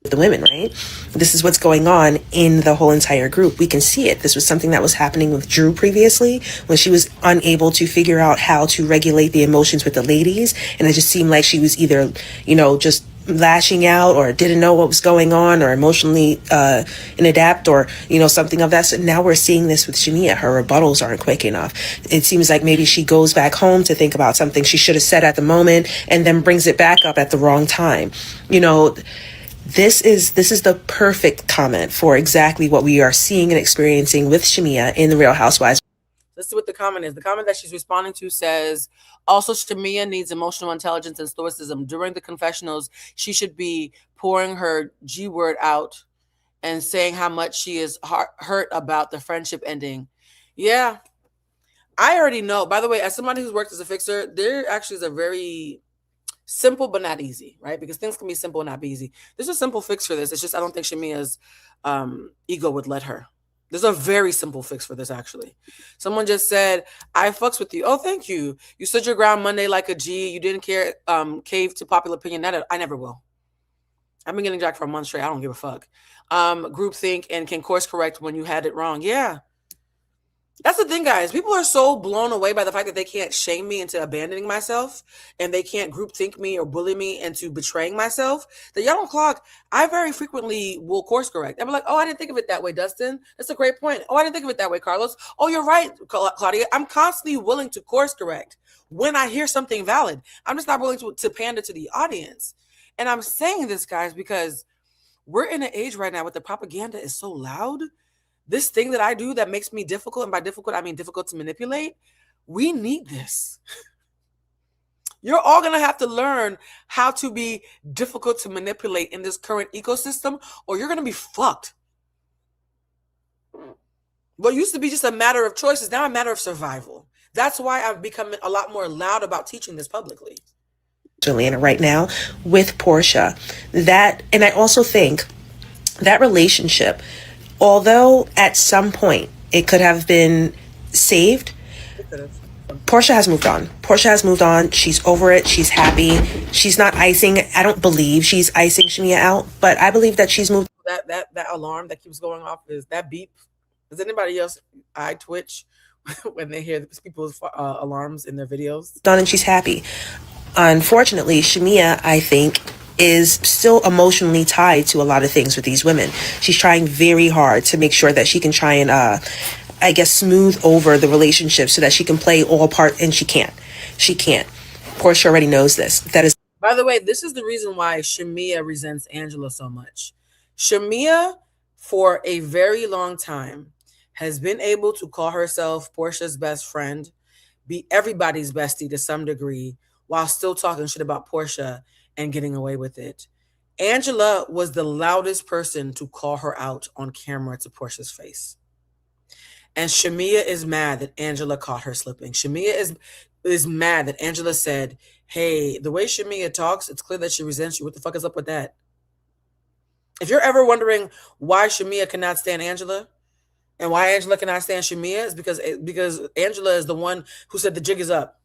The women, right? This is what's going on in the whole entire group. We can see it. This was something that was happening with Drew previously when she was unable to figure out how to regulate the emotions with the ladies. And it just seemed like she was either, just lashing out or didn't know what was going on or emotionally inadept or, something of that. So now we're seeing this with Shamea. Her rebuttals aren't quick enough. It seems like maybe she goes back home to think about something she should have said at the moment and then brings it back up at the wrong time. This is the perfect comment for exactly what we are seeing and experiencing with Shamea in the Real Housewives. Let's see what the comment is. The comment that she's responding to says, also, Shamea needs emotional intelligence and stoicism. During the confessionals, she should be pouring her G word out and saying how much she is hurt about the friendship ending. Yeah, I already know. By the way, as somebody who's worked as a fixer, there actually is a very simple but not easy, right? Because things can be simple and not be easy. There's a simple fix for this. It's just I don't think Shamea's ego would let her. There's a very simple fix for this, actually. Someone just said, I fucks with you. Oh, thank you. You stood your ground Monday like a G. You didn't care, cave to popular opinion. I never will. I've been getting jacked for a month straight. I don't give a fuck. Group think and can course correct when you had it wrong. Yeah. That's the thing, guys. People are so blown away by the fact that they can't shame me into abandoning myself and they can't group think me or bully me into betraying myself that y'all don't clock. I very frequently will course correct. I'll be like, oh, I didn't think of it that way, Dustin. That's a great point. Oh, I didn't think of it that way, Carlos. Oh, you're right, Claudia. I'm constantly willing to course correct when I hear something valid. I'm just not willing to pander to the audience. And I'm saying this, guys, because we're in an age right now where the propaganda is so loud. This thing that I do that makes me difficult, and by difficult, I mean difficult to manipulate, we need this. You're all going to have to learn how to be difficult to manipulate in this current ecosystem, or you're going to be fucked. What used to be just a matter of choice is now a matter of survival. That's why I've become a lot more loud about teaching this publicly. Atlanta right now with Porsha. And I also think that relationship, although at some point it could have been saved, Porsha has moved on. Porsha has moved on. She's over it. She's happy. She's not icing. I don't believe she's icing Shamea out, but I believe that she's moved. That alarm that keeps going off is that beep. Does anybody else eye twitch when they hear people's alarms in their videos? Done, and she's happy. Unfortunately, Shamea, I think, is still emotionally tied to a lot of things with these women. She's trying very hard to make sure that she can try and, smooth over the relationship so that she can play all part, and she can't. She can't. Porsha already knows this. That is. By the way, this is the reason why Shamea resents Angela so much. Shamea, for a very long time, has been able to call herself Porsha's best friend, be everybody's bestie to some degree, while still talking shit about Porsha and getting away with it. Angela was the loudest person to call her out on camera to Porsha's face. And Shamea is mad that Angela caught her slipping. Shamea is mad that Angela said, hey, the way Shamea talks, it's clear that she resents you. What the fuck is up with that? If you're ever wondering why Shamea cannot stand Angela and why Angela cannot stand Shamea, is because Angela is the one who said the jig is up.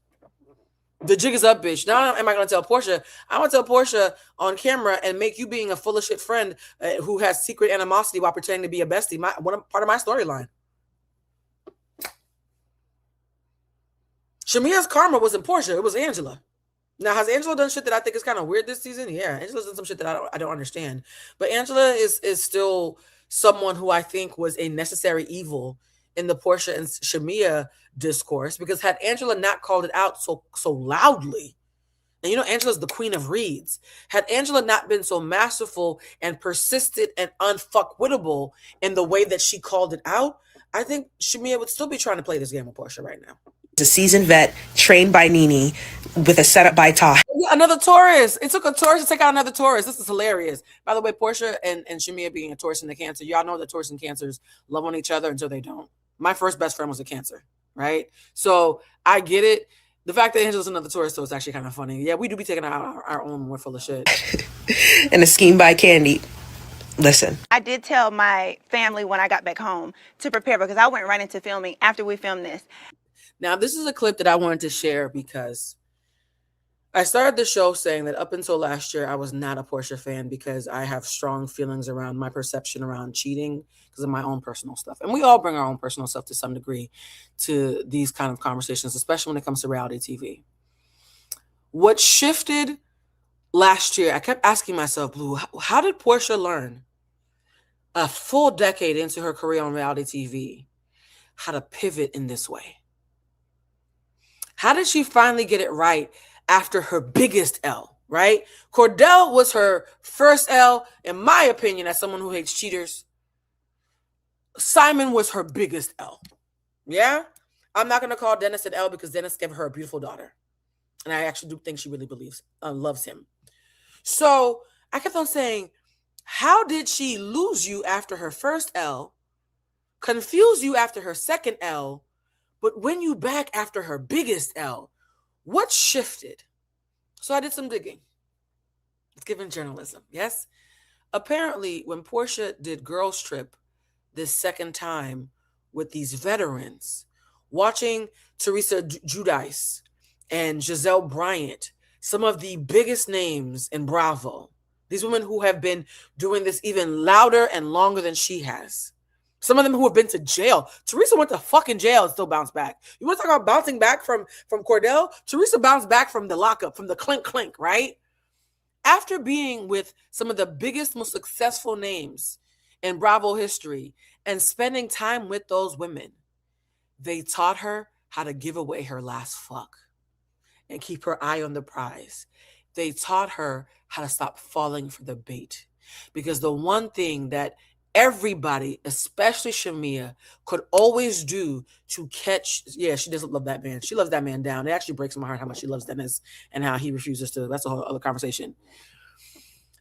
The jig is up, bitch. Now am I going to tell Porsha? I want to tell Porsha on camera and make you being a full of shit friend who has secret animosity while pretending to be a bestie part of my storyline. Shamea's karma wasn't Porsha. It was Angela. Now, has Angela done shit that I think is kind of weird this season? Yeah, Angela's done some shit that I don't understand. But Angela is still someone who I think was a necessary evil in the Porsha and Shamea discourse, because had Angela not called it out so loudly, and you know Angela's the queen of reads, had Angela not been so masterful and persistent and unfuckwittable in the way that she called it out, I think Shamea would still be trying to play this game with Porsha right now. A seasoned vet trained by Nene with a setup by Todd. Another Taurus. It took a Taurus to take out another Taurus. This is hilarious. By the way, Porsha and Shamea being a Taurus and a Cancer, y'all know that Taurus and Cancers love on each other until they don't. My first best friend was a Cancer, right? So I get it. The fact that Angela's another Taurus, so it's actually kind of funny. Yeah, we do be taking out our own one full of shit. And a scheme by Candy. Listen. I did tell my family when I got back home to prepare, because I went right into filming after we filmed this. Now, this is a clip that I wanted to share because I started the show saying that up until last year, I was not a Porsha fan because I have strong feelings around my perception around cheating because of my own personal stuff. And we all bring our own personal stuff to some degree to these kind of conversations, especially when it comes to reality TV. What shifted last year, I kept asking myself, Blue, how did Porsha learn a full decade into her career on reality TV how to pivot in this way? How did she finally get it right after her biggest L, right? Cordell was her first L, in my opinion, as someone who hates cheaters. Simon was her biggest L. Yeah? I'm not going to call Dennis an L because Dennis gave her a beautiful daughter. And I actually do think she really loves him. So I kept on saying, how did she lose you after her first L, confuse you after her second L, but win you back after her biggest L? What shifted? So I did some digging. It's given journalism, yes? Apparently, when Porsha did Girls Trip this second time with these veterans, watching Teresa Giudice and Giselle Bryant, some of the biggest names in Bravo, these women who have been doing this even louder and longer than she has. Some of them who have been to jail. Teresa went to fucking jail and still bounced back. You want to talk about bouncing back from Cordell? Teresa bounced back from the lockup, from the clink, right? After being with some of the biggest, most successful names in Bravo history and spending time with those women, they taught her how to give away her last fuck and keep her eye on the prize. They taught her how to stop falling for the bait. Because the one thing that everybody, especially Shamea, could always do to catch, yeah, she doesn't love that man. She loves that man down. It actually breaks my heart how much she loves Dennis and how he refuses to. That's a whole other conversation.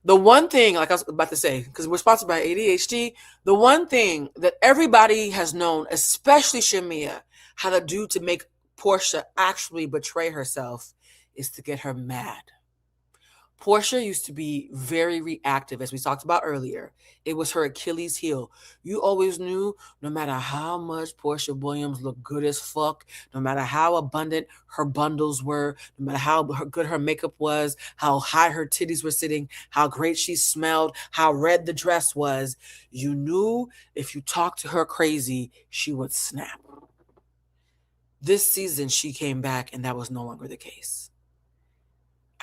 The one thing, like I was about to say, because we're sponsored by ADHD, the one thing that everybody has known, especially Shamea, how to do to make Porsha actually betray herself is to get her mad. Porsha used to be very reactive, as we talked about earlier. It was her Achilles heel. You always knew, no matter how much Porsha Williams looked good as fuck, no matter how abundant her bundles were, no matter how good her makeup was, how high her titties were sitting, how great she smelled, how red the dress was, you knew if you talked to her crazy, she would snap. This season, she came back, and that was no longer the case.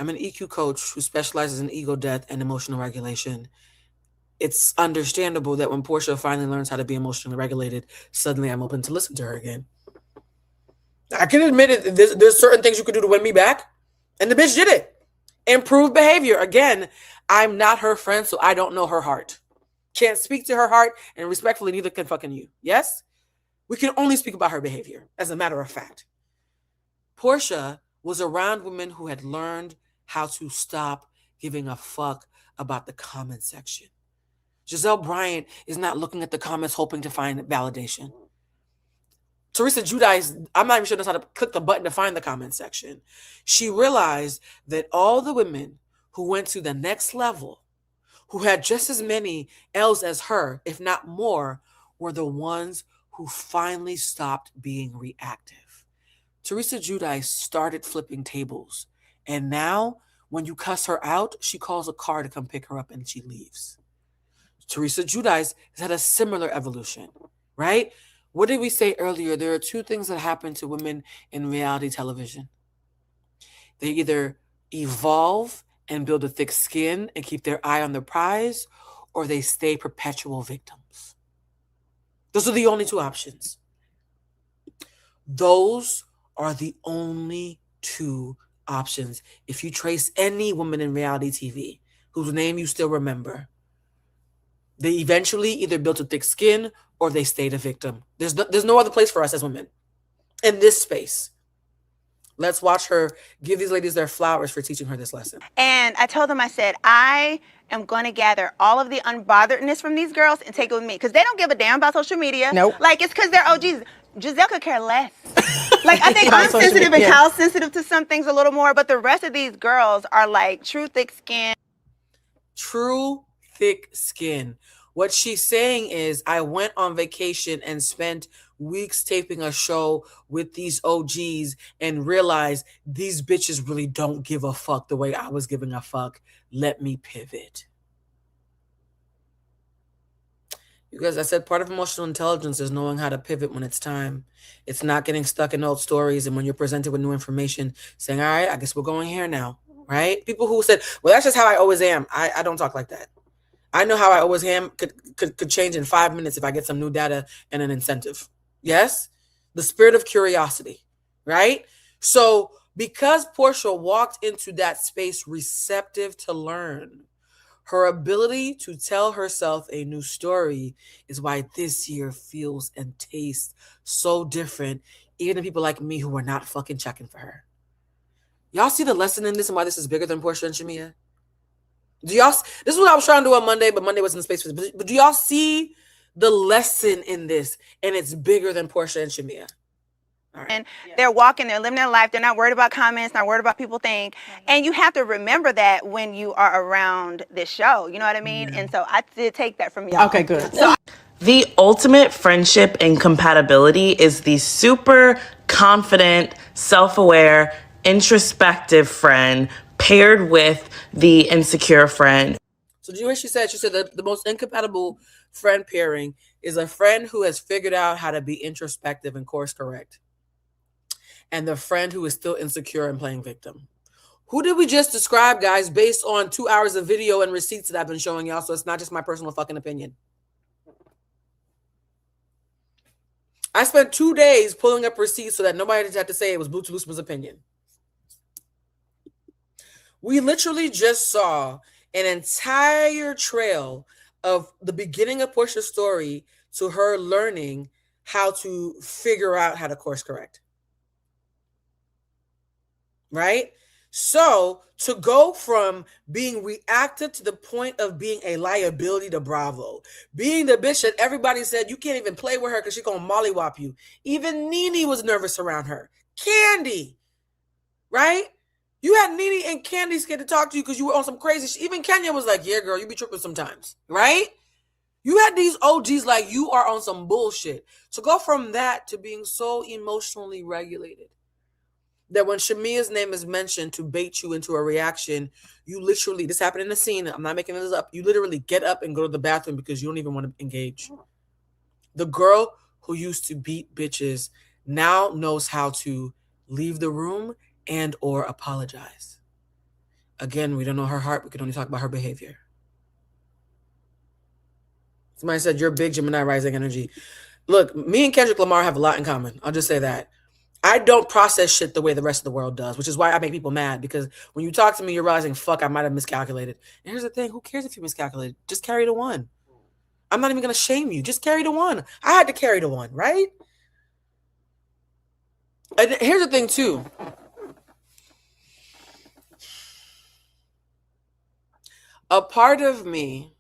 I'm an EQ coach who specializes in ego death and emotional regulation. It's understandable that when Porsha finally learns how to be emotionally regulated, suddenly I'm open to listen to her again. I can admit it. There's certain things you could do to win me back, and the bitch did it. Improved behavior. Again, I'm not her friend, so I don't know her heart. Can't speak to her heart, and respectfully, neither can fucking you. Yes? We can only speak about her behavior, as a matter of fact. Porsha was around women who had learned how to stop giving a fuck about the comment section. Giselle Bryant is not looking at the comments hoping to find validation. Teresa Giudice, I'm not even sure knows how to click the button to find the comment section. She realized that all the women who went to the next level, who had just as many L's as her, if not more, were the ones who finally stopped being reactive. Teresa Giudice started flipping tables. And now, when you cuss her out, she calls a car to come pick her up and she leaves. Teresa Giudice has had a similar evolution, right? What did we say earlier? There are two things that happen to women in reality television. They either evolve and build a thick skin and keep their eye on the prize, or they stay perpetual victims. Those are the only two options. Those are the only two options. If you trace any woman in reality TV whose name you still remember, they eventually either built a thick skin or they stayed a victim. There's no other place for us as women in this space. Let's watch her give these ladies their flowers for teaching her this lesson. And I told them, I said, I am going to gather all of the unbotheredness from these girls and take it with me. Because they don't give a damn about social media. Nope. Like, it's because they're OGs. Giselle could care less. Like, I think I'm sensitive and Kyle's sensitive to some things a little more. But the rest of these girls are like true thick skin. True thick skin. What she's saying is, I went on vacation and spent weeks taping a show with these OGs and realized these bitches really don't give a fuck the way I was giving a fuck. Let me pivot. Because I said part of emotional intelligence is knowing how to pivot when it's time. It's not getting stuck in old stories and when you're presented with new information, saying, all right, I guess we're going here now. right? People who said, well, that's just how I always am. I don't talk like that. I know how I always am could change in 5 minutes if I get some new data and an incentive. Yes? The spirit of curiosity, right? So because Porsha walked into that space receptive to learn, her ability to tell herself a new story is why this year feels and tastes so different, even to people like me who are not fucking checking for her. Y'all see the lesson in this and why this is bigger than Porsha and Shamea? This is what I was trying to do on Monday, but Monday wasn't in space for this. But do y'all see the lesson in this? And it's bigger than Porsha and Shamea. And they're walking, they're living their life. They're not worried about comments, not worried about people think. And you have to remember that when you are around this show. You know what I mean? And so I did take that from y'all. Okay, good. The ultimate friendship and compatibility is the super confident, self-aware, introspective friend paired with the insecure friend. So do you hear what she said? She said that the most incompatible friend pairing is a friend who has figured out how to be introspective and course correct, and the friend who is still insecure and playing victim. Who did we just describe, guys, based on 2 hours of video and receipts that I've been showing y'all? So it's not just my personal fucking opinion. I spent 2 days pulling up receipts so that nobody had to say it was Boots Loosman's opinion. We literally just saw an entire trail of the beginning of Porsha's story to her learning how to figure out how to course correct. Right? So to go from being reactive to the point of being a liability to Bravo, being the bitch that everybody said you can't even play with her because she's gonna mollywop you. Even Nene was nervous around her. Candy, right? You had Nene and Candy scared to talk to you because you were on some crazy shit. Even Kenya was like, yeah, girl, you be tripping sometimes, right? You had these OGs like you are on some bullshit. To go from that to being so emotionally regulated that when Shamea's name is mentioned to bait you into a reaction, you literally, this happened in the scene, I'm not making this up, you literally get up and go to the bathroom because you don't even want to engage. The girl who used to beat bitches now knows how to leave the room and or apologize. Again, we don't know her heart. We can only talk about her behavior. Somebody said, you're big Gemini rising energy. Look, me and Kendrick Lamar have a lot in common. I'll just say that. I don't process shit the way the rest of the world does, which is why I make people mad, because when you talk to me, you're realizing, fuck, I might have miscalculated. And here's the thing. Who cares if you miscalculated? Just carry the one. I'm not even going to shame you. Just carry the one. I had to carry the one, right? And here's the thing, too. A part of me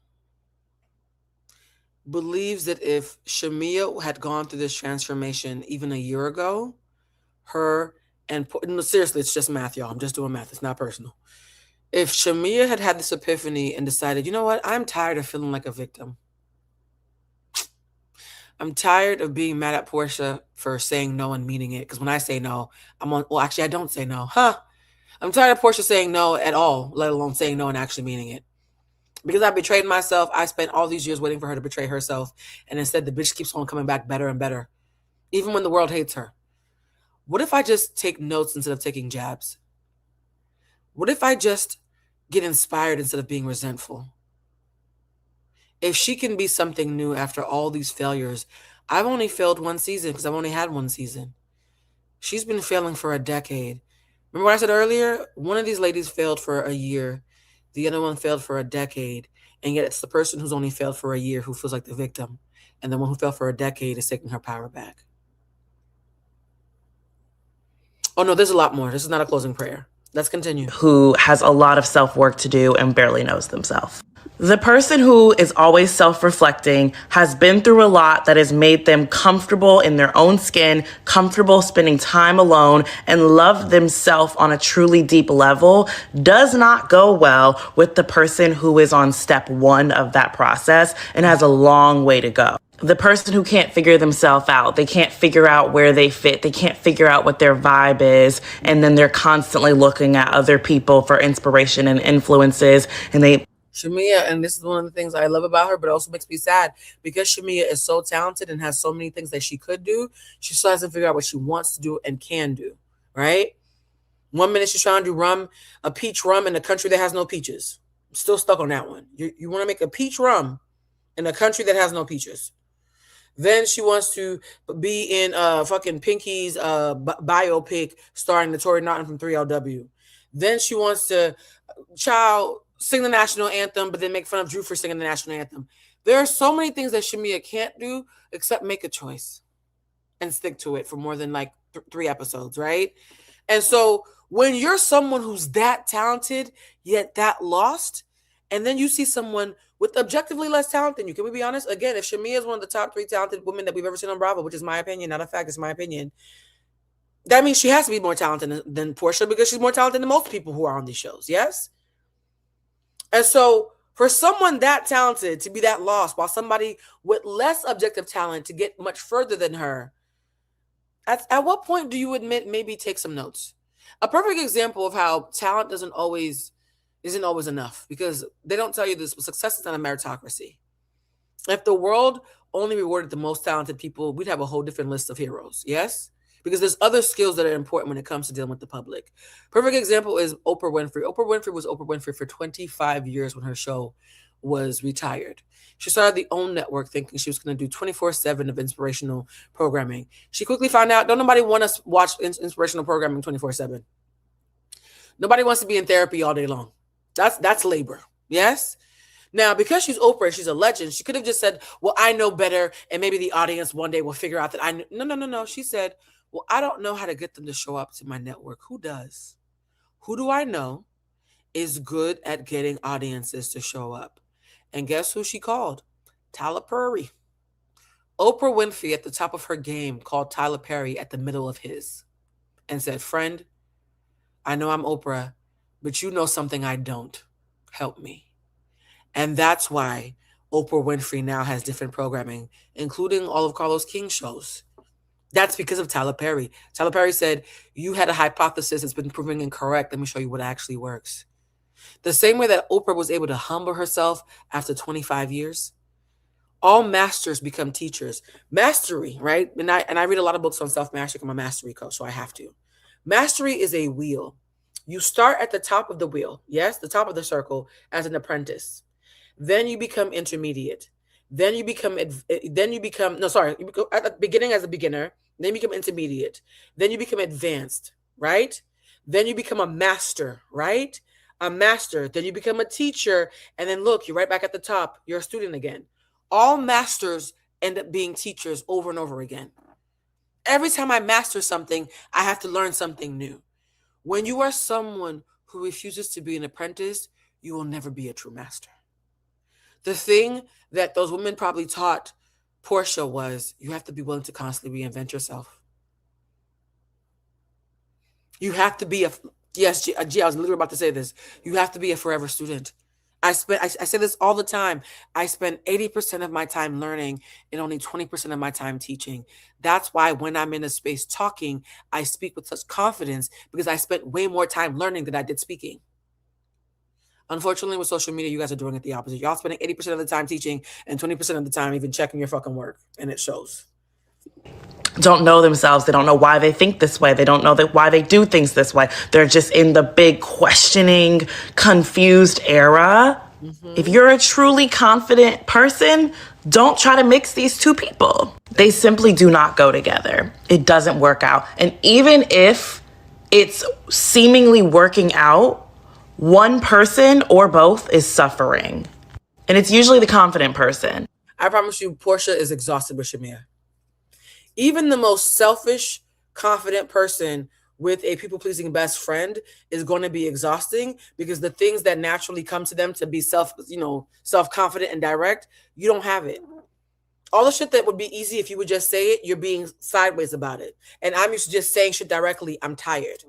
believes that if Shamea had gone through this transformation even a year ago, her and no, seriously, it's just math, y'all. I'm just doing math. It's not personal. If Shamea had had this epiphany and decided, you know what? I'm tired of feeling like a victim. I'm tired of being mad at Porsha for saying no and meaning it. Because when I say no, well, actually, I don't say no. I'm tired of Porsha saying no at all, let alone saying no and actually meaning it. Because I betrayed myself, I spent all these years waiting for her to betray herself. And instead, the bitch keeps on coming back better and better, even when the world hates her. What if I just take notes instead of taking jabs? What if I just get inspired instead of being resentful? If she can be something new after all these failures, I've only failed one season because I've only had one season. She's been failing for a decade. Remember what I said earlier? One of these ladies failed for a year. The other one failed for a decade. And yet it's the person who's only failed for a year who feels like the victim. And the one who failed for a decade is taking her power back. Oh, no, there's a lot more. This is not a closing prayer. Let's continue. Who has a lot of self-work to do and barely knows themselves. The person who is always self-reflecting has been through a lot that has made them comfortable in their own skin, comfortable spending time alone, and love themselves on a truly deep level does not go well with the person who is on step one of that process and has a long way to go. The person who can't figure themselves out, they can't figure out where they fit, they can't figure out what their vibe is, and then they're constantly looking at other people for inspiration and influences, and Shamea, and this is one of the things I love about her, but it also makes me sad because Shamea is so talented and has so many things that she could do. She still hasn't figured out what she wants to do and can do, right? 1 minute she's trying to do a peach rum in a country that has no peaches. I'm still stuck on that one. You want to make a peach rum in a country that has no peaches. Then she wants to be in fucking Pinky's biopic starring Naturi Naughton from 3LW. Then she wants to sing the national anthem, but then make fun of Drew for singing the national anthem. There are so many things that Shamea can't do except make a choice and stick to it for more than like 3 episodes, right? And so when you're someone who's that talented yet that lost, and then you see someone with objectively less talent than you, can we be honest? Again, if Shamea is one of the top 3 talented women that we've ever seen on Bravo, which is my opinion, not a fact, it's my opinion, that means she has to be more talented than Porsha because she's more talented than most people who are on these shows, yes? And so for someone that talented to be that lost while somebody with less objective talent to get much further than her, at what point do you admit maybe take some notes? A perfect example of how talent isn't always enough, because they don't tell you this, but success is not a meritocracy. If the world only rewarded the most talented people, we'd have a whole different list of heroes, yes? Because there's other skills that are important when it comes to dealing with the public. Perfect example is Oprah Winfrey. Oprah Winfrey was Oprah Winfrey for 25 years when her show was retired. She started the OWN network thinking she was going to do 24/7 of inspirational programming. She quickly found out, don't nobody want to watch inspirational programming 24/7. Nobody wants to be in therapy all day long. That's labor, yes? Now, because she's Oprah, she's a legend, she could have just said, well, I know better, and maybe the audience one day will figure out that I know. No. She said, well, I don't know how to get them to show up to my network. Who does? Who do I know is good at getting audiences to show up? And guess who she called? Tyler Perry. Oprah Winfrey, at the top of her game, called Tyler Perry at the middle of his and said, friend, I know I'm Oprah, but you know something I don't. Help me. And that's why Oprah Winfrey now has different programming, including all of Carlos King's shows. That's because of Tyler Perry. Tyler Perry said, you had a hypothesis that's been proven incorrect. Let me show you what actually works. The same way that Oprah was able to humble herself after 25 years, all masters become teachers. Mastery, right? And I read a lot of books on self-mastery. I'm a mastery coach, so I have to. Mastery is a wheel. You start at the top of the wheel, yes, the top of the circle as an apprentice. Then you become intermediate. Then you become at the beginning as a beginner. Then you become intermediate. Then you become advanced, right? Then you become a master, right? A master. Then you become a teacher. And then look, you're right back at the top. You're a student again. All masters end up being teachers over and over again. Every time I master something, I have to learn something new. When you are someone who refuses to be an apprentice, you will never be a true master. The thing that those women probably taught Porsha was, you have to be willing to constantly reinvent yourself. You have to be G, I was literally about to say this. You have to be a forever student. I say this all the time. I spend 80% of my time learning and only 20% of my time teaching. That's why when I'm in a space talking, I speak with such confidence, because I spent way more time learning than I did speaking. Unfortunately, with social media, you guys are doing it the opposite. Y'all spending 80% of the time teaching and 20% of the time even checking your fucking work, and it shows. Don't know themselves. They don't know why they think this way. They don't know why they do things this way. They're just in the big questioning, confused era. Mm-hmm. If you're a truly confident person, don't try to mix these two people. They simply do not go together. It doesn't work out. And even if it's seemingly working out, one person or both is suffering. And it's usually the confident person. I promise you, Porsha is exhausted with Shamea. Even the most selfish, confident person with a people-pleasing best friend is going to be exhausting, because the things that naturally come to them to be self-confident and direct, you don't have it. All the shit that would be easy if you would just say it, you're being sideways about it. And I'm used to just saying shit directly. I'm tired.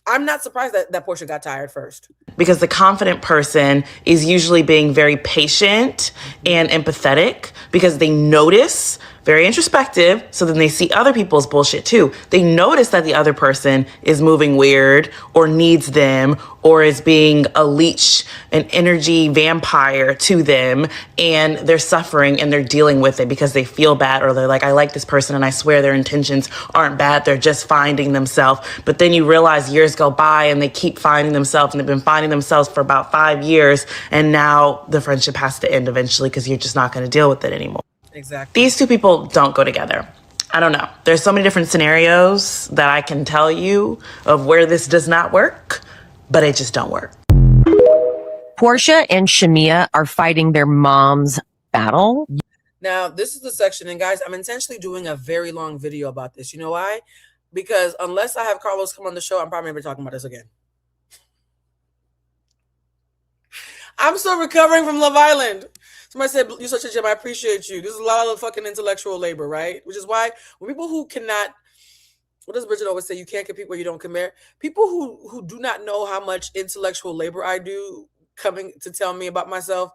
I'm not surprised that Porsha got tired first. Because the confident person is usually being very patient and empathetic, because they notice very introspective. So then they see other people's bullshit too. They notice that the other person is moving weird or needs them or is being a leech, an energy vampire to them, and they're suffering and they're dealing with it because they feel bad, or they're like, I like this person and I swear their intentions aren't bad, they're just finding themselves. But then you realize years go by and they keep finding themselves, and they've been finding themselves for about 5 years, and now the friendship has to end eventually because you're just not going to deal with it anymore. Exactly. These two people don't go together. I don't know. There's so many different scenarios that I can tell you of where this does not work, but it just don't work. Porsha and Shamea are fighting their mom's battle. Now, this is the section, and guys, I'm intentionally doing a very long video about this. You know why? Because unless I have Carlos come on the show, I'm probably never talking about this again. I'm still recovering from Love Island. Somebody said, you're such a gem, I appreciate you. This is a lot of fucking intellectual labor, right? Which is why when people who cannot, what does Bridget always say? You can't compete where you don't compare. People who do not know how much intellectual labor I do coming to tell me about myself,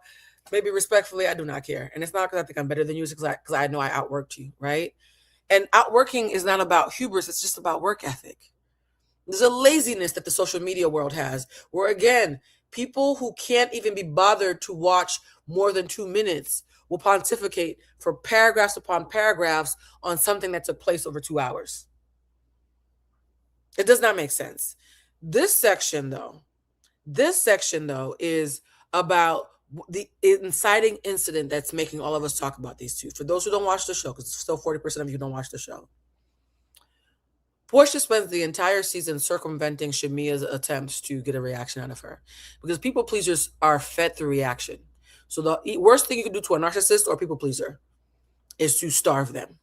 maybe respectfully, I do not care. And it's not because I think I'm better than you, it's because I know I outworked you, right? And outworking is not about hubris, it's just about work ethic. There's a laziness that the social media world has, where again, people who can't even be bothered to watch more than 2 minutes will pontificate for paragraphs upon paragraphs on something that took place over 2 hours. It does not make sense. This section, though, is about the inciting incident that's making all of us talk about these two. For those who don't watch the show, because still 40% of you don't watch the show, Porsha spends the entire season circumventing Shamea's attempts to get a reaction out of her, because people pleasers are fed through reaction. So the worst thing you can do to a narcissist or people pleaser is to starve them.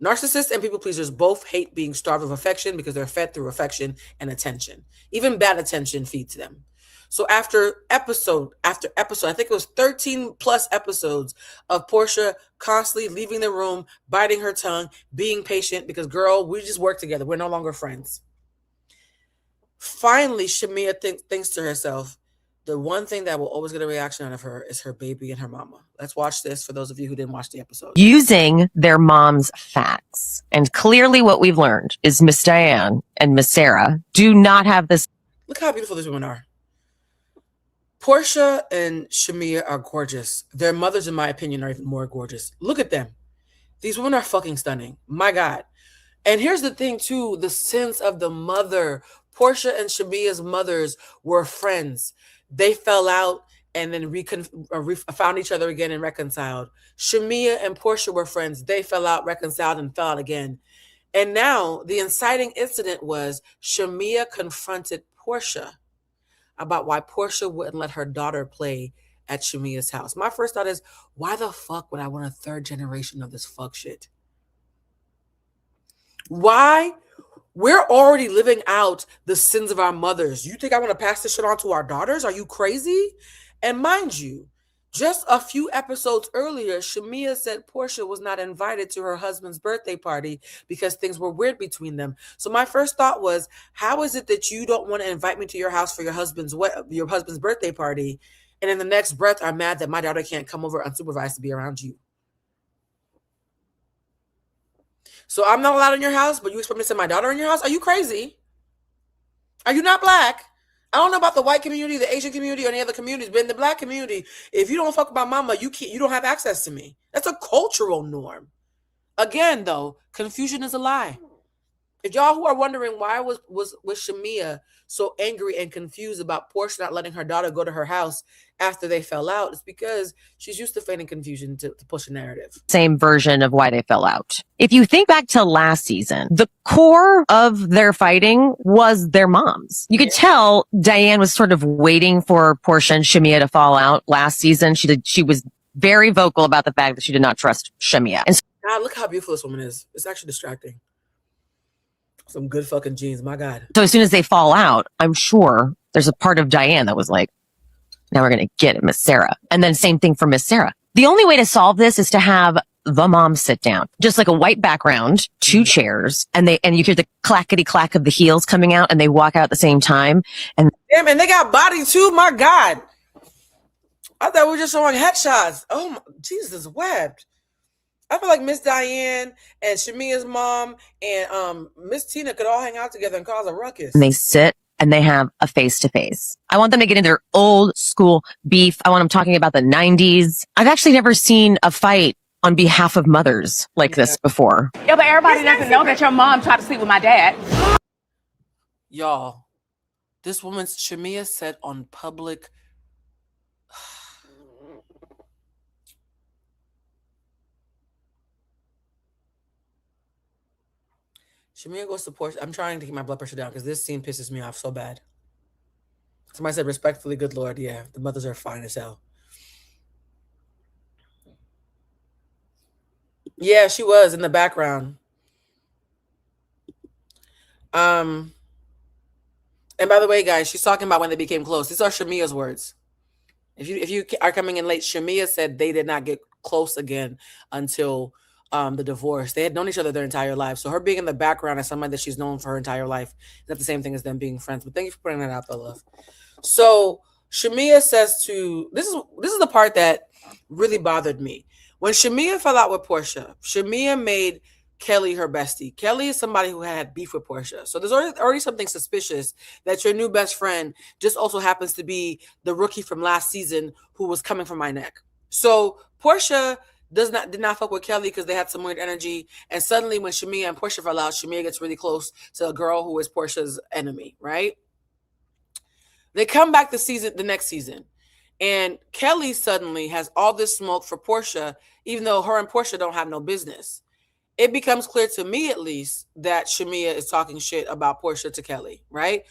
Narcissists and people pleasers both hate being starved of affection because they're fed through affection and attention. Even bad attention feeds them. So after episode after episode, I think it was 13 plus episodes of Porsha constantly leaving the room, biting her tongue, being patient because, girl, we just work together. We're no longer friends. Finally, Shamea thinks to herself, the one thing that will always get a reaction out of her is her baby and her mama. Let's watch this for those of you who didn't watch the episode. Using their mom's facts. And clearly what we've learned is Miss Diane and Miss Sarah do not have this. Look how beautiful these women are. Porsha and Shamea are gorgeous. Their mothers, in my opinion, are even more gorgeous. Look at them. These women are fucking stunning. My God. And here's the thing, too. The sense of the mother. Porsha and Shamea's mothers were friends. They fell out and then found each other again and reconciled. Shamea and Porsha were friends. They fell out, reconciled, and fell out again. And now the inciting incident was Shamea confronted Porsha about why Porsha wouldn't let her daughter play at Shamea's house. My first thought is, why the fuck would I want a third generation of this fuck shit? Why? We're already living out the sins of our mothers. You think I want to pass this shit on to our daughters? Are you crazy? And mind you, just a few episodes earlier, Shamea said Porsha was not invited to her husband's birthday party because things were weird between them. So my first thought was, how is it that you don't want to invite me to your house for your husband's birthday party, and in the next breath are mad that my daughter can't come over unsupervised to be around you? So I'm not allowed in your house, but you expect me to send my daughter in your house? Are you crazy? Are you not black? I don't know about the white community, the Asian community, or any other communities, but in the black community, if you don't fuck with my mama, you don't have access to me. That's a cultural norm. Again, though, confusion is a lie. If y'all who are wondering why was Shamea so angry and confused about Porsha not letting her daughter go to her house after they fell out, it's because she's used to feigning confusion to push a narrative. Same version of why they fell out. If you think back to last season, the core of their fighting was their moms. You could tell Diane was sort of waiting for Porsha and Shamea to fall out last season. She was very vocal about the fact that she did not trust Shamea. And God, look how beautiful this woman is. It's actually distracting. Some good fucking genes, my God. so as soon as they fall out, I'm sure there's a part of Diane that was like, now we're going to get Miss Sarah. And then same thing for Miss Sarah. The only way to solve this is to have the mom sit down, just like a white background, 2 chairs, and you hear the clackety clack of the heels coming out, and they walk out at the same time. And damn, and they got body too. My God, I thought we were just showing headshots. Oh, my, Jesus wept. I feel like Miss Diane and Shamea's mom and Miss Tina could all hang out together and cause a ruckus. And they sit and they have a face-to-face. I want them to get into their old school beef. I want them talking about the 90s. I've actually never seen a fight on behalf of mothers like this before. Yeah, but everybody doesn't know that your mom tried to sleep with my dad. Y'all, this woman, Shamea, said on public... Shamea goes to Porsha. I'm trying to keep my blood pressure down because this scene pisses me off so bad. Somebody said respectfully, good Lord, yeah, the mothers are fine as hell. Yeah, she was in the background. And by the way, guys, she's talking about when they became close. These are Shamea's words. If you are coming in late, Shamea said they did not get close again until the divorce. They had known each other their entire life. So her being in the background as somebody that she's known for her entire life is not the same thing as them being friends. But thank you for putting that out there, love. So Shamea says to this is the part that really bothered me. When Shamea fell out with Porsha, Shamea made Kelly her bestie. Kelly is somebody who had beef with Porsha. So there's already something suspicious that your new best friend just also happens to be the rookie from last season who was coming from my neck. So Porsha did not fuck with Kelly because they had some weird energy. And suddenly when Shamea and Porsha fell out, Shamea gets really close to a girl who is Porsha's enemy, right? They come back the next season. And Kelly suddenly has all this smoke for Porsha, even though her and Porsha don't have no business. It becomes clear to me, at least, that Shamea is talking shit about Porsha to Kelly, right?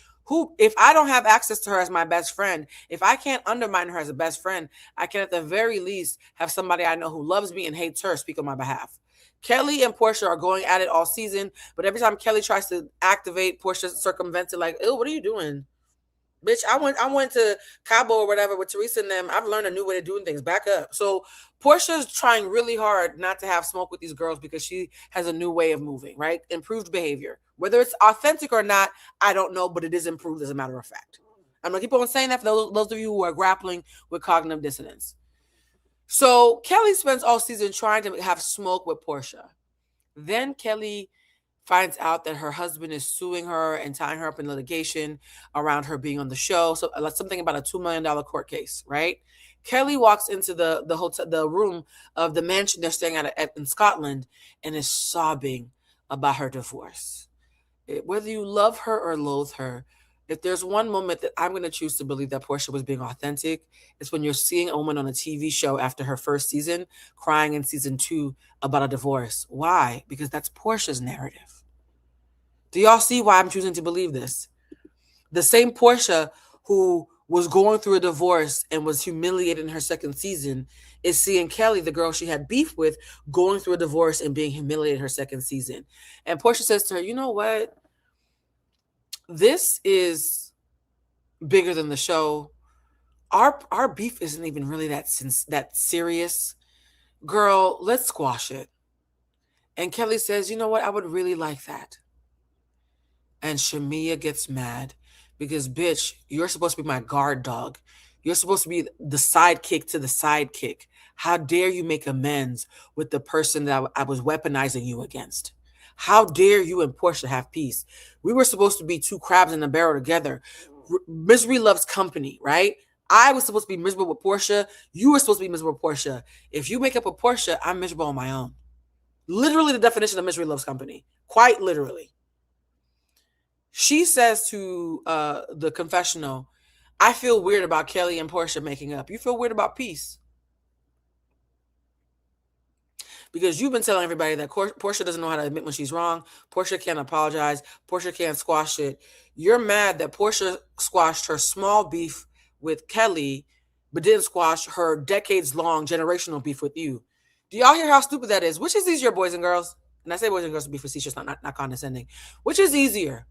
If I don't have access to her as my best friend, if I can't undermine her as a best friend, I can at the very least have somebody I know who loves me and hates her speak on my behalf. Kelly and Porsha are going at it all season, but every time Kelly tries to activate, Porsha circumvents it like, ew, what are you doing? Bitch, I went to Cabo or whatever with Teresa and them. I've learned a new way of doing things. Back up. So Portia's trying really hard not to have smoke with these girls because she has a new way of moving, right? Improved behavior. Whether it's authentic or not, I don't know, but it is improved as a matter of fact. I'm going to keep on saying that for those of you who are grappling with cognitive dissonance. So Kelly spends all season trying to have smoke with Porsha. Then Kelly finds out that her husband is suing her and tying her up in litigation around her being on the show. So something about a $2 million court case, right? Kelly walks into the hotel, the room of the mansion they're staying at in Scotland, and is sobbing about her divorce. Whether you love her or loathe her, if there's one moment that I'm going to choose to believe that Porsha was being authentic, it's when you're seeing a woman on a TV show after her first season crying in season 2 about a divorce. Why? Because that's Porsha's narrative. Do y'all see why I'm choosing to believe this? The same Porsha who was going through a divorce and was humiliated in her second season is seeing Kelly, the girl she had beef with, going through a divorce and being humiliated her second season. And Porsha says to her, you know what? This is bigger than the show. Our beef isn't even really that serious. Girl, let's squash it. And Kelly says, you know what? I would really like that. And Shamea gets mad because, bitch, you're supposed to be my guard dog. You're supposed to be the sidekick to the sidekick. How dare you make amends with the person that I was weaponizing you against? How dare you and Porsha have peace? We were supposed to be two crabs in a barrel together. Misery loves company, right? I was supposed to be miserable with Porsha. You were supposed to be miserable with Porsha. If you make up with Porsha, I'm miserable on my own. Literally the definition of misery loves company. Quite literally. She says to the confessional, I feel weird about Kelly and Porsha making up. You feel weird about peace. Because you've been telling everybody that Porsha doesn't know how to admit when she's wrong. Porsha can't apologize. Porsha can't squash it. You're mad that Porsha squashed her small beef with Kelly, but didn't squash her decades-long generational beef with you. Do y'all hear how stupid that is? Which is easier, boys and girls? And I say boys and girls to be facetious, not condescending. Which is easier?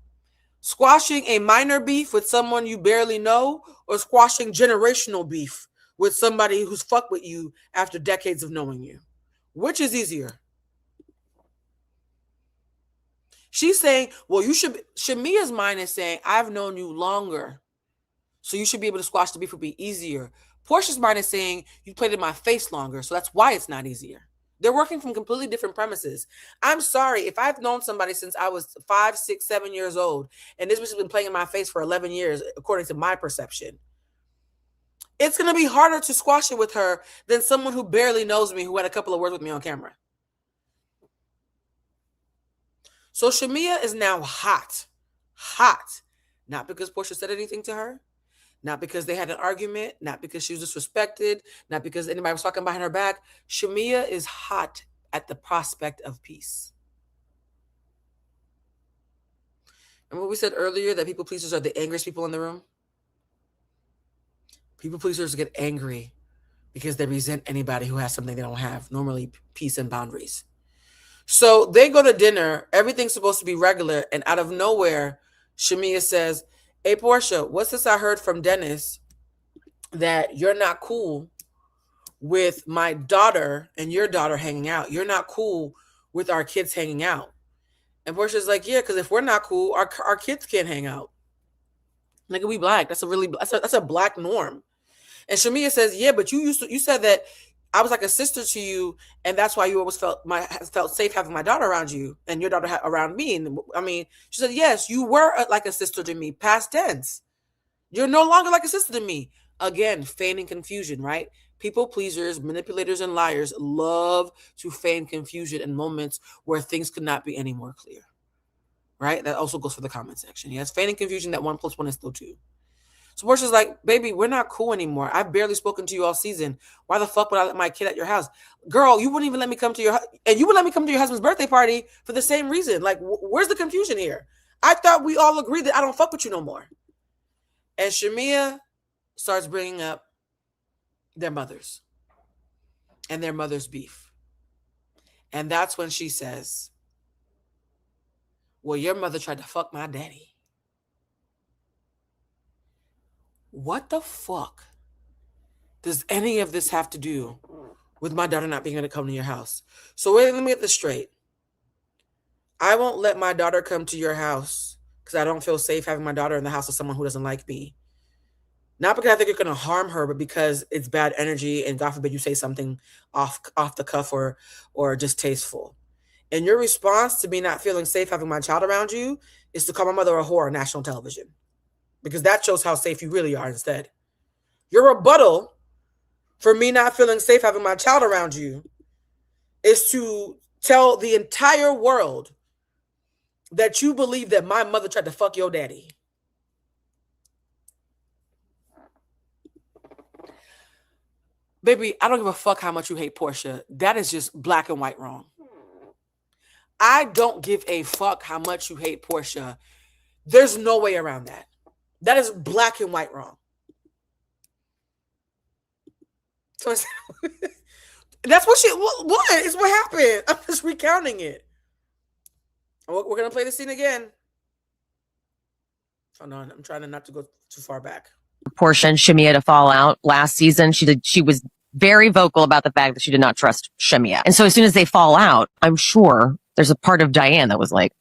Squashing a minor beef with someone you barely know, or squashing generational beef with somebody who's fucked with you after decades of knowing you? Which is easier? She's saying, well, you should. Shamea's mind is saying, I've known you longer, so you should be able to squash the beef would be easier. Portia's mind is saying, you played in my face longer, so that's why it's not easier. They're working from completely different premises. I'm sorry, if I've known somebody since I was 5, 6, 7 years old, and this bitch has been playing in my face for 11 years, according to my perception, it's going to be harder to squash it with her than someone who barely knows me, who had a couple of words with me on camera. So Shamea is now hot. Not because Porsha said anything to her, not because they had an argument, not because she was disrespected, not because anybody was talking behind her back. Shamea is hot at the prospect of peace. Remember what we said earlier, that people pleasers are the angriest people in the room? People pleasers get angry because they resent anybody who has something they don't have, normally peace and boundaries. So they go to dinner, everything's supposed to be regular, and out of nowhere, Shamea says, hey, Porsha, what's this I heard from Dennis that you're not cool with my daughter and your daughter hanging out? You're not cool with our kids hanging out. And Porsha's like, yeah, because if we're not cool, our kids can't hang out. Nigga, we black. That's a black norm. And Shamea says, yeah, but you said that I was like a sister to you, and that's why you always felt safe having my daughter around you and your daughter around me. And I mean, she said, yes, you were like a sister to me, past tense. You're no longer like a sister to me. Again, feigning confusion, right? People pleasers, manipulators, and liars love to feign confusion in moments where things could not be any more clear, right? That also goes for the comment section. Yes, feigning confusion that 1 + 1 is still 2. So Porsha's like, baby, we're not cool anymore. I've barely spoken to you all season. Why the fuck would I let my kid at your house? Girl, you wouldn't even let me come to your and you would let me come to your husband's birthday party for the same reason. Like, where's the confusion here? I thought we all agreed that I don't fuck with you no more. And Shamea starts bringing up their mothers and their mother's beef. And that's when she says, well, your mother tried to fuck my daddy. What the fuck does any of this have to do with my daughter not being able to come to your house? So wait, let me get this straight. I won't let my daughter come to your house because I don't feel safe having my daughter in the house of someone who doesn't like me. Not because I think you're going to harm her, but because it's bad energy and God forbid you say something off the cuff or distasteful. And your response to me not feeling safe having my child around you is to call my mother a whore on national television. Because that shows how safe you really are instead. Your rebuttal for me not feeling safe having my child around you is to tell the entire world that you believe that my mother tried to fuck your daddy. Baby, I don't give a fuck how much you hate Porsha. That is just black and white wrong. I don't give a fuck how much you hate Porsha. There's no way around that. That is black and white wrong. So that's what is what happened. I'm just recounting it. We're going to play the scene again. Hold on. I'm trying not to go too far back. Porsha and Shamea to fall out last season. She was very vocal about the fact that she did not trust Shamea. And so as soon as they fall out, I'm sure there's a part of Diane that was like,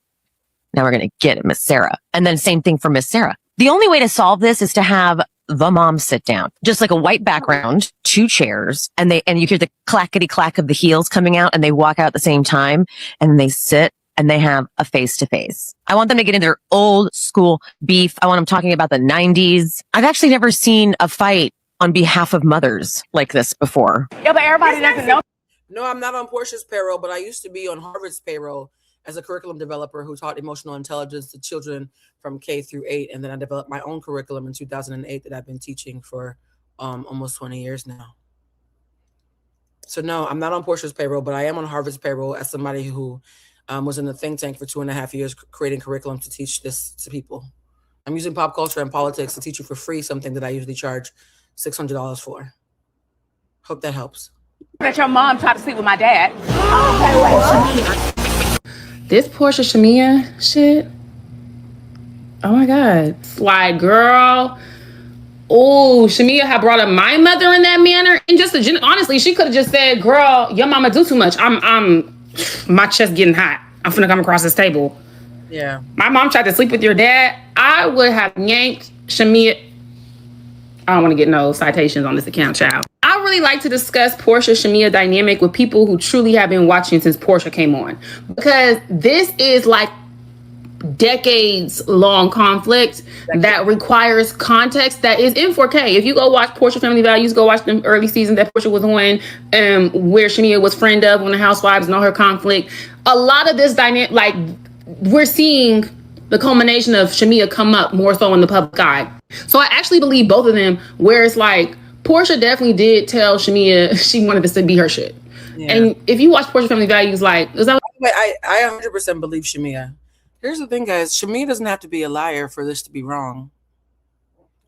now we're going to get Miss Sarah. And then same thing for Miss Sarah. The only way to solve this is to have the mom sit down, just like a white background, 2 chairs, and you hear the clackety clack of the heels coming out, and they walk out at the same time, and they sit and they have a face to face. I want them to get into their old school beef. I want them talking about the 90s. I've actually never seen a fight on behalf of mothers like this before. Yeah, but everybody doesn't know. No, I'm not on Porsha's payroll, but I used to be on Harvard's payroll as a curriculum developer who taught emotional intelligence to children from K through 8. And then I developed my own curriculum in 2008 that I've been teaching for almost 20 years now. So no, I'm not on Porsha's payroll, but I am on Harvard's payroll as somebody who was in the think tank for 2.5 years, creating curriculum to teach this to people. I'm using pop culture and politics to teach you for free, something that I usually charge $600 for. Hope that helps. That your mom tried to sleep with my dad. This Porsha Shamea shit. Oh my God. Like, girl. Oh, Shamea had brought up my mother in that manner. And just honestly, she could have just said, girl, your mama do too much. My chest getting hot. I'm finna come across this table. Yeah. My mom tried to sleep with your dad. I would have yanked Shamea. I don't want to get no citations on this account, child. I really really like to discuss Porsha Shamea dynamic with people who truly have been watching since Porsha came on, because this is like decades long conflict that requires context that is in 4K. If you go watch Porsha Family Values, go watch the early season that Porsha was on, where Shamea was friend of on the Housewives and all her conflict. A lot of this dynamic, like, we're seeing the culmination of Shamea come up more so in the public eye. So I actually believe both of them, where it's like Porsha definitely did tell Shamea she wanted this to be her shit. Yeah. And if you watch Porsha Family Values, like, is that I 100% believe Shamea. Here's the thing, guys. Shamea doesn't have to be a liar for this to be wrong.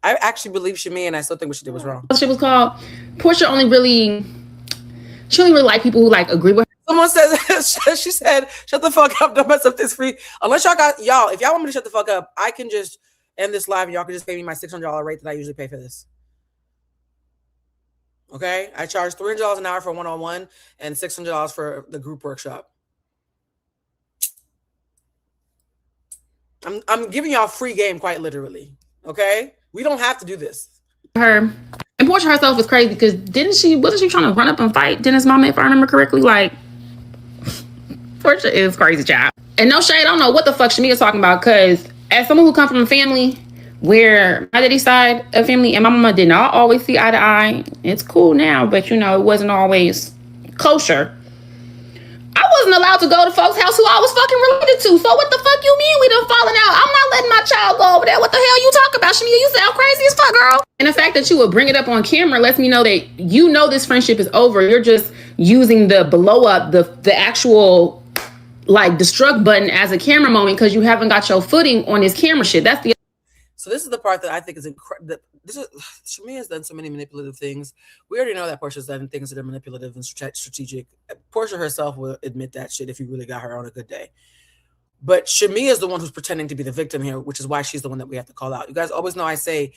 I actually believe Shamea, and I still think what she did was wrong. What shit was called? Porsha only really like people who like agree with her. Someone says, she said, shut the fuck up, don't mess up this free. Unless y'all, if y'all want me to shut the fuck up, I can just end this live and y'all can just pay me my $600 rate that I usually pay for this. Okay? I charge $300 an hour for one-on-one and $600 for the group workshop. I'm giving y'all free game, quite literally. Okay? We don't have to do this. Her and Porsha herself was crazy because wasn't she trying to run up and fight Dennis' mama, if I remember correctly? Like, Porsha is crazy, child. And no shade, I don't know what the fuck Shamea's talking about, because as someone who comes from a family where my daddy's side of family and my mama did not always see eye to eye, it's cool now, but you know, it wasn't always kosher. I wasn't allowed to go to folks' house who I was fucking related to. So what the fuck you mean we done falling out? I'm not letting my child go over there. What the hell you talking about, Shamea? You sound crazy as fuck, girl. And the fact that you would bring it up on camera lets me know that you know this friendship is over. You're just using the blow up, the actual like destruct button as a camera moment because you haven't got your footing on this camera shit. That's the. So this is the part that I think is incredible. Shamea has done so many manipulative things. We already know that Porsha's done things that are manipulative and strategic. Porsha herself will admit that shit if you really got her on a good day. But Shamea is the one who's pretending to be the victim here, which is why she's the one that we have to call out. You guys always know I say,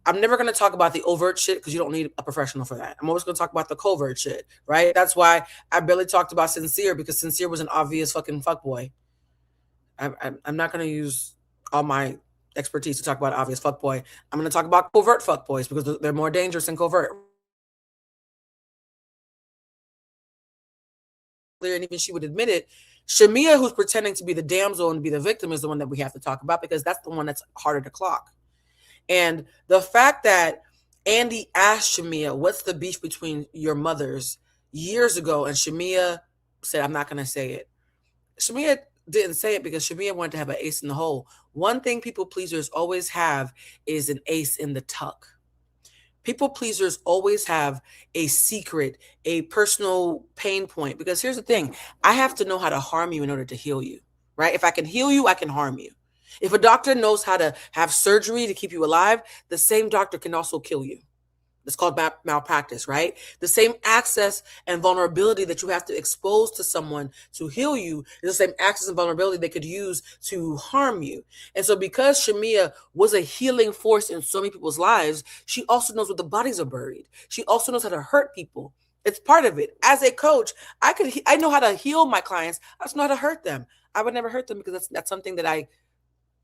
I'm never going to talk about the overt shit because you don't need a professional for that. I'm always going to talk about the covert shit, right? That's why I barely talked about Sincere, because Sincere was an obvious fucking fuckboy. I'm not going to use all my expertise to talk about obvious fuckboy. I'm going to talk about covert fuckboys because they're more dangerous than covert. And even she would admit it. Shamea, who's pretending to be the damsel and be the victim, is the one that we have to talk about because that's the one that's harder to clock. And the fact that Andy asked Shamea, what's the beef between your mothers years ago? And Shamea said, I'm not going to say it. Shamea didn't say it because Shamea wanted to have an ace in the hole. One thing people pleasers always have is an ace in the tuck. People pleasers always have a secret, a personal pain point. Because here's the thing. I have to know how to harm you in order to heal you, right? If I can heal you, I can harm you. If a doctor knows how to have surgery to keep you alive, the same doctor can also kill you. It's called malpractice, right? The same access and vulnerability that you have to expose to someone to heal you is the same access and vulnerability they could use to harm you. And so because Shamea was a healing force in so many people's lives, she also knows where the bodies are buried. She also knows how to hurt people. It's part of it. As a coach, I know how to heal my clients. I just know how to hurt them. I would never hurt them because that's something that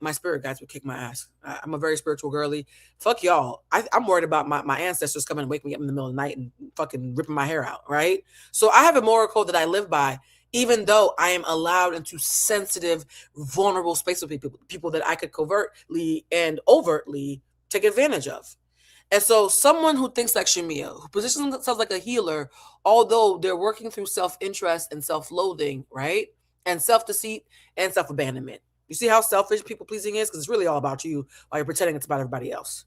my spirit guides would kick my ass. I'm a very spiritual girly. Fuck y'all. I'm worried about my ancestors coming and waking me up in the middle of the night and fucking ripping my hair out, right? So I have a moral code that I live by, even though I am allowed into sensitive, vulnerable spaces with people that I could covertly and overtly take advantage of. And so someone who thinks like Shamea, who positions themselves like a healer, although they're working through self-interest and self-loathing, right? And self-deceit and self-abandonment. You see how selfish people-pleasing is? Because it's really all about you while you're pretending it's about everybody else.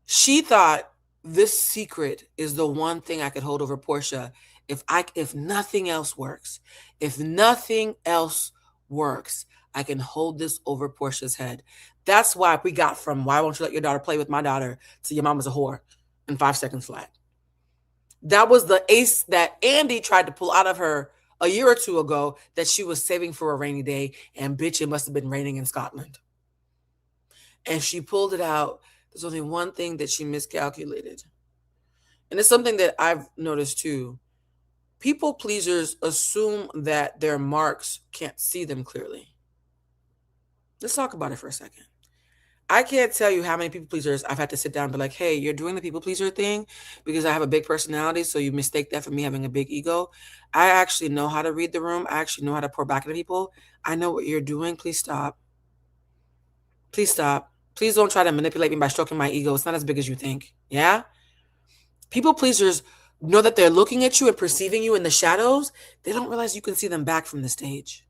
She thought this secret is the one thing I could hold over Porsha if nothing else works. If nothing else works, I can hold this over Porsha's head. That's why we got from why won't you let your daughter play with my daughter to your mama's a whore in 5 seconds flat. That was the ace that Andy tried to pull out of her a year or two ago that she was saving for a rainy day, and bitch, it must have been raining in Scotland. And she pulled it out. There's only one thing that she miscalculated. And it's something that I've noticed too. People pleasers assume that their marks can't see them clearly. Let's talk about it for a second. I can't tell you how many people pleasers I've had to sit down and be like, hey, you're doing the people pleaser thing because I have a big personality, so you mistake that for me having a big ego. I actually know how to read the room. I actually know how to pour back into people. I know what you're doing. Please stop. Please stop. Please don't try to manipulate me by stroking my ego. It's not as big as you think. Yeah? People pleasers know that they're looking at you and perceiving you in the shadows. They don't realize you can see them back from the stage.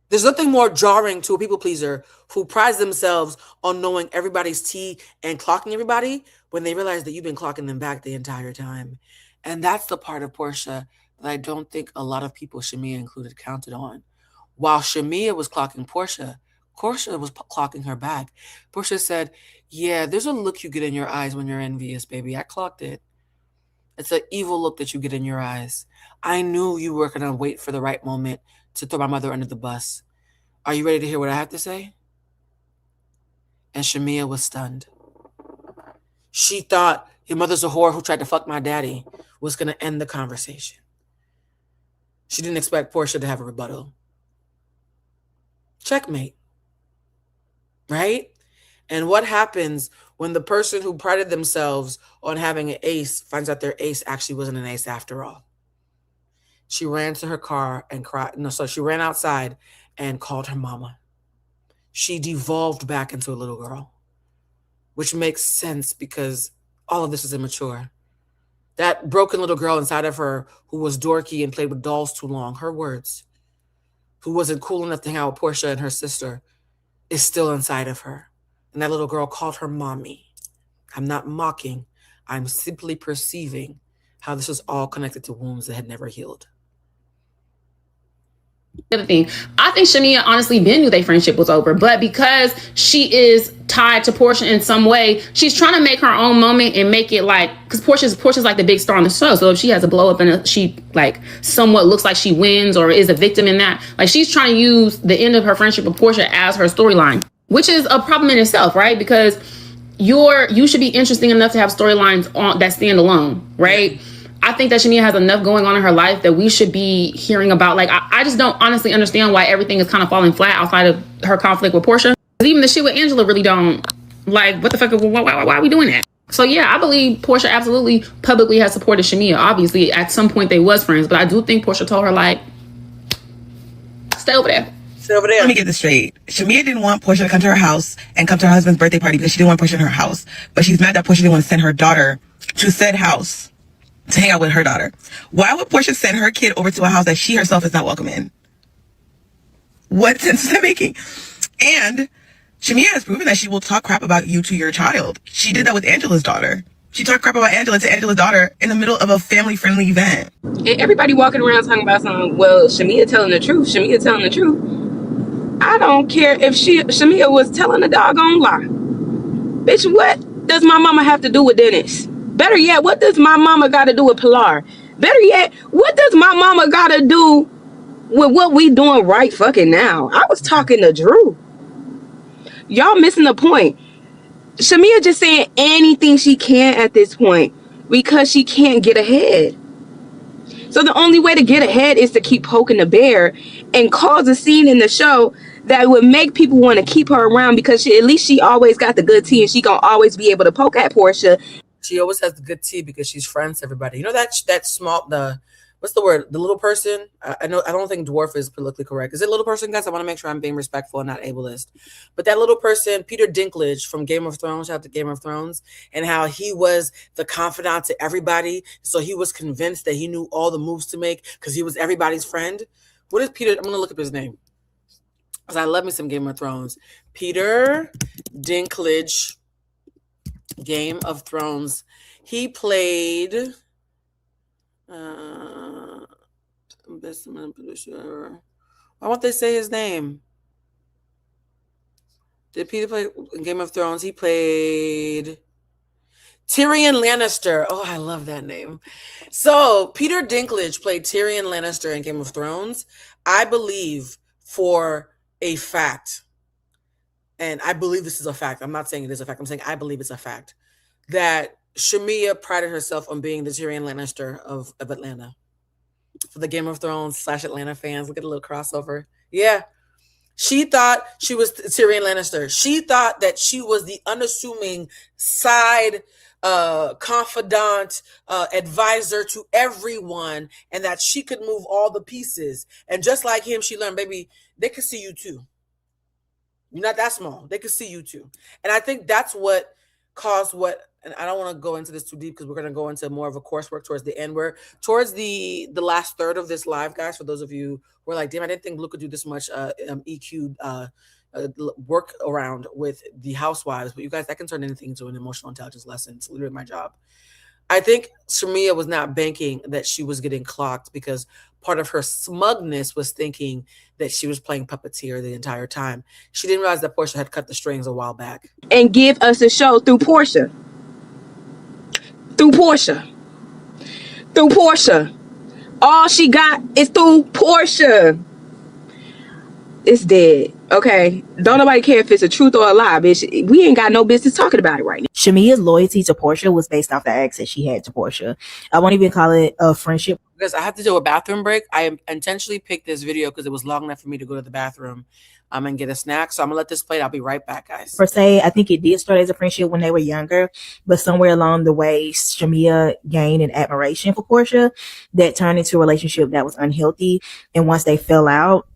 There's nothing more jarring to a people pleaser who prides themselves on knowing everybody's tea and clocking everybody when they realize that you've been clocking them back the entire time. And that's the part of Porsha that I don't think a lot of people, Shamea included, counted on. While Shamea was clocking Porsha was clocking her back. Porsha said, yeah, there's a look you get in your eyes when you're envious, baby. I clocked it. It's an evil look that you get in your eyes. I knew you were going to wait for the right moment to throw my mother under the bus. Are you ready to hear what I have to say? And Shamea was stunned. She thought your mother's a whore who tried to fuck my daddy was going to end the conversation. She didn't expect Porsha to have a rebuttal. Checkmate. Right? And what happens when the person who prided themselves on having an ace finds out their ace actually wasn't an ace after all? She ran to her car and cried. No, so she ran outside and called her mama. She devolved back into a little girl, which makes sense because all of this is immature. That broken little girl inside of her who was dorky and played with dolls too long, her words, who wasn't cool enough to hang out with Porsha and her sister, is still inside of her. And that little girl called her mommy. I'm not mocking. I'm simply perceiving how this was all connected to wounds that had never healed. The other thing, I think Shamea honestly knew their friendship was over, but because she is tied to Porsha in some way, she's trying to make her own moment and make it like, because Porsha's like the big star on the show. So if she has a blow up and she like somewhat looks like she wins or is a victim in that, like she's trying to use the end of her friendship with Porsha as her storyline, which is a problem in itself, right? Because you should be interesting enough to have storylines on that stand alone, right? I think that Shamea has enough going on in her life that we should be hearing about. Like, I just don't honestly understand why everything is kind of falling flat outside of her conflict with Porsha. Even the shit with Angela really don't, like, what the fuck, why are we doing that? So yeah, I believe Porsha absolutely publicly has supported Shamea. Obviously, at some point they was friends, but I do think Porsha told her, like, stay over there. Stay over there. Let me get this straight. Shamea didn't want Porsha to come to her house and come to her husband's birthday party because she didn't want Porsha in her house. But she's mad that Porsha didn't want to send her daughter to said house to hang out with her daughter. Why would Porsha send her kid over to a house that she herself is not welcome in? What sense is that making? And Shamea has proven that she will talk crap about you to your child. She did that with Angela's daughter. She talked crap about Angela to Angela's daughter in the middle of a family-friendly event. And everybody walking around talking about something, well, Shamea telling the truth. Shamea telling the truth. I don't care if Shamea was telling a doggone lie. Bitch, what does my mama have to do with Dennis? Better yet, what does my mama got to do with Pilar? Better yet, what does my mama got to do with what we doing right fucking now? I was talking to Drew. Y'all missing the point. Shamea just saying anything she can at this point because she can't get ahead. So the only way to get ahead is to keep poking the bear and cause a scene in the show that would make people want to keep her around because at least she always got the good tea and she gonna always be able to poke at Porsha. She always has the good tea because she's friends to everybody. You know that small, what's the word? The little person. I don't think dwarf is politically correct. Is it little person, guys? I want to make sure I'm being respectful and not ableist. But that little person, Peter Dinklage from Game of Thrones, shout out to Game of Thrones, and how he was the confidant to everybody. So he was convinced that he knew all the moves to make because he was everybody's friend. What is Peter? I'm gonna look up his name because I love me some Game of Thrones. Peter Dinklage. Game of Thrones. He played best man producer. Why won't they say his name? Did Peter play in Game of Thrones? He played Tyrion Lannister. Oh, I love that name. So Peter Dinklage played Tyrion Lannister in Game of Thrones. I believe for a fact, and I believe this is a fact. I'm not saying it is a fact. I'm saying I believe it's a fact that Shamea prided herself on being the Tyrion Lannister of Atlanta. For the Game of Thrones / Atlanta fans, look at a little crossover. Yeah. She thought she was Tyrion Lannister. She thought that she was the unassuming side confidant, advisor to everyone, and that she could move all the pieces. And just like him, she learned, baby, they could see you too. You're not that small. They could see you too. And I think that's what caused what, and I don't want to go into this too deep because we're going to go into more of a coursework towards the end. Where towards the last third of this live, guys, for those of you who are like, damn, I didn't think Luke could do this much EQ work around with the housewives. But you guys, that can turn anything into an emotional intelligence lesson. It's literally my job. I think Shamea was not banking that she was getting clocked because part of her smugness was thinking that she was playing puppeteer the entire time. She didn't realize that Porsha had cut the strings a while back. And give us a show through Porsha. Through Porsha. Through Porsha. All she got is through Porsha. It's dead. Okay? Don't nobody care if it's a truth or a lie, bitch. We ain't got no business talking about it right now. Shamea's loyalty to Porsha was based off the access she had to Porsha. I won't even call it a friendship. Because I have to do a bathroom break. I intentionally picked this video because it was long enough for me to go to the bathroom and get a snack. So I'm going to let this play. I'll be right back, guys. Per se, I think it did start as a friendship when they were younger, but somewhere along the way, Shamea gained an admiration for Porsha that turned into a relationship that was unhealthy. And once they fell out,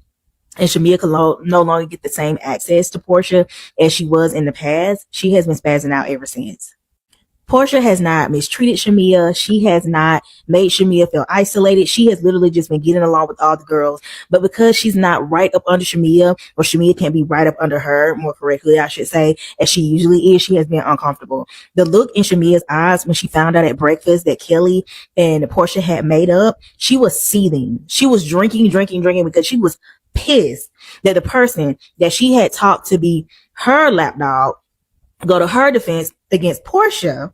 and Shamea could no longer get the same access to Porsha as she was in the past, she has been spazzing out ever since. Porsha has not mistreated Shamea. She has not made Shamea feel isolated. She has literally just been getting along with all the girls. But because she's not right up under Shamea, or Shamea can't be right up under her, more correctly, I should say, as she usually is, she has been uncomfortable. The look in Shamea's eyes when she found out at breakfast that Kelly and Porsha had made up, she was seething. She was drinking because she was pissed that the person that she had talked to be her lapdog go to her defense against Porsha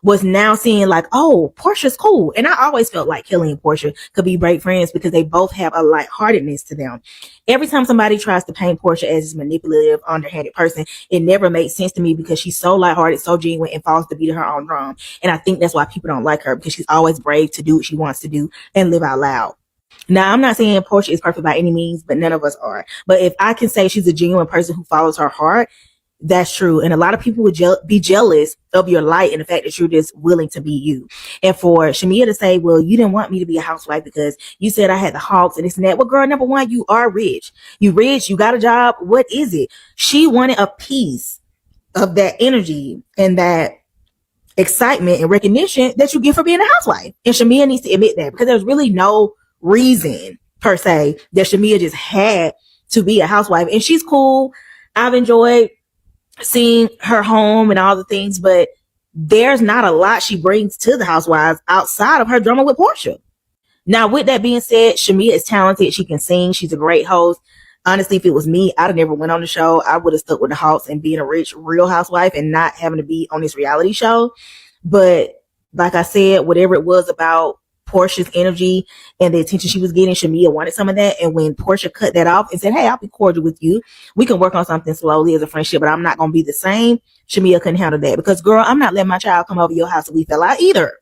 was now seeing like, oh, Porsha's cool. And I always felt like Kelly and Porsha could be great friends because they both have a lightheartedness to them. Every time somebody tries to paint Porsha as this manipulative, underhanded person, it never makes sense to me because she's so lighthearted, so genuine, and falls to beat her own drum. And I think that's why people don't like her, because she's always brave to do what she wants to do and live out loud. Now, I'm not saying Porsha is perfect by any means, but none of us are. But if I can say she's a genuine person who follows her heart, that's true. And a lot of people would be jealous of your light and the fact that you're just willing to be you. And for Shamea to say, well, you didn't want me to be a housewife because you said I had the hogs and this and that. Well, girl, number one, you are rich. You rich. You got a job. What is it? She wanted a piece of that energy and that excitement and recognition that you get for being a housewife. And Shamea needs to admit that, because there's really no reason per se that Shamea just had to be a housewife. And she's cool. I've enjoyed seeing her home and all the things, but there's not a lot she brings to the housewives outside of her drama with Porsha. Now, with that being said, Shamea is talented. She can sing. She's a great host. Honestly, if it was me, I'd have never went on the show. I would have stuck with the Hawks and being a rich, real housewife and not having to be on this reality show. But like I said, whatever it was about Porsha's energy and the attention she was getting, Shamea wanted some of that. And when Porsha cut that off and said, hey, I'll be cordial with you, we can work on something slowly as a friendship, but I'm not going to be the same, Shamea couldn't handle that. Because, girl, I'm not letting my child come over your house and we fell out either.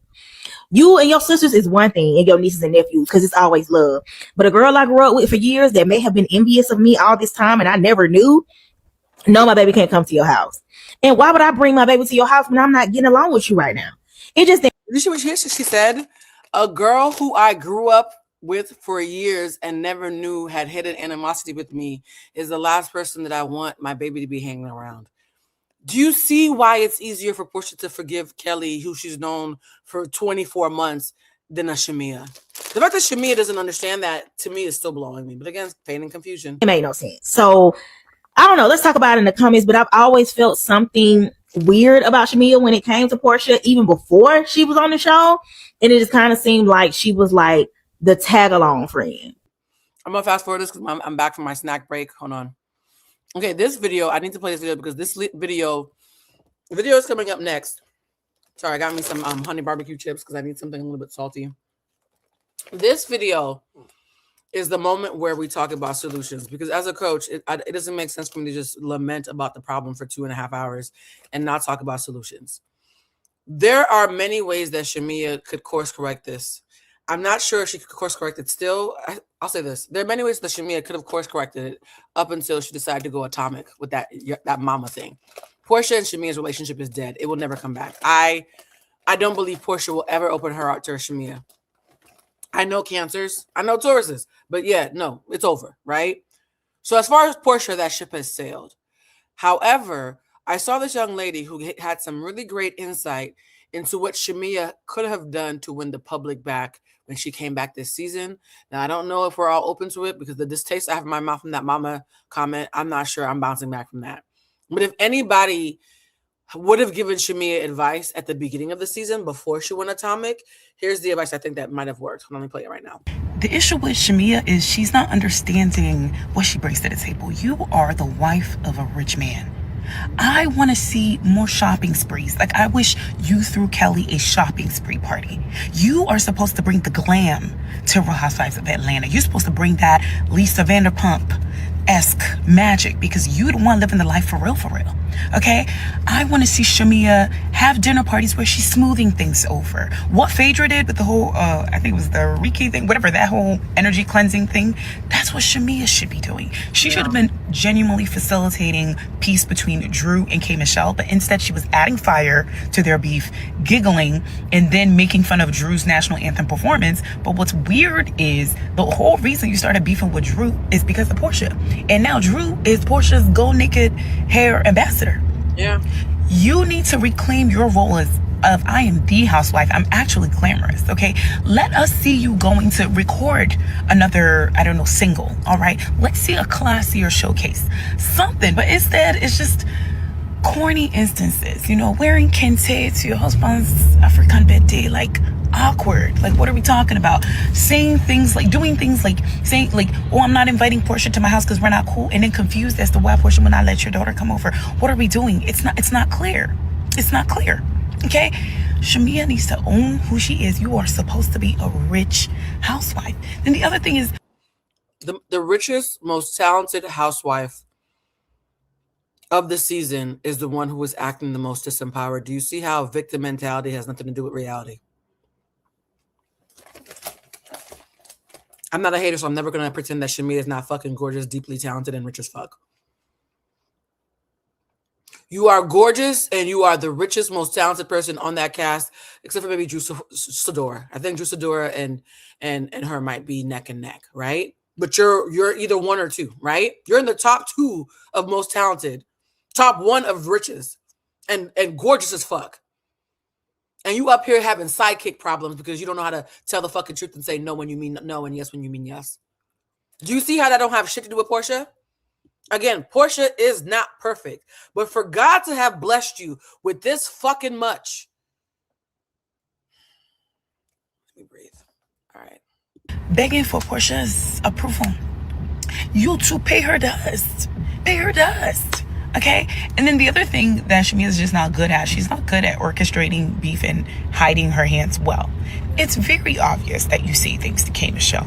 You and your sisters is one thing, and your nieces and nephews, because it's always love. But a girl I grew up with for years that may have been envious of me all this time and I never knew, no, my baby can't come to your house. And why would I bring my baby to your house when I'm not getting along with you right now? It just... She said, a girl who I grew up with for years and never knew had hidden animosity with me is the last person that I want my baby to be hanging around. Do you see why it's easier for Porsha to forgive Kelly, who she's known for 24 months, than a Shamea? The fact that Shamea doesn't understand that, to me, is still blowing me. But again, pain and confusion. It made no sense. So, I don't know. Let's talk about it in the comments. But I've always felt something weird about Shamea when it came to Porsha, even before she was on the show. And it just kind of seemed like she was like the tag-along friend. I'm going to fast forward this because I'm back from my snack break. Hold on. Okay, this video, I need to play this video because this video is coming up next. Sorry, I got me some honey barbecue chips because I need something a little bit salty. This video is the moment where we talk about solutions, because as a coach, it doesn't make sense for me to just lament about the problem for 2.5 hours and not talk about solutions. There are many ways that Shamea could course correct this. I'm not sure if she could course correct it still. I'll say this. There are many ways that Shamea could have course corrected it up until she decided to go atomic with that mama thing. Porsha and Shamea's relationship is dead. It will never come back. I don't believe Porsha will ever open her heart to Shamea. I know Cancers. I know Tauruses. But yeah, no, it's over, right? So as far as Porsha, that ship has sailed. However, I saw this young lady who had some really great insight into what Shamea could have done to win the public back when she came back this season. Now, I don't know if we're all open to it because the distaste I have in my mouth from that mama comment, I'm not sure I'm bouncing back from that. But if anybody would have given Shamea advice at the beginning of the season before she went atomic, here's the advice I think that might have worked. Let me play it right now. The issue with Shamea is she's not understanding what she brings to the table. You are the wife of a rich man. I want to see more shopping sprees. Like, I wish you threw Kelly a shopping spree party. You are supposed to bring the glam to Real Housewives of Atlanta. You're supposed to bring that Lisa Vanderpump-esque magic because you the one living the life for real, okay? I want to see Shamea have dinner parties where she's smoothing things over. What Phaedra did with the whole, I think it was the Reiki thing, whatever, that whole energy cleansing thing, that's what Shamea should be doing. She should have been genuinely facilitating peace between Drew and K. Michelle, but instead she was adding fire to their beef, giggling, and then making fun of Drew's national anthem performance. But what's weird is the whole reason you started beefing with Drew is because of Porsha. And now Drew is Portia's Go Naked hair ambassador. Yeah. You need to reclaim your role as I am the housewife. I'm actually glamorous, okay? Let us see you going to record another, I don't know, single, all right? Let's see a classier showcase. Something, but instead it's just corny instances, you know, wearing kente to your husband's African birthday, like awkward. Like, what are we talking about? Saying things like, doing things like saying like, oh, I'm not inviting Porsha to my house because we're not cool, and then confused as to why Porsha will not let your daughter come over. What are we doing? It's not clear. It's not clear. Okay? Shamea needs to own who she is. You are supposed to be a rich housewife. Then the other thing is the richest, most talented housewife of the season is the one who was acting the most disempowered. Do you see how victim mentality has nothing to do with reality? I'm not a hater, so I'm never going to pretend that Shamea is not fucking gorgeous, deeply talented, and rich as fuck. You are gorgeous, and you are the richest, most talented person on that cast, except for maybe Drew Sidora. I think Drew Sidora and her might be neck and neck, right? But you're either one or two, right? You're in the top two of most talented, top one of riches, and gorgeous as fuck. And you up here having sidekick problems because you don't know how to tell the fucking truth and say no when you mean no and yes when you mean yes. Do you see how that don't have shit to do with Porsha? Again, Porsha is not perfect, but for God to have blessed you with this fucking much. Let me breathe. All right. begging for Porsha's approval. You too, pay her dust. Pay her dust. Okay? And then the other thing that Shamea is just not good at, she's not good at orchestrating beef and hiding her hands well. It's very obvious that you say things to K. Michelle.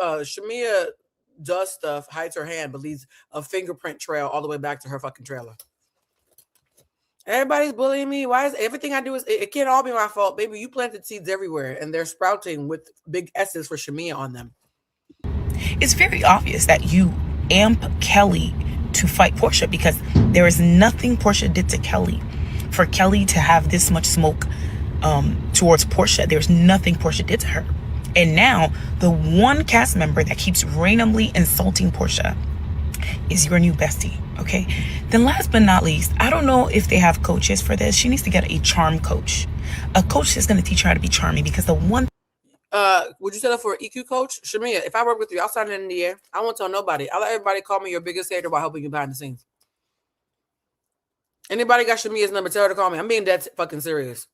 Shamea does stuff, hides her hand, but leaves a fingerprint trail all the way back to her fucking trailer. Everybody's bullying me. Why is everything I do it can't all be my fault, baby? You planted seeds everywhere and they're sprouting with big S's for Shamea on them. It's very obvious that you amp Kelly to fight Porsha because there is nothing Porsha did to Kelly for Kelly to have this much smoke towards Porsha. There's nothing Porsha did to her. And now the one cast member that keeps randomly insulting Porsha is your new bestie, okay? Then last but not least, I don't know if they have coaches for this. She needs to get a charm coach. A coach that's going to teach her how to be charming because the one... Would you set up for an EQ coach? Shamea, if I work with you, I'll sign it in the air. I won't tell nobody. I'll let everybody call me your biggest hater while helping you behind the scenes. Anybody got Shamea's number, tell her to call me. I'm being dead fucking serious.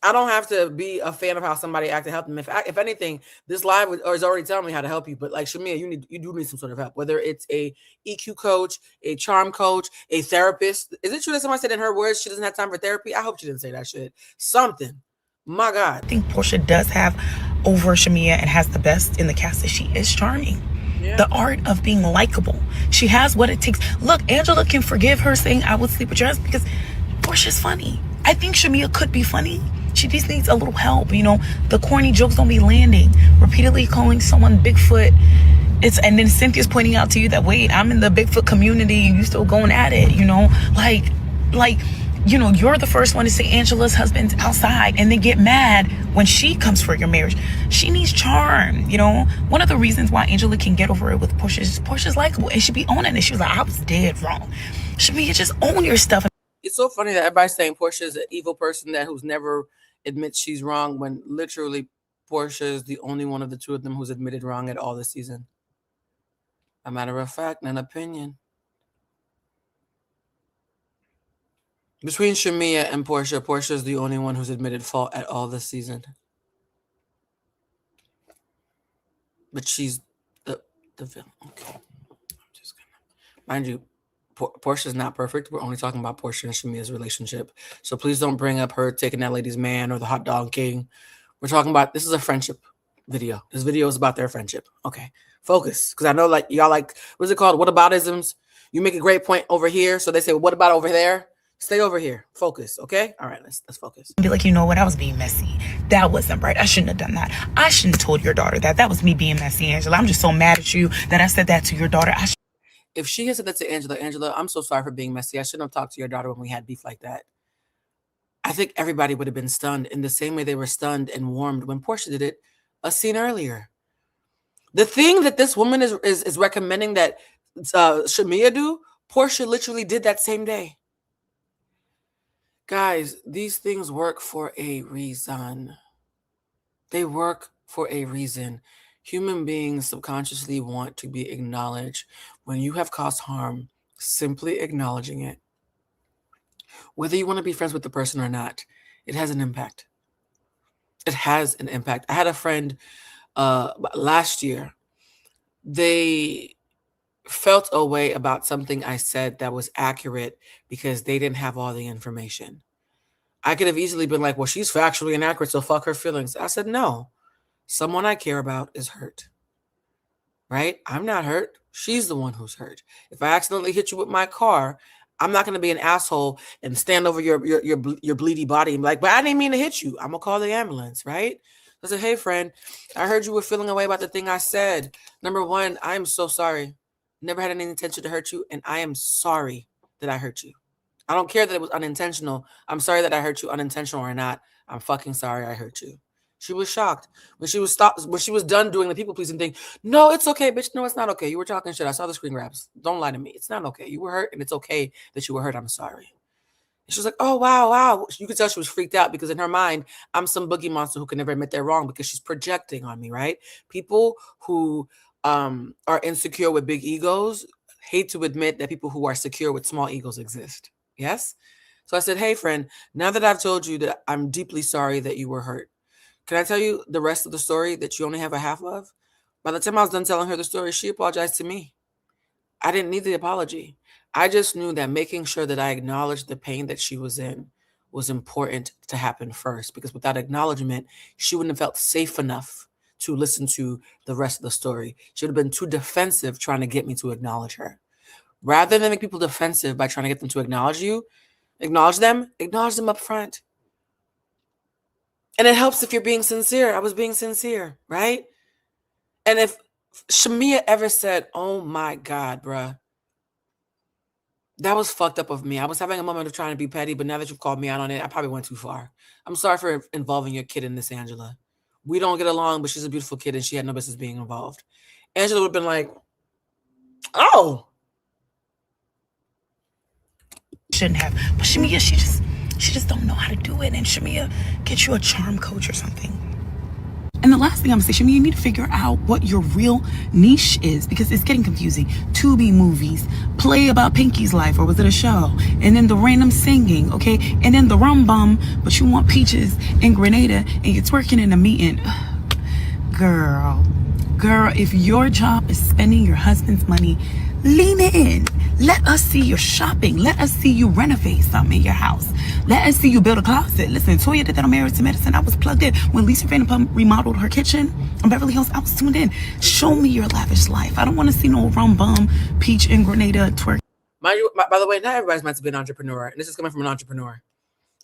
I don't have to be a fan of how somebody acted to help them. If anything, this live is already telling me how to help you. But like Shamea, you do need some sort of help. Whether it's a EQ coach, a charm coach, a therapist. Is it true that somebody said in her words she doesn't have time for therapy? I hope she didn't say that shit. Something. My God. I think Porsha does have over Shamea and has the best in the cast that she is charming. Yeah. The art of being likable. She has what it takes. Look, Angela can forgive her saying I would sleep with your husband because Porsha's funny. I think Shamea could be funny. She just needs a little help. The corny jokes don't be landing. Repeatedly calling someone Bigfoot. And then Cynthia's pointing out to you that, wait, I'm in the Bigfoot community and you still going at it, you're the first one to say Angela's husband's outside and then get mad when she comes for your marriage. She needs charm, One of the reasons why Angela can get over it with Porsha is Portia's likable and she be owning it. She was like, I was dead wrong. Shamea, just own your stuff. It's so funny that everybody's saying Porsha is an evil person who's never admits she's wrong, when literally Porsha is the only one of the two of them who's admitted wrong at all this season. A matter of fact, an opinion. Between Shamea and Porsha is the only one who's admitted fault at all this season. But she's the villain. Okay. I'm just gonna... Mind you, Porsha's not perfect. We're only talking about Porsha and Shamea's relationship. So please don't bring up her taking that lady's man or the hot dog king. We're talking about, this is a friendship video. This video is about their friendship. Okay. Focus. Because I know y'all what is it called? Whataboutisms. You make a great point over here. So they say, well, what about over there? Stay over here. Focus. Okay. All right. Let's focus. Be like, you know what? I was being messy. That wasn't right. I shouldn't have done that. I shouldn't have told your daughter that. That was me being messy, Angela. I'm just so mad at you that I said that to your daughter. If she had said that to Angela, I'm so sorry for being messy. I shouldn't have talked to your daughter when we had beef like that. I think everybody would have been stunned in the same way they were stunned and warmed when Porsha did it a scene earlier. The thing that this woman is recommending that Shamea do, Porsha literally did that same day. Guys, these things work for a reason. They work for a reason. Human beings subconsciously want to be acknowledged. When you have caused harm, simply acknowledging it, whether you want to be friends with the person or not, it has an impact. It has an impact. I had a friend last year. They felt a way about something I said that was accurate because they didn't have all the information. I could have easily been like, well, she's factually inaccurate, so fuck her feelings. I said, no, someone I care about is hurt, right? I'm not hurt. She's the one who's hurt. If I accidentally hit you with my car, I'm not going to be an asshole and stand over your bleedy body and be like, but I didn't mean to hit you. I'm going to call the ambulance, right? I said, hey, friend, I heard you were feeling away about the thing I said. Number one, I am so sorry. Never had any intention to hurt you, and I am sorry that I hurt you. I don't care that it was unintentional. I'm sorry that I hurt you, unintentional or not. I'm fucking sorry I hurt you. She was shocked when she was done doing the people pleasing thing. No, it's okay, bitch. No, it's not okay. You were talking shit. I saw the screen grabs. Don't lie to me. It's not okay. You were hurt, and it's okay that you were hurt. I'm sorry. And she was like, oh, wow. You could tell she was freaked out because in her mind, I'm some boogie monster who can never admit they're wrong because she's projecting on me, right? People who are insecure with big egos hate to admit that people who are secure with small egos exist. Yes? So I said, hey, friend, now that I've told you that I'm deeply sorry that you were hurt, can I tell you the rest of the story that you only have a half of? By the time I was done telling her the story, she apologized to me. I didn't need the apology. I just knew that making sure that I acknowledged the pain that she was in was important to happen first, because without acknowledgement, she wouldn't have felt safe enough to listen to the rest of the story. She would have been too defensive trying to get me to acknowledge her. Rather than make people defensive by trying to get them to acknowledge them up front. And it helps if you're being sincere. I was being sincere, right? And if Shamea ever said, oh my God, bruh, that was fucked up of me. I was having a moment of trying to be petty, but now that you've called me out on it, I probably went too far. I'm sorry for involving your kid in this, Angela. We don't get along, but she's a beautiful kid and she had no business being involved. Angela would have been like, oh. Shouldn't have. But Shamea, she just don't know how to do it. And Shamea, get you a charm coach or something. And the last thing I'm gonna say, Shamea, you need to figure out what your real niche is, because it's getting confusing. Tubi movies, play about Pinky's life, or was it a show? And then the random singing, okay? And then the rum bum, but you want peaches and Grenada and you're twerking in a meeting. Girl, if your job is spending your husband's money, lean in. Let us see your shopping. Let us see you renovate something in your house. Let us see you build a closet. Listen, Toya did that on Married to Medicine. I was plugged in. When Lisa Vanderpump remodeled her kitchen on Beverly Hills, I was tuned in. Show me your lavish life. I don't want to see no rum bum, peach and Grenada twerk. By the way, not everybody's meant to be an entrepreneur. And this is coming from an entrepreneur.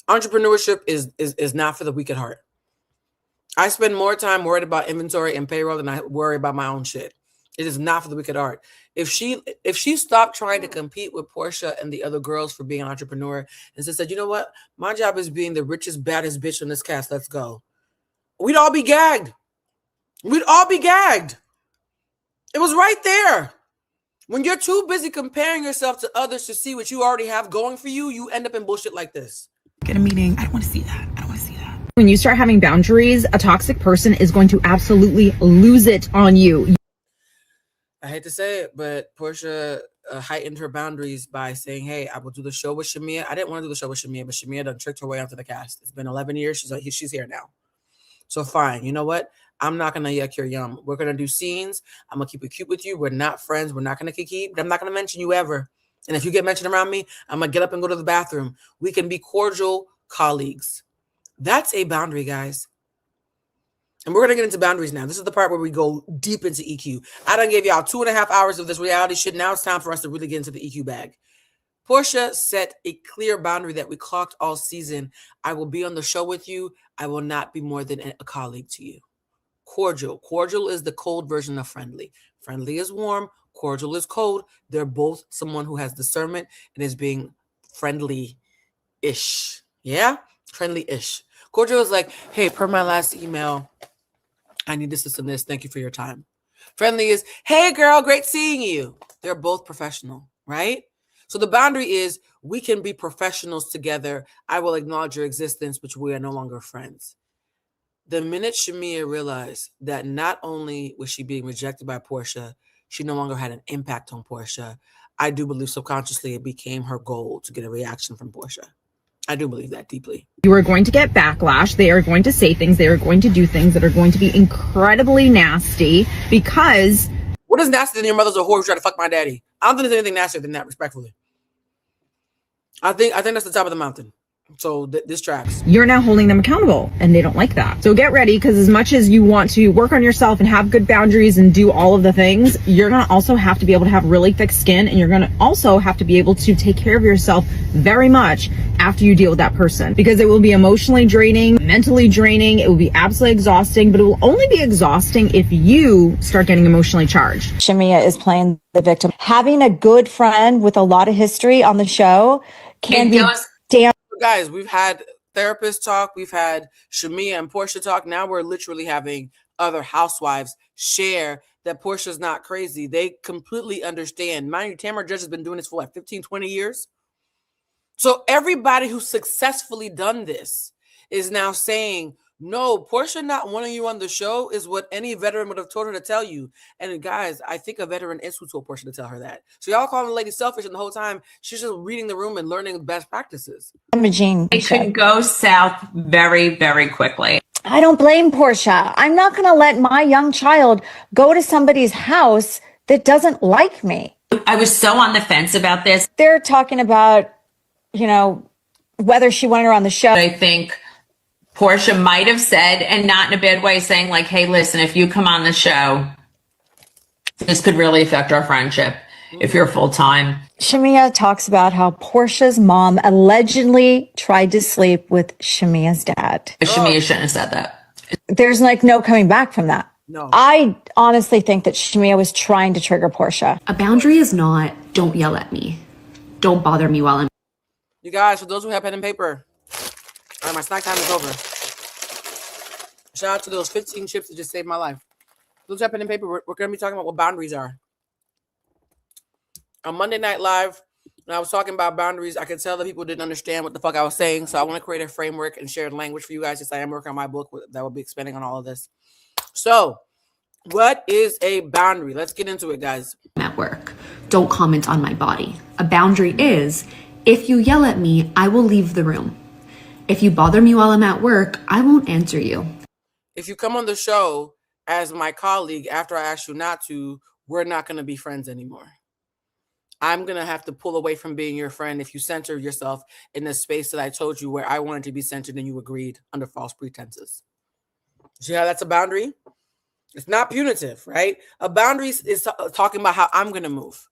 Entrepreneurship is not for the weak at heart. I spend more time worried about inventory and payroll than I worry about my own shit. It is not for the weak at heart. If she stopped trying to compete with Porsha and the other girls for being an entrepreneur and said, you know what? My job is being the richest, baddest bitch on this cast. Let's go. We'd all be gagged. We'd all be gagged. It was right there. When you're too busy comparing yourself to others to see what you already have going for you, you end up in bullshit like this. Get a meeting. I don't want to see that. I don't want to see that. When you start having boundaries, a toxic person is going to absolutely lose it on you. I hate to say it, but Porsha heightened her boundaries by saying, hey, I will do the show with Shamea. I didn't want to do the show with Shamea, but Shamea done tricked her way onto the cast. It's been 11 years. She's here now. So fine. You know what? I'm not going to yuck your yum. We're going to do scenes. I'm going to keep it cute with you. We're not friends. We're not going to kiki, but I'm not going to mention you ever. And if you get mentioned around me, I'm going to get up and go to the bathroom. We can be cordial colleagues. That's a boundary, guys. And we're going to get into boundaries now. This is the part where we go deep into EQ. I done gave y'all 2.5 hours of this reality shit. Now it's time for us to really get into the EQ bag. Porsha set a clear boundary that we clocked all season. I will be on the show with you. I will not be more than a colleague to you. Cordial. Cordial is the cold version of friendly. Friendly is warm. Cordial is cold. They're both someone who has discernment and is being friendly-ish. Yeah? Friendly-ish. Cordial is like, hey, per my last email, I need this and this. Thank you for your time. Friendly is, hey, girl, great seeing you. They're both professional, right? So the boundary is we can be professionals together. I will acknowledge your existence, but we are no longer friends. The minute Shamea realized that not only was she being rejected by Porsha, she no longer had an impact on Porsha. I do believe subconsciously it became her goal to get a reaction from Porsha. I do believe that deeply. You are going to get backlash. They are going to say things. They are going to do things that are going to be incredibly nasty because... What is nastier than your mother's a whore who tried to fuck my daddy? I don't think there's anything nastier than that, respectfully. I think that's the top of the mountain. So this tracks. You're now holding them accountable, and they don't like that. So get ready, because as much as you want to work on yourself and have good boundaries and do all of the things, you're going to also have to be able to have really thick skin, and you're going to also have to be able to take care of yourself very much after you deal with that person, because it will be emotionally draining, mentally draining. It will be absolutely exhausting, but it will only be exhausting if you start getting emotionally charged. Shamea is playing the victim. Having a good friend with a lot of history on the show can be damn. Guys, we've had therapists talk. We've had Shamea and Porsha talk. Now we're literally having other housewives share that Portia's not crazy. They completely understand. Mind you, Tamara Judge has been doing this for like 15, 20 years. So everybody who's successfully done this is now saying, no, Porsha not wanting you on the show is what any veteran would have told her to tell you. And guys, I think a veteran is who told Porsha to tell her that. So y'all calling the lady selfish, and the whole time she's just reading the room and learning best practices. It could go south very, very quickly. I don't blame Porsha. I'm not going to let my young child go to somebody's house that doesn't like me. I was so on the fence about this. They're talking about, whether she wanted her on the show. I think Porsha might have said, and not in a bad way, saying like, hey, listen, if you come on the show, this could really affect our friendship if you're full time. Shamea talks about how Portia's mom allegedly tried to sleep with Shamea's dad. Shamea shouldn't have said that. There's no coming back from that. No. I honestly think that Shamea was trying to trigger Porsha. A boundary is not, don't yell at me. Don't bother me while I'm... You guys, for those who have pen and paper, all right, my snack time is over. Shout out to those 15 chips that just saved my life. Those who have pen and paper, we're going to be talking about what boundaries are. On Monday Night Live, when I was talking about boundaries, I could tell that people didn't understand what the fuck I was saying. So I want to create a framework and shared language for you guys, since I am working on my book that will be expanding on all of this. So, what is a boundary? Let's get into it, guys. At work, don't comment on my body. A boundary is, if you yell at me, I will leave the room. If you bother me while I'm at work, I won't answer you. If you come on the show as my colleague after I ask you not to, we're not going to be friends anymore. I'm going to have to pull away from being your friend if you center yourself in the space that I told you where I wanted to be centered and you agreed under false pretenses. See how that's a boundary? It's not punitive, right? A boundary is talking about how I'm going to move.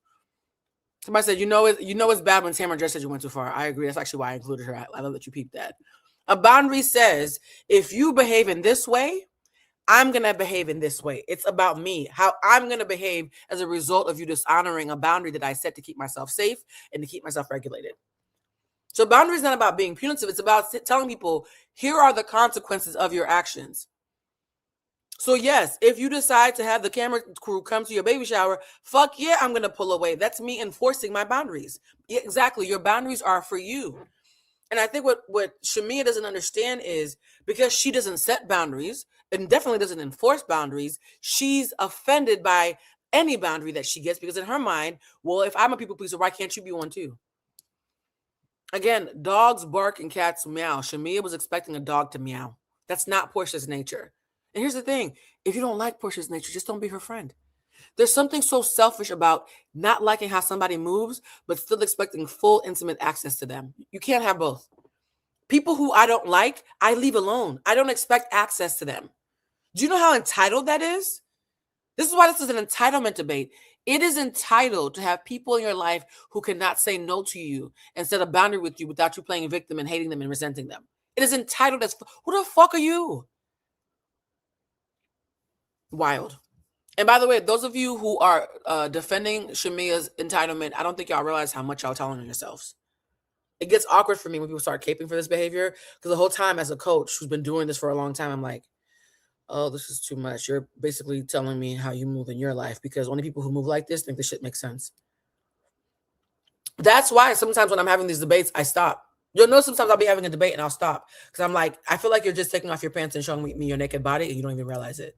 Somebody said, you know it's bad when Tamara just said you went too far. I agree. That's actually why I included her. I love that you peeped that. A boundary says, if you behave in this way, I'm going to behave in this way. It's about me, how I'm going to behave as a result of you dishonoring a boundary that I set to keep myself safe and to keep myself regulated. So boundary is not about being punitive. It's about telling people, here are the consequences of your actions. So yes, if you decide to have the camera crew come to your baby shower, fuck yeah, I'm going to pull away. That's me enforcing my boundaries. Yeah, exactly. Your boundaries are for you. And I think what Shamea doesn't understand is because she doesn't set boundaries and definitely doesn't enforce boundaries, she's offended by any boundary that she gets because in her mind, well, if I'm a people pleaser, why can't you be one too? Again, dogs bark and cats meow. Shamea was expecting a dog to meow. That's not Porsha's nature. And here's the thing. If you don't like Porsha's nature, just don't be her friend. There's something so selfish about not liking how somebody moves, but still expecting full intimate access to them. You can't have both. People who I don't like, I leave alone. I don't expect access to them. Do you know how entitled that is? This is why this is an entitlement debate. It is entitled to have people in your life who cannot say no to you and set a boundary with you without you playing victim and hating them and resenting them. It is entitled as who the fuck are you? Wild. And by the way, those of you who are defending Shamea's entitlement, I don't think y'all realize how much y'all telling on yourselves. It gets awkward for me when people start caping for this behavior because the whole time as a coach who's been doing this for a long time, I'm like, oh, this is too much. You're basically telling me how you move in your life because only people who move like this think this shit makes sense. That's why sometimes when I'm having these debates, I stop. You'll know sometimes I'll be having a debate and I'll stop because I'm like, I feel like you're just taking off your pants and showing me your naked body and you don't even realize it.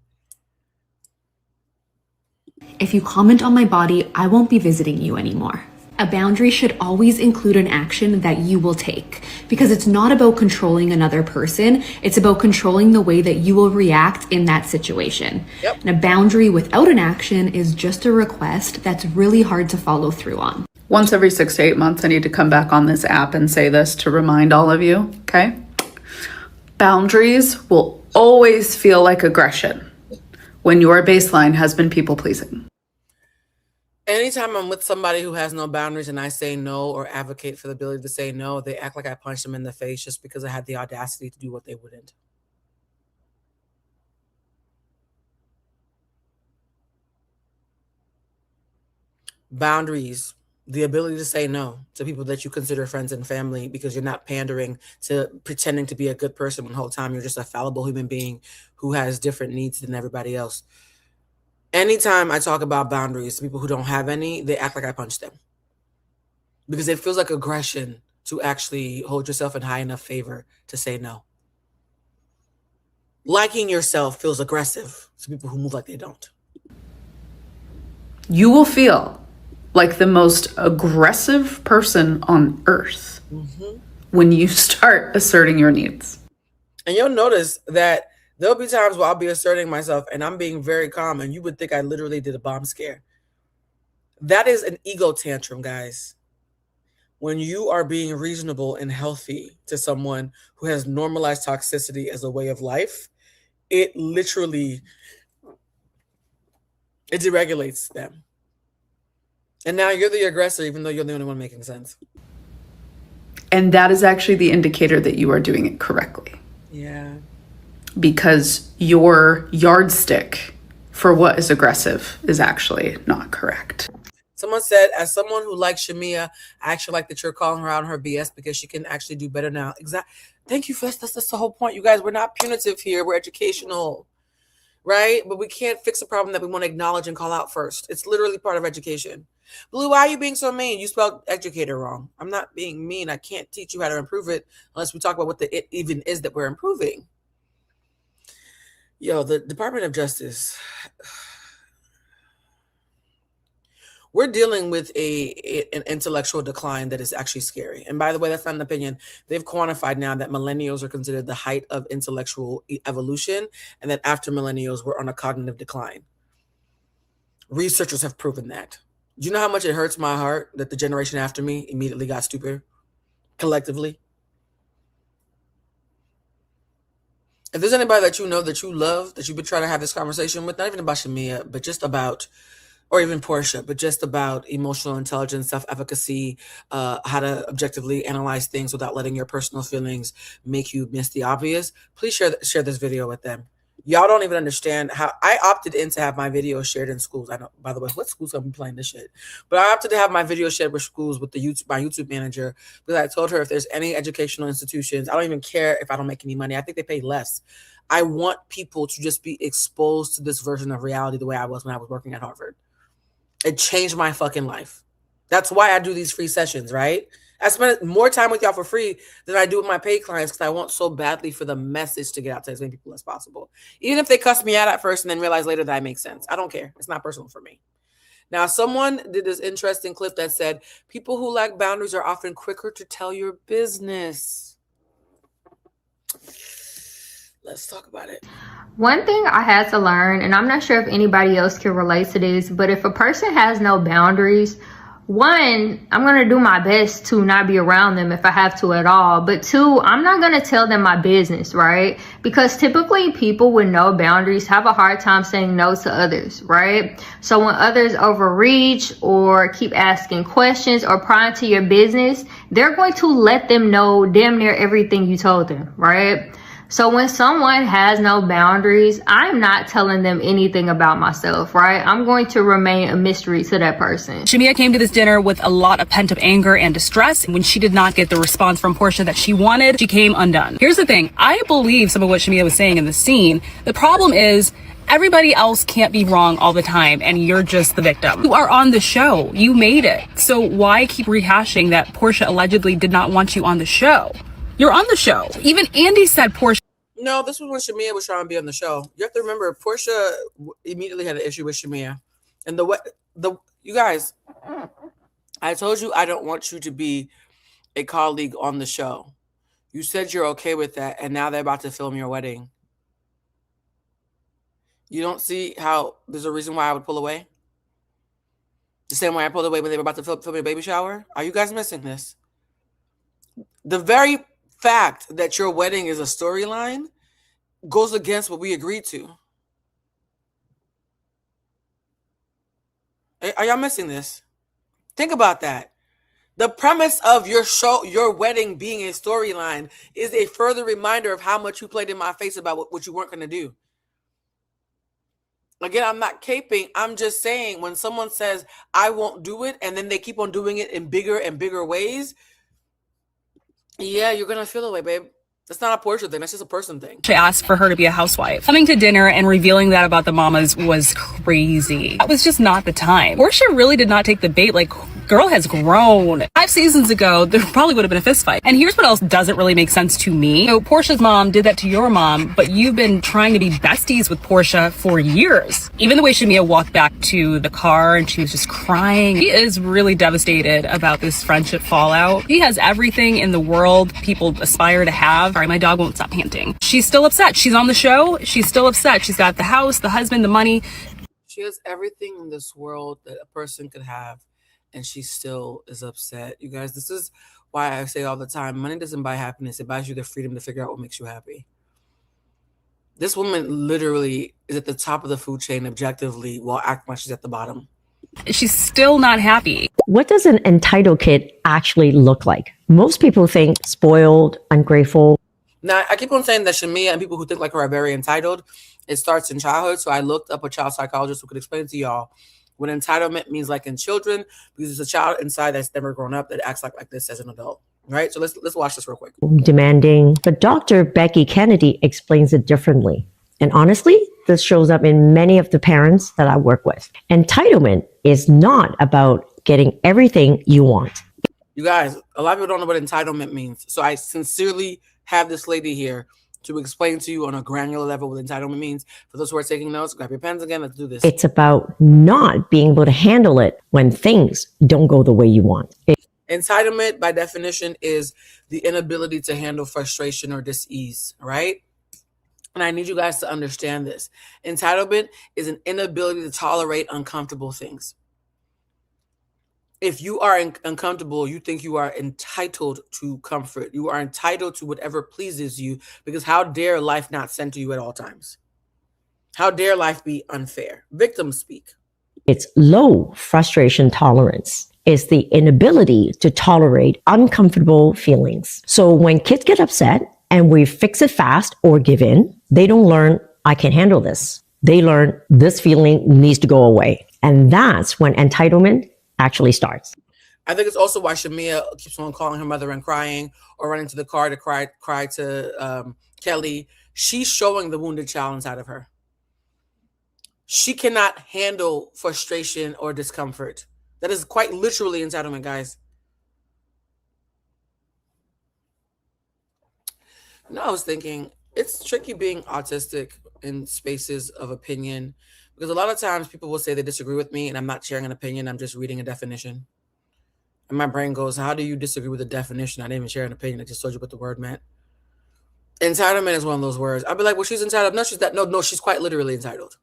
If you comment on my body, I won't be visiting you anymore. A boundary should always include an action that you will take because it's not about controlling another person. It's about controlling the way that you will react in that situation. Yep. And a boundary without an action is just a request that's really hard to follow through on. Once every 6 to 8 months, I need to come back on this app and say this to remind all of you, okay? Boundaries will always feel like aggression when your baseline has been people-pleasing. Anytime I'm with somebody who has no boundaries and I say no or advocate for the ability to say no, they act like I punched them in the face just because I had the audacity to do what they wouldn't. Boundaries, the ability to say no to people that you consider friends and family because you're not pandering to pretending to be a good person when the whole time you're just a fallible human being who has different needs than everybody else. Anytime I talk about boundaries to people who don't have any, they act like I punched them. Because it feels like aggression to actually hold yourself in high enough favor to say no. Liking yourself feels aggressive to people who move like they don't. You will feel like the most aggressive person on earth when you start asserting your needs. And you'll notice that there'll be times where I'll be asserting myself and I'm being very calm and you would think I literally did a bomb scare. That is an ego tantrum, guys. When you are being reasonable and healthy to someone who has normalized toxicity as a way of life, it literally, it deregulates them. And now you're the aggressor, even though you're the only one making sense. And that is actually the indicator that you are doing it correctly. Yeah. Because your yardstick for what is aggressive is actually not correct. Someone said, as someone who likes Shamea, I actually like that you're calling her out on her BS because she can actually do better now. Exactly. Thank you for that's the whole point. You guys, we're not punitive here. We're educational, right? But we can't fix a problem that we want to acknowledge and call out first. It's literally part of education. Blue, why are you being so mean? You spelled educator wrong. I'm not being mean. I can't teach you how to improve it unless we talk about what the it even is that we're improving. Yo, the Department of Justice, we're dealing with an intellectual decline that is actually scary. And by the way, that's not an opinion. They've quantified now that millennials are considered the height of intellectual evolution and that after millennials, we're on a cognitive decline. Researchers have proven that. Do you know how much it hurts my heart that the generation after me immediately got stupider collectively? If there's anybody that you know that you love, that you've been trying to have this conversation with, not even about Shamea, but just about or even Porsha, but just about emotional intelligence, self-efficacy, how to objectively analyze things without letting your personal feelings make you miss the obvious, please share this video with them. Y'all don't even understand how I opted in to have my videos shared in schools. I know, by the way, what schools gonna be playing this shit? But I opted to have my video shared with schools with my YouTube manager, because I told her if there's any educational institutions, I don't even care if I don't make any money. I think they pay less. I want people to just be exposed to this version of reality the way I was when I was working at Harvard. It changed my fucking life. That's why I do these free sessions, right? I spend more time with y'all for free than I do with my paid clients, because I want so badly for the message to get out to as many people as possible. Even if they cuss me out at first and then realize later that I make sense. I don't care. It's not personal for me. Now, someone did this interesting clip that said, people who lack boundaries are often quicker to tell your business. Let's talk about it. One thing I had to learn, and I'm not sure if anybody else can relate to this, but if a person has no boundaries, one, I'm going to do my best to not be around them if I have to at all. But two, I'm not going to tell them my business, right? Because typically people with no boundaries have a hard time saying no to others, right? So when others overreach or keep asking questions or pry into your business, they're going to let them know damn near everything you told them, right? So when someone has no boundaries, I'm not telling them anything about myself, right? I'm going to remain a mystery to that person. Shamea came to this dinner with a lot of pent-up anger and distress. When she did not get the response from Porsha that she wanted, she came undone. Here's the thing. I believe some of what Shamea was saying in the scene. The problem is everybody else can't be wrong all the time, and you're just the victim. You are on the show. You made it. So why keep rehashing that Porsha allegedly did not want you on the show? You're on the show. Even Andy said Porsha. No, this was when Shamea was trying to be on the show. You have to remember, Porsha immediately had an issue with Shamea. And you guys, I told you I don't want you to be a colleague on the show. You said you're okay with that, and now they're about to film your wedding. You don't see how there's a reason why I would pull away? The same way I pulled away when they were about to film your baby shower? Are you guys missing this? The very fact that your wedding is a storyline goes against what we agreed to. Are y'all missing this? Think about that. The premise of your show, your wedding being a storyline, is a further reminder of how much you played in my face about what you weren't going to do. Again, I'm not caping. I'm just saying, when someone says, I won't do it, and then they keep on doing it in bigger and bigger ways, yeah, you're going to feel away, babe. That's not a Porsha thing. That's just a person thing. She asked for her to be a housewife. Coming to dinner and revealing that about the mamas was crazy. That was just not the time. Porsha really did not take the bait. Like, girl has grown. 5 seasons ago, there probably would have been a fist fight. And here's what else doesn't really make sense to me. So Porsha's mom did that to your mom, but you've been trying to be besties with Porsha for years. Even the way Shamea walked back to the car and she was just crying. He is really devastated about this friendship fallout. He has everything in the world people aspire to have. Sorry, my dog won't stop panting. She's still upset. She's on the show. She's still upset. She's got the house, the husband, the money. She has everything in this world that a person could have, and she still is upset. You guys, this is why I say all the time, money doesn't buy happiness. It buys you the freedom to figure out what makes you happy. This woman literally is at the top of the food chain objectively, while acting like she's at the bottom. She's still not happy. What does an entitled kid actually look like? Most people think spoiled, ungrateful. Now, I keep on saying that Shamea and people who think like her are very entitled. It starts in childhood. So I looked up a child psychologist who could explain to y'all what entitlement means, like in children, because it's a child inside that's never grown up that acts like this as an adult. Right? So let's watch this real quick. Demanding. But Dr. Becky Kennedy explains it differently. And honestly, this shows up in many of the parents that I work with. Entitlement is not about getting everything you want. You guys, a lot of people don't know what entitlement means. So I sincerely have this lady here to explain to you on a granular level what entitlement means. For those who are taking notes, grab your pens again. Let's do this. It's about not being able to handle it when things don't go the way you want. Entitlement, by definition, is the inability to handle frustration or dis-ease, right? And I need you guys to understand this. Entitlement is an inability to tolerate uncomfortable things. If you are uncomfortable, you think you are entitled to comfort. You are entitled to whatever pleases you, because how dare life not center you at all times? How dare life be unfair? Victims speak. It's low frustration tolerance. It's the inability to tolerate uncomfortable feelings. So when kids get upset and we fix it fast or give in, they don't learn, I can handle this. They learn this feeling needs to go away. And that's when entitlement actually starts. I think it's also why Shamea keeps on calling her mother and crying, or running to the car to cry to Kelly. She's showing the wounded child inside of her. She cannot handle frustration or discomfort. That is quite literally entitlement, guys. No, I was thinking it's tricky being autistic in spaces of opinion, because a lot of times people will say they disagree with me and I'm not sharing an opinion. I'm just reading a definition. And my brain goes, how do you disagree with a definition? I didn't even share an opinion. I just told you what the word meant. Entitlement is one of those words. I'd be like, well, she's entitled. No, she's not. No, she's quite literally entitled.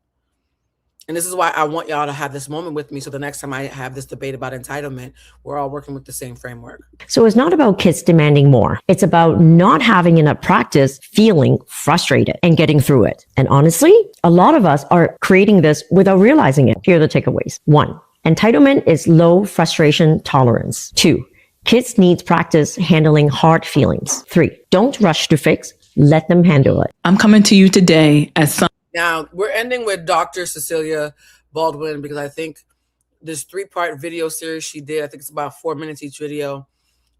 And this is why I want y'all to have this moment with me. So the next time I have this debate about entitlement, we're all working with the same framework. So it's not about kids demanding more. It's about not having enough practice, feeling frustrated and getting through it. And honestly, a lot of us are creating this without realizing it. Here are the takeaways. 1, entitlement is low frustration tolerance. 2, kids need practice handling hard feelings. 3, don't rush to fix. Let them handle it. I'm coming to you today as some. Now, we're ending with Dr. Cecilia Baldwin, because I think this 3-part video series she did, I think it's about 4 minutes each video,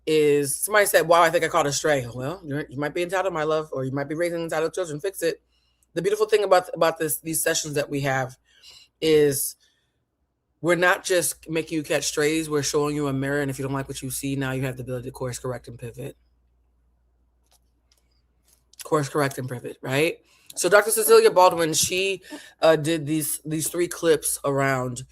is somebody said, wow, I think I caught a stray. Well, you might be entitled, my love, or you might be raising entitled children. Fix it. The beautiful thing about these sessions that we have is we're not just making you catch strays. We're showing you a mirror. And if you don't like what you see, now you have the ability to course correct and pivot. Course correct and pivot, right? So Dr. Cecilia Baldwin, she did these 3 clips around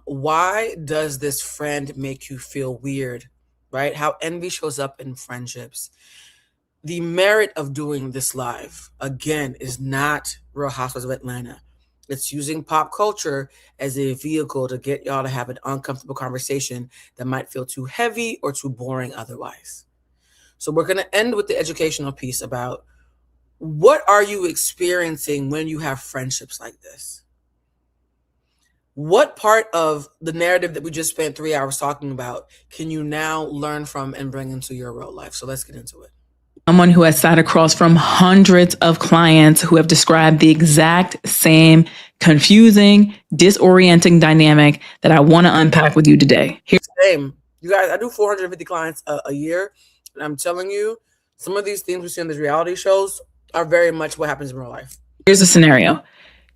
why does this friend make you feel weird, right? How envy shows up in friendships. The merit of doing this live, again, is not Real Housewives of Atlanta. It's using pop culture as a vehicle to get y'all to have an uncomfortable conversation that might feel too heavy or too boring otherwise. So we're going to end with the educational piece about what are you experiencing when you have friendships like this? What part of the narrative that we just spent 3 hours talking about can you now learn from and bring into your real life? So let's get into it. Someone who has sat across from hundreds of clients who have described the exact same confusing, disorienting dynamic that I want to unpack with you today. Same. You guys, I do 450 clients a year, and I'm telling you, some of these things we see in these reality shows are very much what happens in real life. Here's a scenario.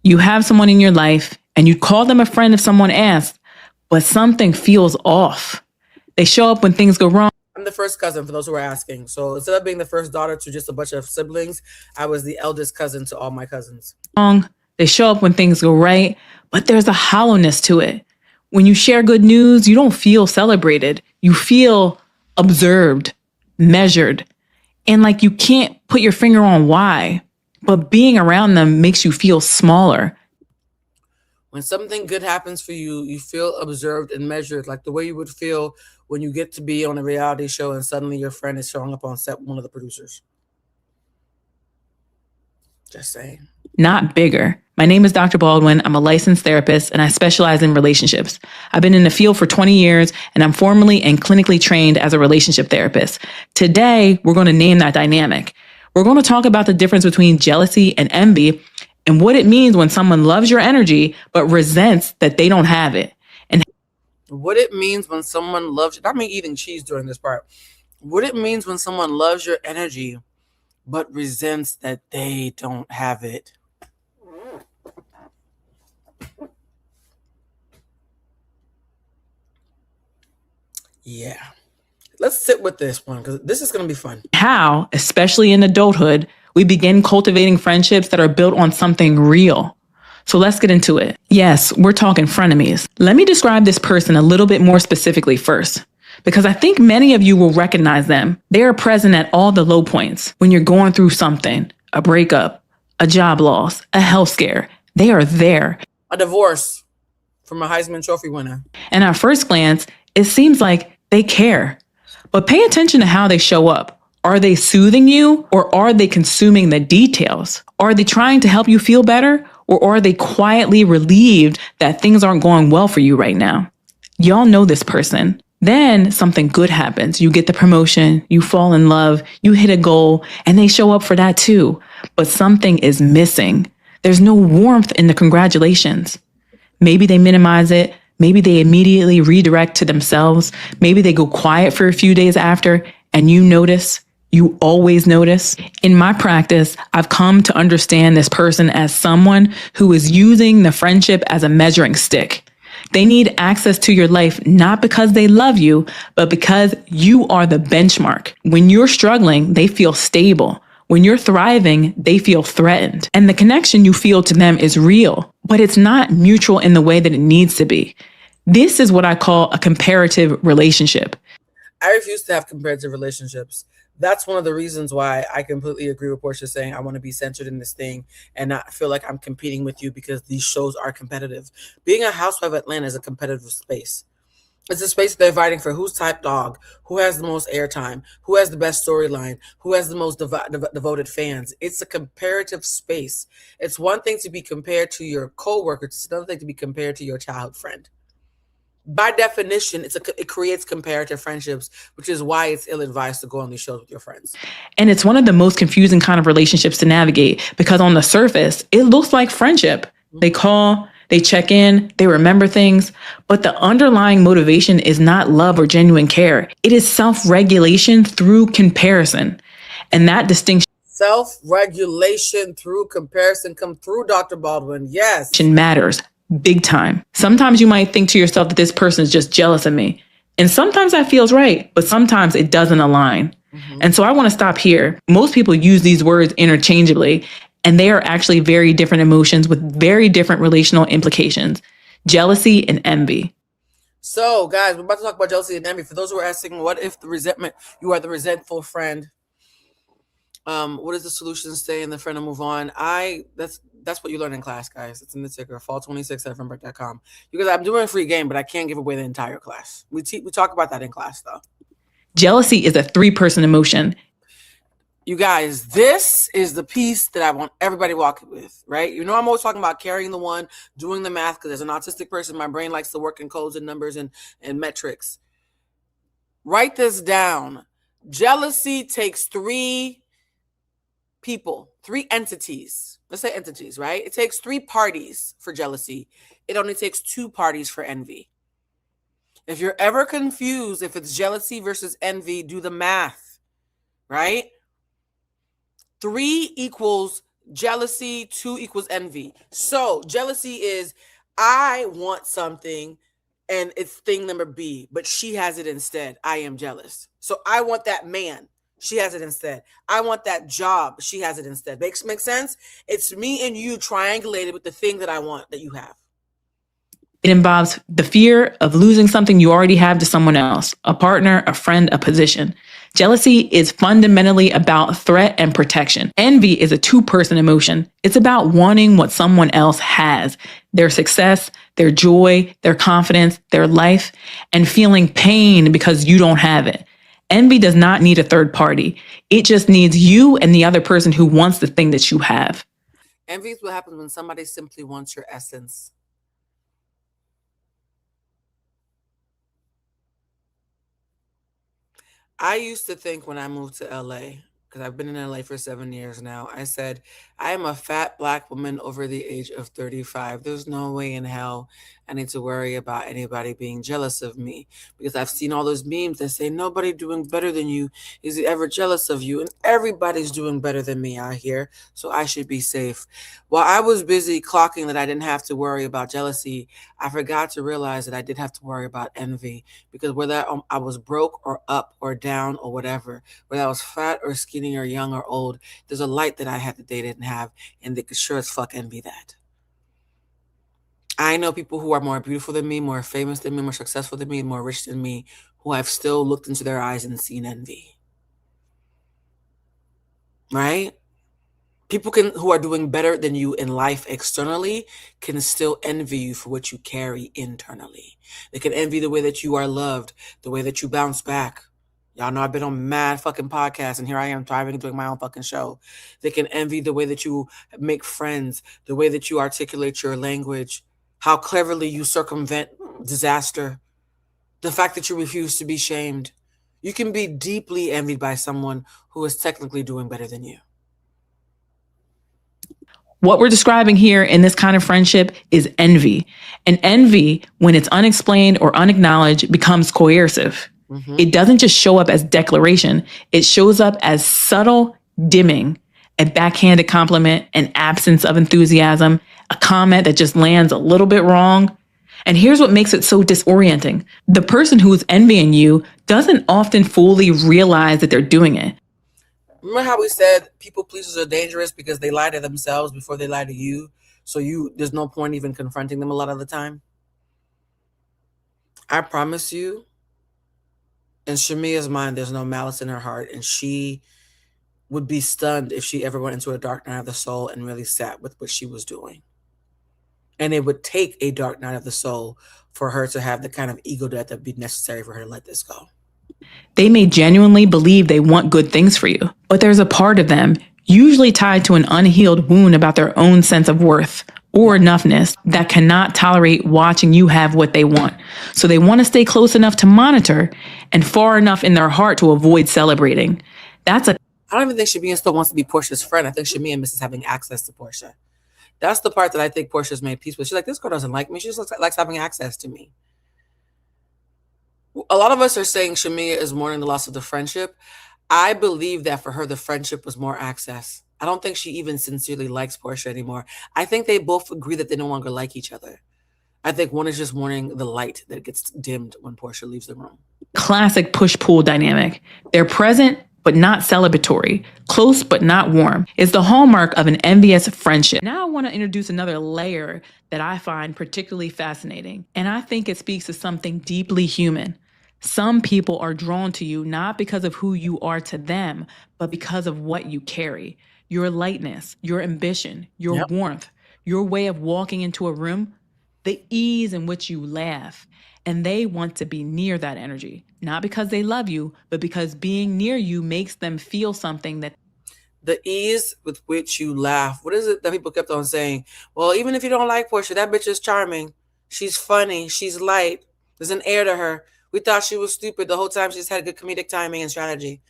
You have someone in your life and you call them a friend if someone asks, but something feels off. They show up when things go wrong. I'm the first cousin, for those who are asking. So instead of being the first daughter to just a bunch of siblings, I was the eldest cousin to all my cousins. They show up when things go right, but there's a hollowness to it. When you share good news, you don't feel celebrated. You feel observed, measured, and like you can't put your finger on why, but being around them makes you feel smaller. When something good happens for you, you feel observed and measured, like the way you would feel when you get to be on a reality show and suddenly your friend is showing up on set with one of the producers. Just saying. Not bigger. My name is Dr. Baldwin. I'm a licensed therapist and I specialize in relationships. I've been in the field for 20 years and I'm formally and clinically trained as a relationship therapist. Today, we're going to name that dynamic. We're going to talk about the difference between jealousy and envy and what it means when someone loves your energy but resents that they don't have it. And what it means when someone loves you. Not me eating cheese during this part. What it means when someone loves your energy but resents that they don't have it. Yeah. Let's sit with this one because this is going to be fun. How, especially in adulthood, we begin cultivating friendships that are built on something real. So let's get into it. Yes, we're talking frenemies. Let me describe this person a little bit more specifically first, because I think many of you will recognize them. They are present at all the low points when you're going through something, a breakup, a job loss, a health scare. They are there. A divorce from a Heisman Trophy winner. And at first glance, it seems like they care. But pay attention to how they show up. Are they soothing you or are they consuming the details? Are they trying to help you feel better Or are they quietly relieved that things aren't going well for you right now? Y'all know this person. Then something good happens. You get the promotion, you fall in love, you hit a goal, and they show up for that too. But something is missing. There's no warmth in the congratulations. Maybe they minimize it. Maybe they immediately redirect to themselves. Maybe they go quiet for a few days after, and you notice. You always notice. In my practice, I've come to understand this person as someone who is using the friendship as a measuring stick. They need access to your life not because they love you, but because you are the benchmark. When you're struggling, they feel stable. When you're thriving, they feel threatened. And the connection you feel to them is real, but it's not mutual in the way that it needs to be. This is what I call a comparative relationship. I refuse to have comparative relationships. That's one of the reasons why I completely agree with Porsha saying I want to be centered in this thing and not feel like I'm competing with you because these shows are competitive. Being a housewife of Atlanta is a competitive space. It's a space they're fighting for who's top dog, who has the most airtime, who has the best storyline, who has the most devoted fans. It's a comparative space. It's one thing to be compared to your coworker. It's another thing to be compared to your childhood friend. By definition, it creates comparative friendships, which is why it's ill-advised to go on these shows with your friends. And it's one of the most confusing kind of relationships to navigate because on the surface, it looks like friendship. They call, they check in, they remember things, but the underlying motivation is not love or genuine care. It is self-regulation through comparison. And that distinction Self-regulation through comparison come through, Dr. Baldwin. Yes. Matters. Big time. Sometimes you might think to yourself that this person is just jealous of me. And sometimes that feels right, but sometimes it doesn't align. And so I want to stop here. Most people use these words interchangeably, and they are actually very different emotions with very different relational implications. Jealousy and envy. So, guys, we're about to talk about jealousy and envy. For those who are asking, what if the resentment, you are the resentful friend? What does the solution stay and the friend will move on? That's what you learn in class, guys. It's in the ticker, fall26@friendbreak.com. Because I'm doing a free game, but I can't give away the entire class. We talk about that in class, though. Jealousy is a 3-person emotion. You guys, this is the piece that I want everybody walking with, right? You know, I'm always talking about carrying the one, doing the math, because as an autistic person, my brain likes to work in codes and numbers and metrics. Write this down. Jealousy takes 3 people, 3 entities. Let's say entities, right? It takes 3 parties for jealousy. It only takes 2 parties for envy. If you're ever confused if it's jealousy versus envy, do the math, right? 3 equals jealousy, 2 equals envy. So jealousy is I want something and it's thing number B, but she has it instead. I am jealous. So I want that man. She has it instead. I want that job. She has it instead. Make sense? It's me and you triangulated with the thing that I want that you have. It involves the fear of losing something you already have to someone else, a partner, a friend, a position. Jealousy is fundamentally about threat and protection. Envy is a 2-person emotion. It's about wanting what someone else has, their success, their joy, their confidence, their life, and feeling pain because you don't have it. Envy does not need a third party. It just needs you and the other person who wants the thing that you have. Envy is what happens when somebody simply wants your essence. I used to think when I moved to LA, because I've been in LA for 7 years now, I said, I am a fat Black woman over the age of 35. There's no way in hell I need to worry about anybody being jealous of me, because I've seen all those memes that say nobody doing better than you is ever jealous of you, and everybody's doing better than me out here, so I should be safe. While I was busy clocking that I didn't have to worry about jealousy, I forgot to realize that I did have to worry about envy, because whether I was broke or up or down or whatever, whether I was fat or skinny or young or old, there's a light that I had that they didn't have, and they could sure as fuck envy that. I know people who are more beautiful than me, more famous than me, more successful than me, more rich than me, who I've still looked into their eyes and seen envy. Right? People who are doing better than you in life externally can still envy you for what you carry internally. They can envy the way that you are loved, the way that you bounce back, Y'all know I've been on mad fucking podcasts, and here I am thriving doing my own fucking show. They can envy the way that you make friends, the way that you articulate your language, how cleverly you circumvent disaster, the fact that you refuse to be shamed. You can be deeply envied by someone who is technically doing better than you. What we're describing here in this kind of friendship is envy. And envy, when it's unexplained or unacknowledged, becomes coercive. It doesn't just show up as declaration. It shows up as subtle dimming, a backhanded compliment, an absence of enthusiasm, a comment that just lands a little bit wrong. And here's what makes it so disorienting. The person who's envying you doesn't often fully realize that they're doing it. Remember how we said people pleasers are dangerous because they lie to themselves before they lie to you? So there's no point even confronting them a lot of the time. I promise you, in Shamea's mind, there's no malice in her heart, and she would be stunned if she ever went into a dark night of the soul and really sat with what she was doing. And it would take a dark night of the soul for her to have the kind of ego death that would be necessary for her to let this go. They may genuinely believe they want good things for you, but there's a part of them, usually tied to an unhealed wound about their own sense of worth or enoughness, that cannot tolerate watching you have what they want. So they want to stay close enough to monitor and far enough in their heart to avoid celebrating. I don't even think Shamea still wants to be Porsha's friend. I think Shamea misses having access to Porsha. That's the part that I think Porsha's made peace with. She's like, this girl doesn't like me. She just likes having access to me. A lot of us are saying Shamea is mourning the loss of the friendship. I believe that for her, the friendship was more access. I don't think she even sincerely likes Porsha anymore. I think they both agree that they no longer like each other. I think one is just mourning the light that gets dimmed when Porsha leaves the room. Classic push-pull dynamic. They're present, but not celebratory. Close, but not warm. It's the hallmark of an envious friendship. Now I want to introduce another layer that I find particularly fascinating. And I think it speaks to something deeply human. Some people are drawn to you not because of who you are to them, but because of what you carry. Your lightness, your ambition, your warmth, your way of walking into a room, the ease in which you laugh. And they want to be near that energy, not because they love you, but because being near you makes them feel something that... The ease with which you laugh. What is it that people kept on saying? Well, even if you don't like Porsha, that bitch is charming. She's funny. She's light. There's an air to her. We thought she was stupid the whole time. She just had good comedic timing and strategy.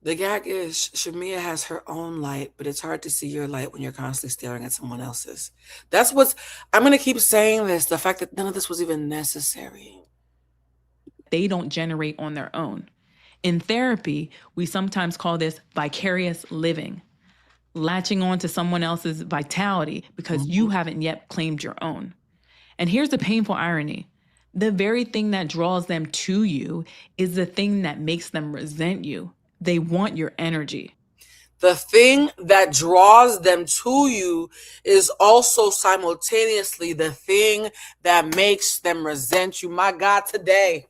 The gag is Shamea has her own light, but it's hard to see your light when you're constantly staring at someone else's. That's what's... I'm going to keep saying this. The fact that none of this was even necessary. They don't generate on their own. In therapy, we sometimes call this vicarious living, latching on to someone else's vitality because you haven't yet claimed your own. And here's the painful irony. The very thing that draws them to you is the thing that makes them resent you. They want your energy. The thing that draws them to you is also simultaneously the thing that makes them resent you. My God, today.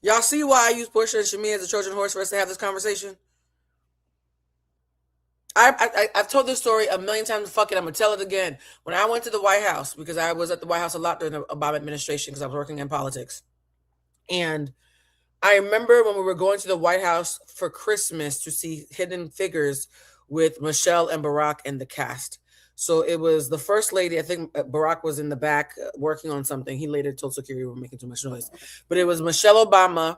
Y'all see why I use Porsha and Shamea as a Trojan horse for us to have this conversation? I've told this story a million times. Fuck it, I'm going to tell it again. When I went to the White House, because I was at the White House a lot during the Obama administration because I was working in politics. And I remember when we were going to the White House for Christmas to see Hidden Figures with Michelle and Barack and the cast. So it was the first lady. I think Barack was in the back working on something. He later told security we were making too much noise. But it was Michelle Obama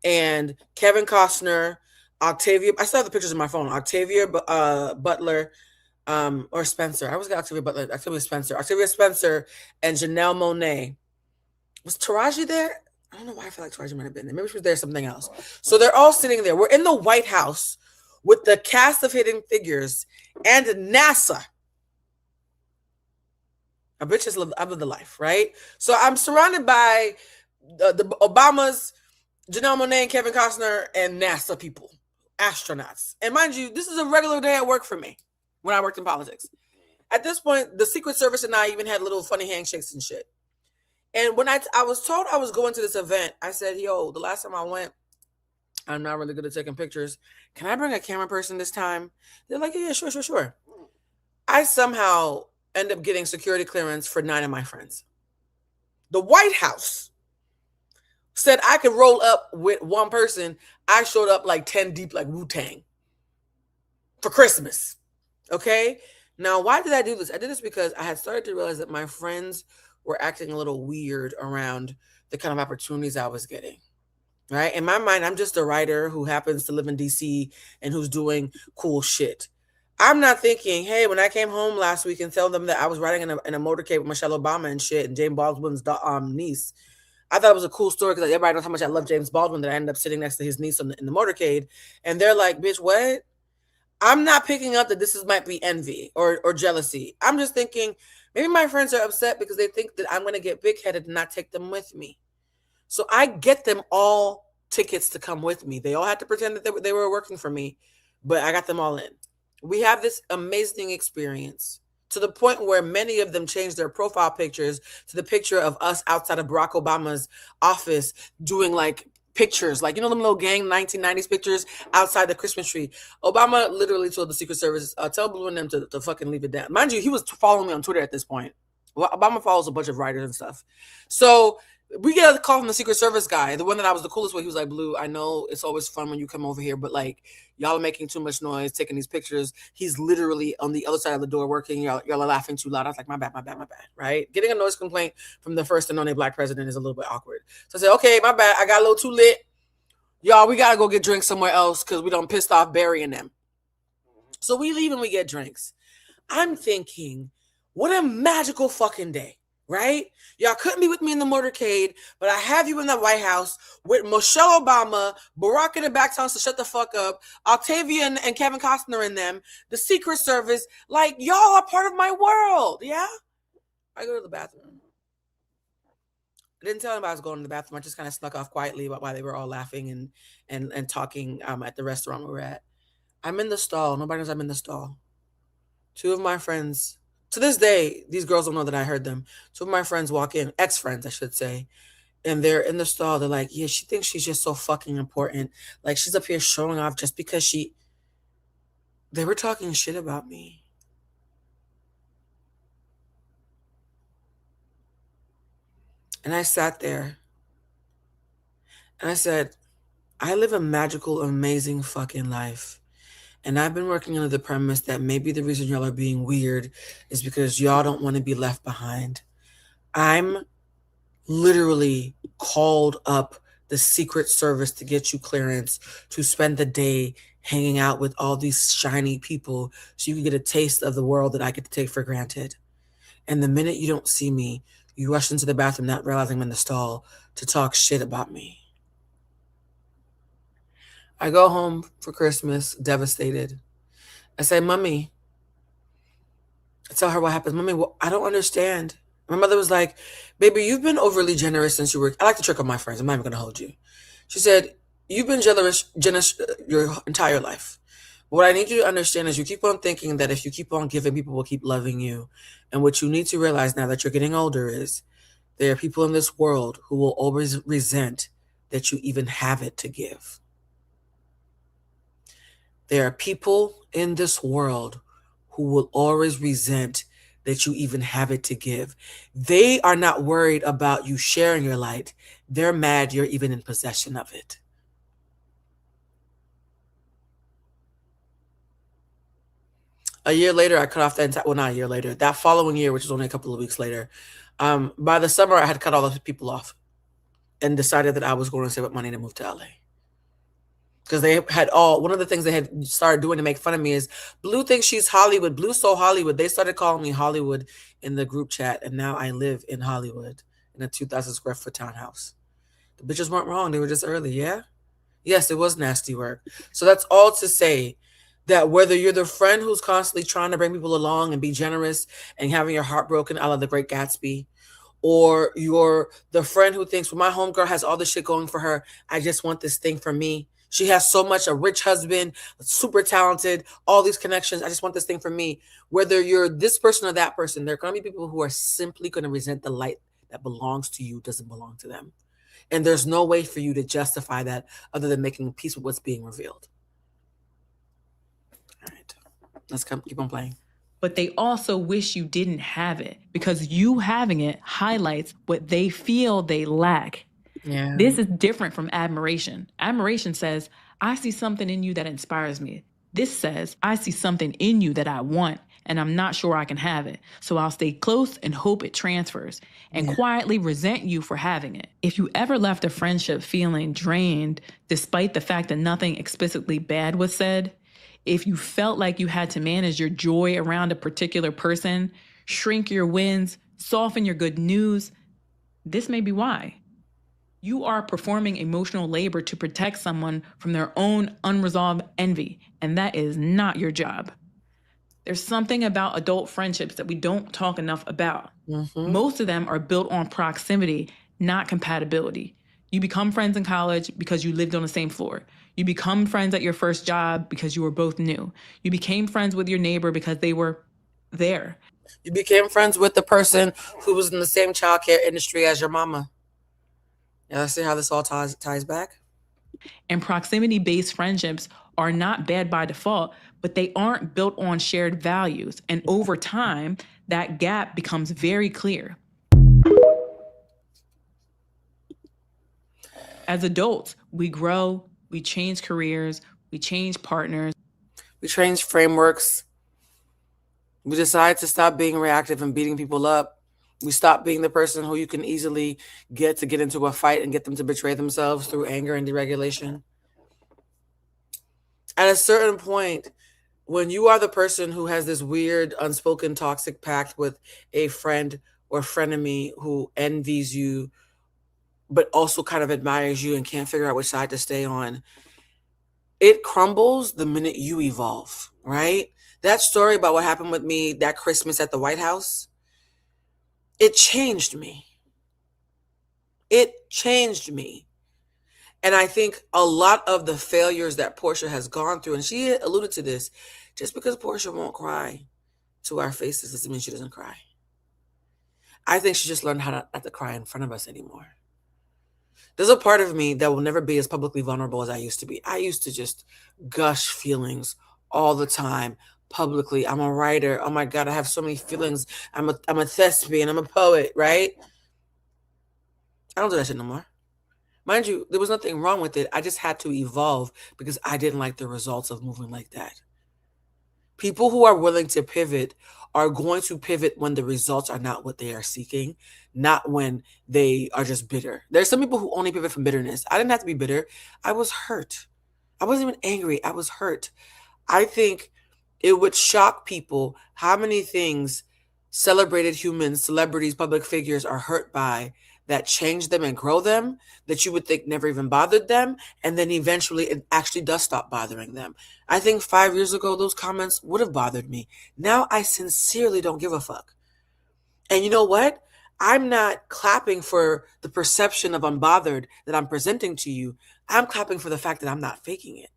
and Kevin Costner, Octavia. I still have the pictures on my phone. Octavia Butler or Spencer. I always got Octavia Butler. Octavia Spencer and Janelle Monáe. Was Taraji there? I don't know why I feel like Taraji might have been there. Maybe she was there something else. So they're all sitting there. We're in the White House with the cast of Hidden Figures and NASA. A bitch has lived the life, right? So I'm surrounded by the Obamas, Janelle Monáe, and Kevin Costner, and NASA people, astronauts. And mind you, this is a regular day at work for me when I worked in politics. At this point, the Secret Service and I even had little funny handshakes and shit. And when I was told I was going to this event, I said, yo, the last time I went, I'm not really good at taking pictures. Can I bring a camera person this time? They're like, yeah, sure. I somehow end up getting security clearance for 9 of my friends. The White House said I could roll up with one person. I showed up like 10 deep like Wu-Tang for Christmas. Okay? Now, why did I do this? I did this because I had started to realize that my friends were acting a little weird around the kind of opportunities I was getting. Right? In my mind, I'm just a writer who happens to live in DC and who's doing cool shit. I'm not thinking, hey, when I came home last week and tell them that I was riding in a motorcade with Michelle Obama and shit and James Baldwin's niece, I thought it was a cool story because everybody knows how much I love James Baldwin that I ended up sitting next to his niece in the motorcade. And they're like, bitch, what? I'm not picking up that this might be envy or jealousy. I'm just thinking maybe my friends are upset because they think that I'm going to get big-headed and not take them with me. So I get them all tickets to come with me. They all had to pretend that they were working for me, but I got them all in. We have this amazing experience to the point where many of them changed their profile pictures to the picture of us outside of Barack Obama's office doing like pictures, like, you know, them little gang 1990s pictures outside the Christmas tree. Obama literally told the Secret Service, tell Blue and them to fucking leave it down. Mind you, he was following me on Twitter at this point. Well, Obama follows a bunch of writers and stuff. So we get a call from the Secret Service guy, the one that I was the coolest with. He was like, Blue, I know it's always fun when you come over here, but like, y'all are making too much noise, taking these pictures. He's literally on the other side of the door working. Y'all are laughing too loud. I was like, my bad, right? Getting a noise complaint from the first and only Black president is a little bit awkward. So I said, okay, my bad. I got a little too lit. Y'all, we got to go get drinks somewhere else because we done pissed off Barry and them. So we leave and we get drinks. I'm thinking, what a magical fucking day. Right? Y'all couldn't be with me in the motorcade, but I have you in the White House with Michelle Obama, Barack in the back telling us to shut the fuck up, Octavia and Kevin Costner in them, the Secret Service. Like, y'all are part of my world. Yeah? I go to the bathroom. I didn't tell anybody I was going to the bathroom. I just kind of snuck off quietly about why they were all laughing and talking at the restaurant we were at. I'm in the stall. Nobody knows I'm in the stall. Two of my friends, to this day, these girls don't know that I heard them. Two of my friends walk in, ex-friends, I should say, and they're in the stall. They're like, yeah, she thinks she's just so fucking important. Like, she's up here showing off just because they were talking shit about me. And I sat there and I said, I live a magical, amazing fucking life. And I've been working under the premise that maybe the reason y'all are being weird is because y'all don't want to be left behind. I'm literally called up the Secret Service to get you clearance to spend the day hanging out with all these shiny people so you can get a taste of the world that I get to take for granted. And the minute you don't see me, you rush into the bathroom not realizing I'm in the stall to talk shit about me. I go home for Christmas, devastated. I say, Mommy, I tell her what happens. Mommy, I don't understand. My mother was like, baby, you've been overly generous since you were... I like to trick on my friends. I'm not even going to hold you. She said, you've been generous your entire life. What I need you to understand is you keep on thinking that if you keep on giving, people will keep loving you. And what you need to realize now that you're getting older is there are people in this world who will always resent that you even have it to give. There are people in this world who will always resent that you even have it to give. They are not worried about you sharing your light. They're mad you're even in possession of it. A year later, I cut off not a year later, that following year, which was only a couple of weeks later, by the summer, I had cut all those people off and decided that I was going to save up money to move to LA. Because they had one of the things they had started doing to make fun of me is Blue thinks she's Hollywood. Blue's so Hollywood. They started calling me Hollywood in the group chat. And now I live in Hollywood in a 2,000 square foot townhouse. The bitches weren't wrong. They were just early. Yeah. Yes, it was nasty work. So that's all to say that whether you're the friend who's constantly trying to bring people along and be generous and having your heart broken a la The Great Gatsby, or you're the friend who thinks, well, my homegirl has all this shit going for her. I just want this thing for me. She has so much, a rich husband, super talented, all these connections. I just want this thing for me. Whether you're this person or that person, there are going to be people who are simply going to resent the light that belongs to you, doesn't belong to them. And there's no way for you to justify that other than making peace with what's being revealed. All right. Let's keep on playing. but they also wish you didn't have it because you having it highlights what they feel they lack. Yeah. This is different from admiration. Admiration says, I see something in you that inspires me. This says, I see something in you that I want, and I'm not sure I can have it. So I'll stay close and hope it transfers and quietly resent you for having it. If you ever left a friendship feeling drained, despite the fact that nothing explicitly bad was said, if you felt like you had to manage your joy around a particular person, shrink your wins, soften your good news, this may be why. You are performing emotional labor to protect someone from their own unresolved envy, and that is not your job. There's something about adult friendships that we don't talk enough about. Most of them are built on proximity, not compatibility. You become friends in college because you lived on the same floor. You become friends at your first job because you were both new. You became friends with your neighbor because they were there. You became friends with the person who was in the same childcare industry as your mama. Yeah, see how this all ties back? And proximity-based friendships are not bad by default, but they aren't built on shared values. And over time, that gap becomes very clear. As adults, we grow, we change careers, we change partners. We change frameworks. We decide to stop being reactive and beating people up. We stop being the person who you can easily get into a fight and get them to betray themselves through anger and deregulation. At a certain point, when you are the person who has this weird, unspoken, toxic pact with a friend or frenemy who envies you, but also kind of admires you and can't figure out which side to stay on, it crumbles the minute you evolve, right? That story about what happened with me that Christmas at the White House, it changed me. It changed me. And I think a lot of the failures that Porsha has gone through, and she alluded to this, just because Porsha won't cry to our faces doesn't mean she doesn't cry. I think she just learned how not to cry in front of us anymore. There's a part of me that will never be as publicly vulnerable as I used to be. I used to just gush feelings all the time, publicly. I'm a writer. Oh my God, I have so many feelings. I'm a thespian. I'm a poet, right? I don't do that shit no more. Mind you, there was nothing wrong with it. I just had to evolve because I didn't like the results of moving like that. People who are willing to pivot are going to pivot when the results are not what they are seeking, not when they are just bitter. There's some people who only pivot from bitterness. I didn't have to be bitter. I was hurt. I wasn't even angry. I was hurt. I think it would shock people how many things celebrated humans, celebrities, public figures are hurt by that change them and grow them, that you would think never even bothered them, and then eventually it actually does stop bothering them. I think 5 years ago, those comments would have bothered me. Now I sincerely don't give a fuck. And you know what? I'm not clapping for the perception of unbothered that I'm presenting to you. I'm clapping for the fact that I'm not faking it.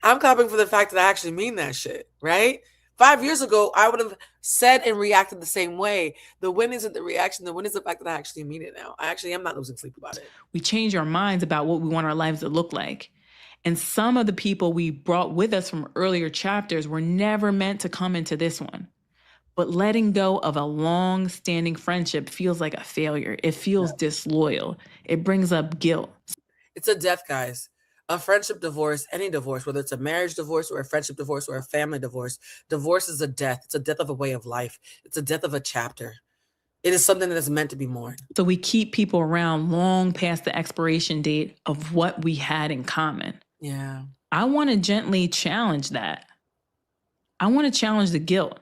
I'm clapping for the fact that I actually mean that shit, right? 5 years ago, I would have said and reacted the same way. The win isn't the reaction. The win is the fact that I actually mean it now. I actually am not losing sleep about it. We change our minds about what we want our lives to look like. And some of the people we brought with us from earlier chapters were never meant to come into this one. But letting go of a long-standing friendship feels like a failure. It feels disloyal. It brings up guilt. It's a death, guys. A friendship divorce, any divorce, whether it's a marriage divorce or a friendship divorce or a family divorce, divorce is a death. It's a death of a way of life. It's a death of a chapter. It is something that is meant to be mourned. So we keep people around long past the expiration date of what we had in common. Yeah. I want to gently challenge that. I want to challenge the guilt.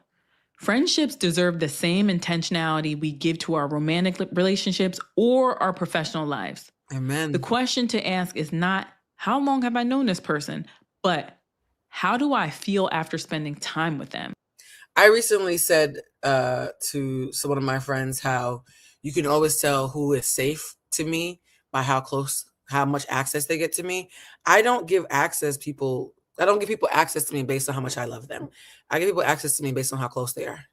Friendships deserve the same intentionality we give to our romantic relationships or our professional lives. Amen. The question to ask is not, how long have I known this person? But how do I feel after spending time with them? I recently said to one of my friends how you can always tell who is safe to me by how much access they get to me. I don't give people access to me based on how much I love them. I give people access to me based on how close they are.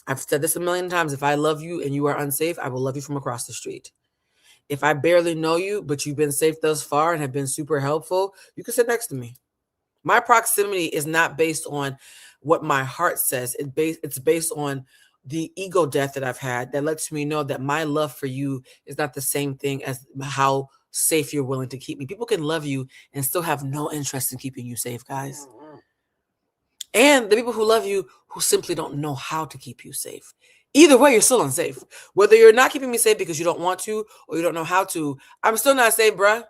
I've said this a million times. If I love you and you are unsafe, I will love you from across the street. If I barely know you, but you've been safe thus far and have been super helpful, you can sit next to me. My proximity is not based on what my heart says. It's based on the ego death that I've had that lets me know that my love for you is not the same thing as how safe you're willing to keep me. People can love you and still have no interest in keeping you safe, guys. And the people who love you who simply don't know how to keep you safe. Either way, you're still unsafe. Whether you're not keeping me safe because you don't want to or you don't know how to, I'm still not safe, bruh.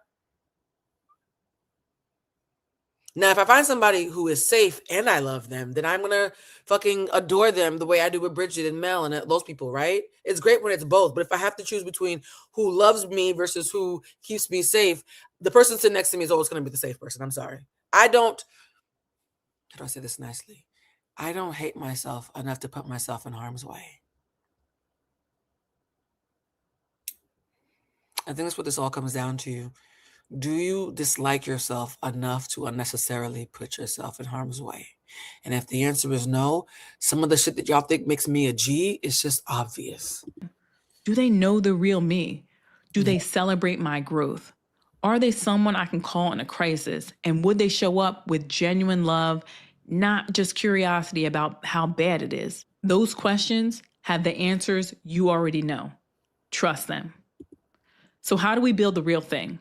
Now, if I find somebody who is safe and I love them, then I'm going to fucking adore them the way I do with Bridget and Mel and those people, right? It's great when it's both. But if I have to choose between who loves me versus who keeps me safe, the person sitting next to me is always going to be the safe person. I'm sorry. How do I say this nicely? I don't hate myself enough to put myself in harm's way. I think that's what this all comes down to. Do you dislike yourself enough to unnecessarily put yourself in harm's way? And if the answer is no, some of the shit that y'all think makes me a G is just obvious. Do they know the real me? Do they celebrate my growth? Are they someone I can call in a crisis? And would they show up with genuine love, not just curiosity about how bad it is? Those questions have the answers you already know. Trust them. So how do we build the real thing?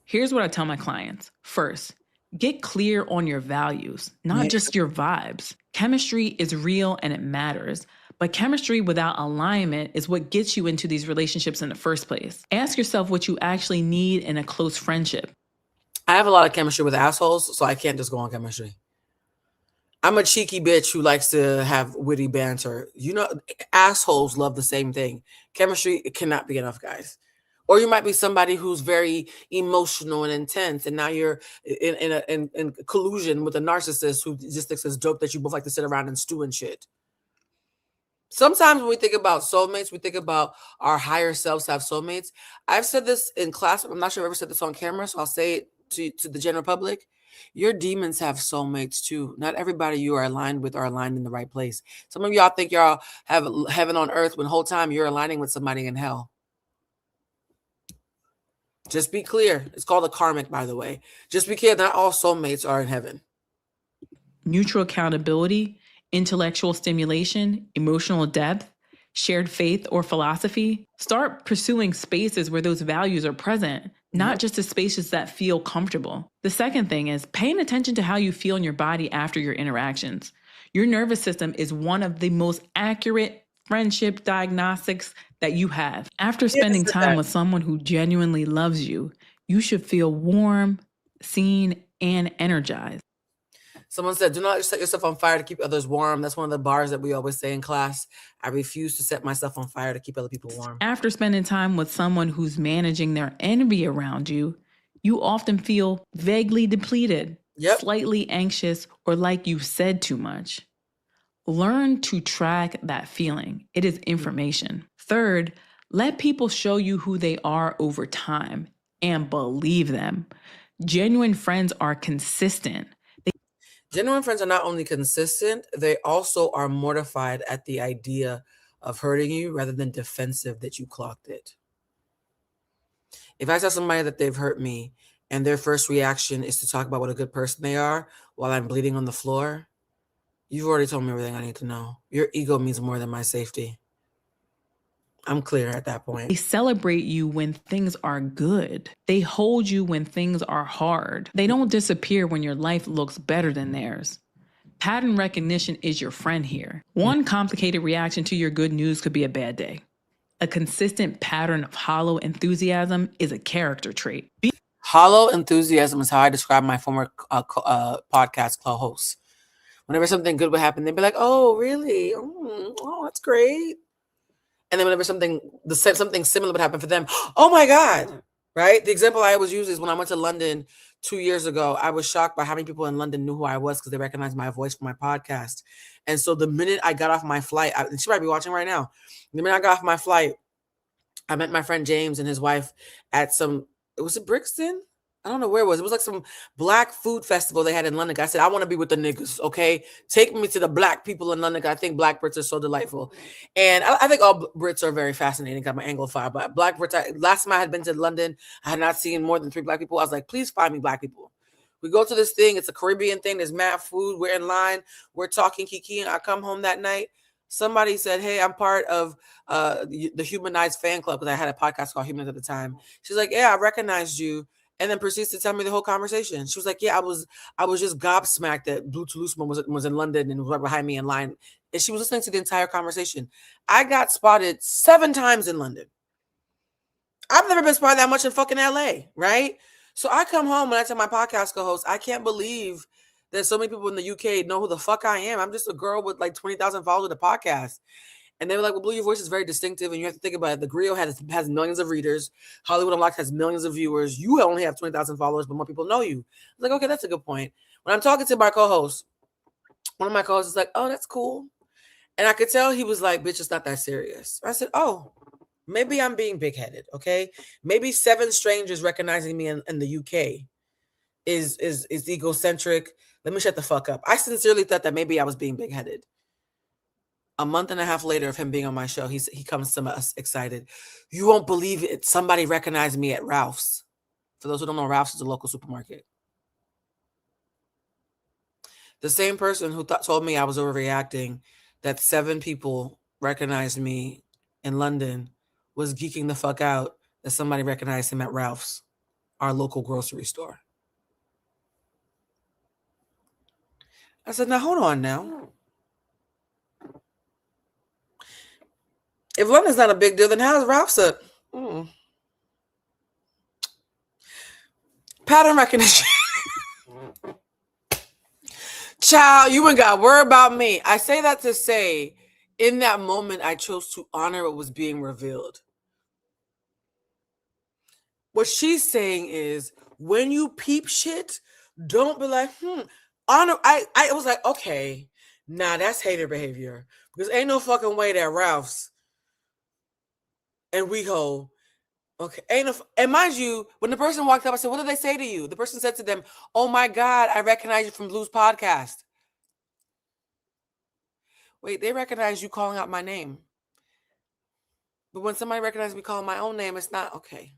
Here's what I tell my clients. First, get clear on your values, not just your vibes. Chemistry is real and it matters, but chemistry without alignment is what gets you into these relationships in the first place. Ask yourself what you actually need in a close friendship. I have a lot of chemistry with assholes, so I can't just go on chemistry. I'm a cheeky bitch who likes to have witty banter. You know, assholes love the same thing. Chemistry, it cannot be enough, guys. Or you might be somebody who's very emotional and intense, and now you're in collusion with a narcissist who just thinks it's dope that you both like to sit around and stew and shit. Sometimes when we think about soulmates, we think about our higher selves have soulmates. I've said this in class. I'm not sure I've ever said this on camera, so I'll say it to the general public. Your demons have soulmates too. Not everybody you are aligned with are aligned in the right place. Some of y'all think y'all have heaven on earth when the whole time you're aligning with somebody in hell. Just be clear. It's called a karmic, by the way. Just be clear, not all soulmates are in heaven. Mutual accountability, intellectual stimulation, emotional depth, shared faith or philosophy. Start pursuing spaces where those values are present, not just the spaces that feel comfortable. The second thing is paying attention to how you feel in your body after your interactions. Your nervous system is one of the most accurate friendship diagnostics that you have. After spending time with someone who genuinely loves you, you should feel warm, seen, and energized. Someone said, do not set yourself on fire to keep others warm. That's one of the bars that we always say in class. I refuse to set myself on fire to keep other people warm. After spending time with someone who's managing their envy around you, you often feel vaguely depleted, slightly anxious, or like you've said too much. Learn to track that feeling. It is information. Third, let people show you who they are over time and believe them. Genuine friends are consistent. Genuine friends are not only consistent, they also are mortified at the idea of hurting you rather than defensive that you clocked it. If I tell somebody that they've hurt me and their first reaction is to talk about what a good person they are while I'm bleeding on the floor, you've already told me everything I need to know. Your ego means more than my safety. I'm clear at that point. They celebrate you when things are good. They hold you when things are hard. They don't disappear when your life looks better than theirs. Pattern recognition is your friend here. One complicated reaction to your good news could be a bad day. A consistent pattern of hollow enthusiasm is a character trait. Hollow enthusiasm is how I describe my former podcast co-hosts. Whenever something good would happen, they'd be like, oh, really? Oh, that's great. And then whenever something similar would happen for them, oh my God, right? The example I always use is when I went to London 2 years ago, I was shocked by how many people in London knew who I was because they recognized my voice from my podcast. And so the minute I got off my flight, and she might be watching right now, the minute I got off my flight, I met my friend James and his wife at was it Brixton? I don't know where it was. It was like some black food festival they had in London. I said, I want to be with the niggas, okay? Take me to the black people in London. I think black Brits are so delightful. And I think all Brits are very fascinating. I'm an Anglophile, but black Brits, last time I had been to London, I had not seen more than 3 black people. I was like, please find me black people. We go to this thing. It's a Caribbean thing. There's mad food. We're in line. We're talking kiki. And I come home that night. Somebody said, hey, I'm part of the Humanized fan club, because I had a podcast called Humans at the time. She's like, yeah, I recognized you. And then proceeds to tell me the whole conversation. She was like, yeah, I was just gobsmacked that Blue Toulouse was in London and was right behind me in line. And she was listening to the entire conversation. I got spotted 7 times in London. I've never been spotted that much in fucking LA, right? So I come home and I tell my podcast co-host, I can't believe that so many people in the UK know who the fuck I am. I'm just a girl with like 20,000 followers with a podcast. And they were like, well, Blue, your voice is very distinctive. And you have to think about it. The Griot has millions of readers. Hollywood Unlocked has millions of viewers. You only have 20,000 followers, but more people know you. I was like, okay, that's a good point. When I'm talking to my co-host, one of my co-hosts is like, oh, that's cool. And I could tell he was like, bitch, it's not that serious. I said, oh, maybe I'm being big-headed, okay? Maybe 7 strangers recognizing me in the UK is egocentric. Let me shut the fuck up. I sincerely thought that maybe I was being big-headed. A month and a half later of him being on my show, he comes to us excited. You won't believe it. Somebody recognized me at Ralph's. For those who don't know, Ralph's is a local supermarket. The same person who told me I was overreacting, that 7 people recognized me in London, was geeking the fuck out that somebody recognized him at Ralph's, our local grocery store. I said, now hold on now. If London's not a big deal, then how's Ralph's a pattern recognition? Child, you ain't got to worry about me. I say that to say, in that moment, I chose to honor what was being revealed. What she's saying is, when you peep shit, don't be like, honor. I was like, okay, nah, that's hater behavior. Because ain't no fucking way that Ralph's and WeHo, okay, and mind you, when the person walked up, I said, what did they say to you? The person said to them, oh my God, I recognize you from Blue's podcast. Wait, they recognize you calling out my name. But when somebody recognizes me calling my own name, it's not okay.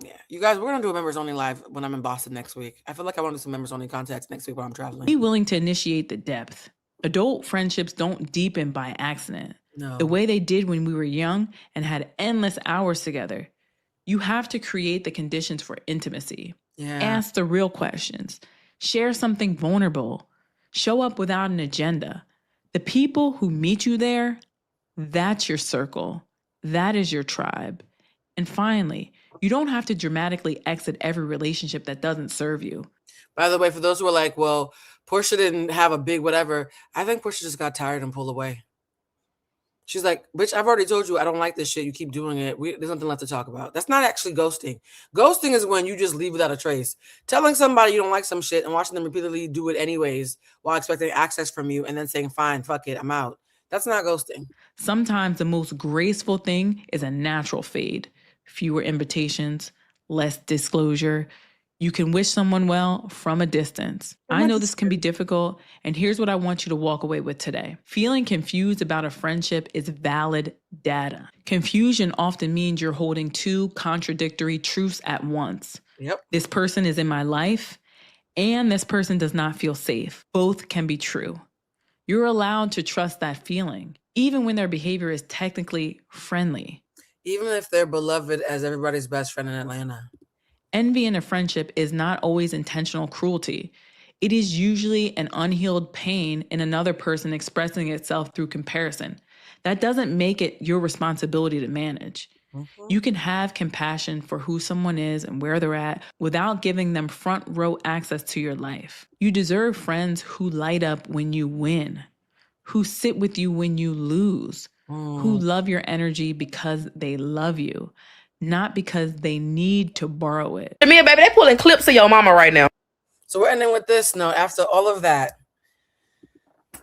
Yeah, you guys, we're going to do a members only live when I'm in Boston next week. I feel like I want to do some members only contacts next week while I'm traveling. Be willing to initiate the depth. Adult friendships don't deepen by accident. No. The way they did when we were young and had endless hours together. You have to create the conditions for intimacy. Yeah. Ask the real questions. Share something vulnerable. Show up without an agenda. The people who meet you there, that's your circle. That is your tribe. And finally, you don't have to dramatically exit every relationship that doesn't serve you. By the way, for those who are like, well, Porsha didn't have a big whatever, I think Porsha just got tired and pulled away. She's like, bitch, I've already told you I don't like this shit. You keep doing it. There's nothing left to talk about. That's not actually ghosting. Ghosting is when you just leave without a trace. Telling somebody you don't like some shit and watching them repeatedly do it anyways while expecting access from you and then saying, fine, fuck it, I'm out. That's not ghosting. Sometimes the most graceful thing is a natural fade. Fewer invitations, less disclosure. You can wish someone well from a distance. I know this can be difficult, and here's what I want you to walk away with today. Feeling confused about a friendship is valid data. Confusion often means you're holding 2 contradictory truths at once. Yep. This person is in my life, and this person does not feel safe. Both can be true. You're allowed to trust that feeling, even when their behavior is technically friendly. Even if they're beloved as everybody's best friend in Atlanta. Envy in a friendship is not always intentional cruelty. It is usually an unhealed pain in another person expressing itself through comparison. That doesn't make it your responsibility to manage. Mm-hmm. You can have compassion for who someone is and where they're at without giving them front row access to your life. You deserve friends who light up when you win, who sit with you when you lose, who love your energy because they love you, not because they need to borrow it. Shamea, baby, they pulling clips of your mama right now. So we're ending with this note. After all of that,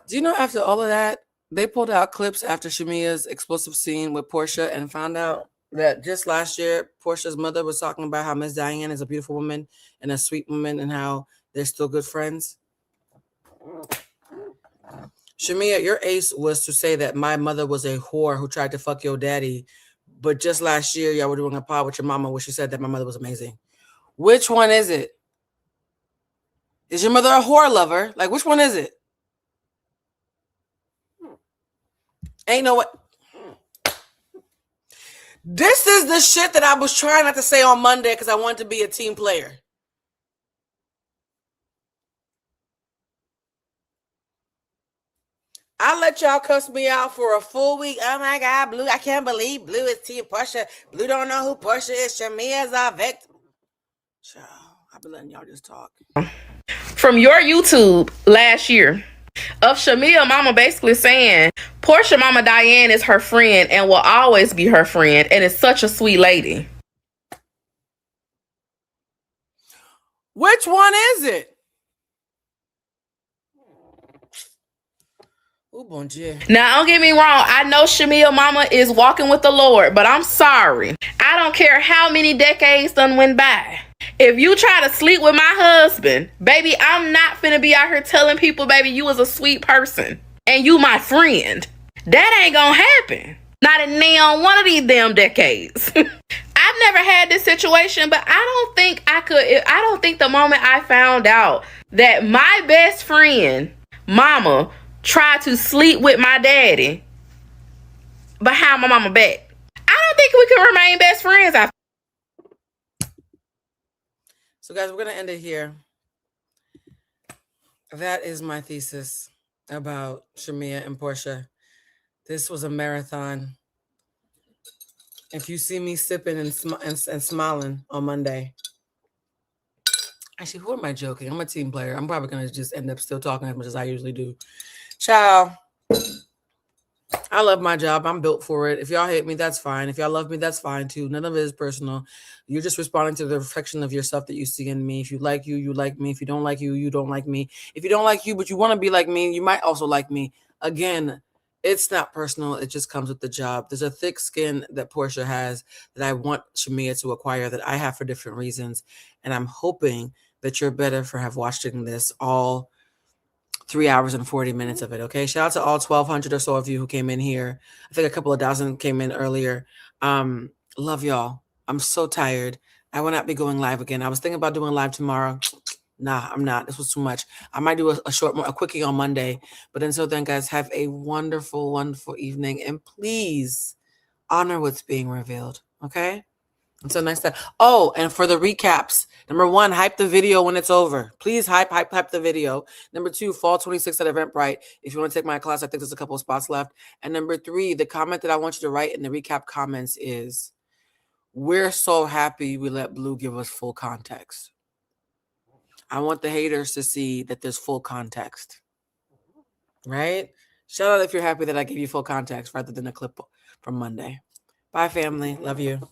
do you know after all of that, they pulled out clips after Shamea's explosive scene with Porsha and found out that just last year, Porsha's mother was talking about how Miss Diane is a beautiful woman and a sweet woman and how they're still good friends. Shamea, your ace was to say that my mother was a whore who tried to fuck your daddy. But just last year, y'all were doing a pod with your mama where she said that my mother was amazing. Which one is it? Is your mother a whore lover? Like, which one is it? Ain't no what. This is the shit that I was trying not to say on Monday because I wanted to be a team player. I let y'all cuss me out for a full week. Oh my God, Blue, I can't believe Blue is Team Porsha. Blue don't know who Porsha is. Shamea's a victim. Child, I've been letting y'all just talk. From your YouTube last year of Shamea mama basically saying Porsha mama Diane is her friend and will always be her friend and is such a sweet lady. Which one is it? Oh, bon Dieu. Now, don't get me wrong. I know Shamea mama is walking with the Lord, but I'm sorry. I don't care how many decades done went by. If you try to sleep with my husband, baby, I'm not finna be out here telling people, baby, you was a sweet person and you my friend. That ain't gonna happen. Not in neon one of these damn decades. I've never had this situation, but I don't think I could. I don't think the moment I found out that my best friend, mama, tried to sleep with my daddy behind my mama back, I don't think we can remain best friends after. So, guys, we're going to end it here. That is my thesis about Shamea and Porsha. This was a marathon. If you see me sipping and smiling on Monday. Actually, who am I joking? I'm a team player. I'm probably going to just end up still talking as much as I usually do. Ciao. I love my job. I'm built for it. If y'all hate me, that's fine. If y'all love me, that's fine too. None of it is personal. You're just responding to the reflection of yourself that you see in me. If you like you, you like me. If you don't like you, you don't like me. If you don't like you, but you want to be like me, you might also like me. Again, it's not personal. It just comes with the job. There's a thick skin that Porsha has that I want Shamea to acquire that I have for different reasons. And I'm hoping that you're better for have watching this all 3 hours and 40 minutes of it. Okay. Shout out to all 1,200 or so of you who came in here. I think a couple of dozen came in earlier. Love y'all. I'm so tired. I will not be going live again. I was thinking about doing live tomorrow. Nah, I'm not. This was too much. I might do a quickie on Monday. But until then, guys, have a wonderful, wonderful evening. And please honor what's being revealed. Okay. Until next time. Oh, and for the recaps, number 1, hype the video when it's over. Please hype the video. Number 2, fall 26 at Eventbrite. If you want to take my class, I think there's a couple of spots left. And number 3, the comment that I want you to write in the recap comments is, we're so happy we let Blue give us full context. I want the haters to see that there's full context. Right? Shout out if you're happy that I gave you full context rather than a clip from Monday. Bye, family. Love you.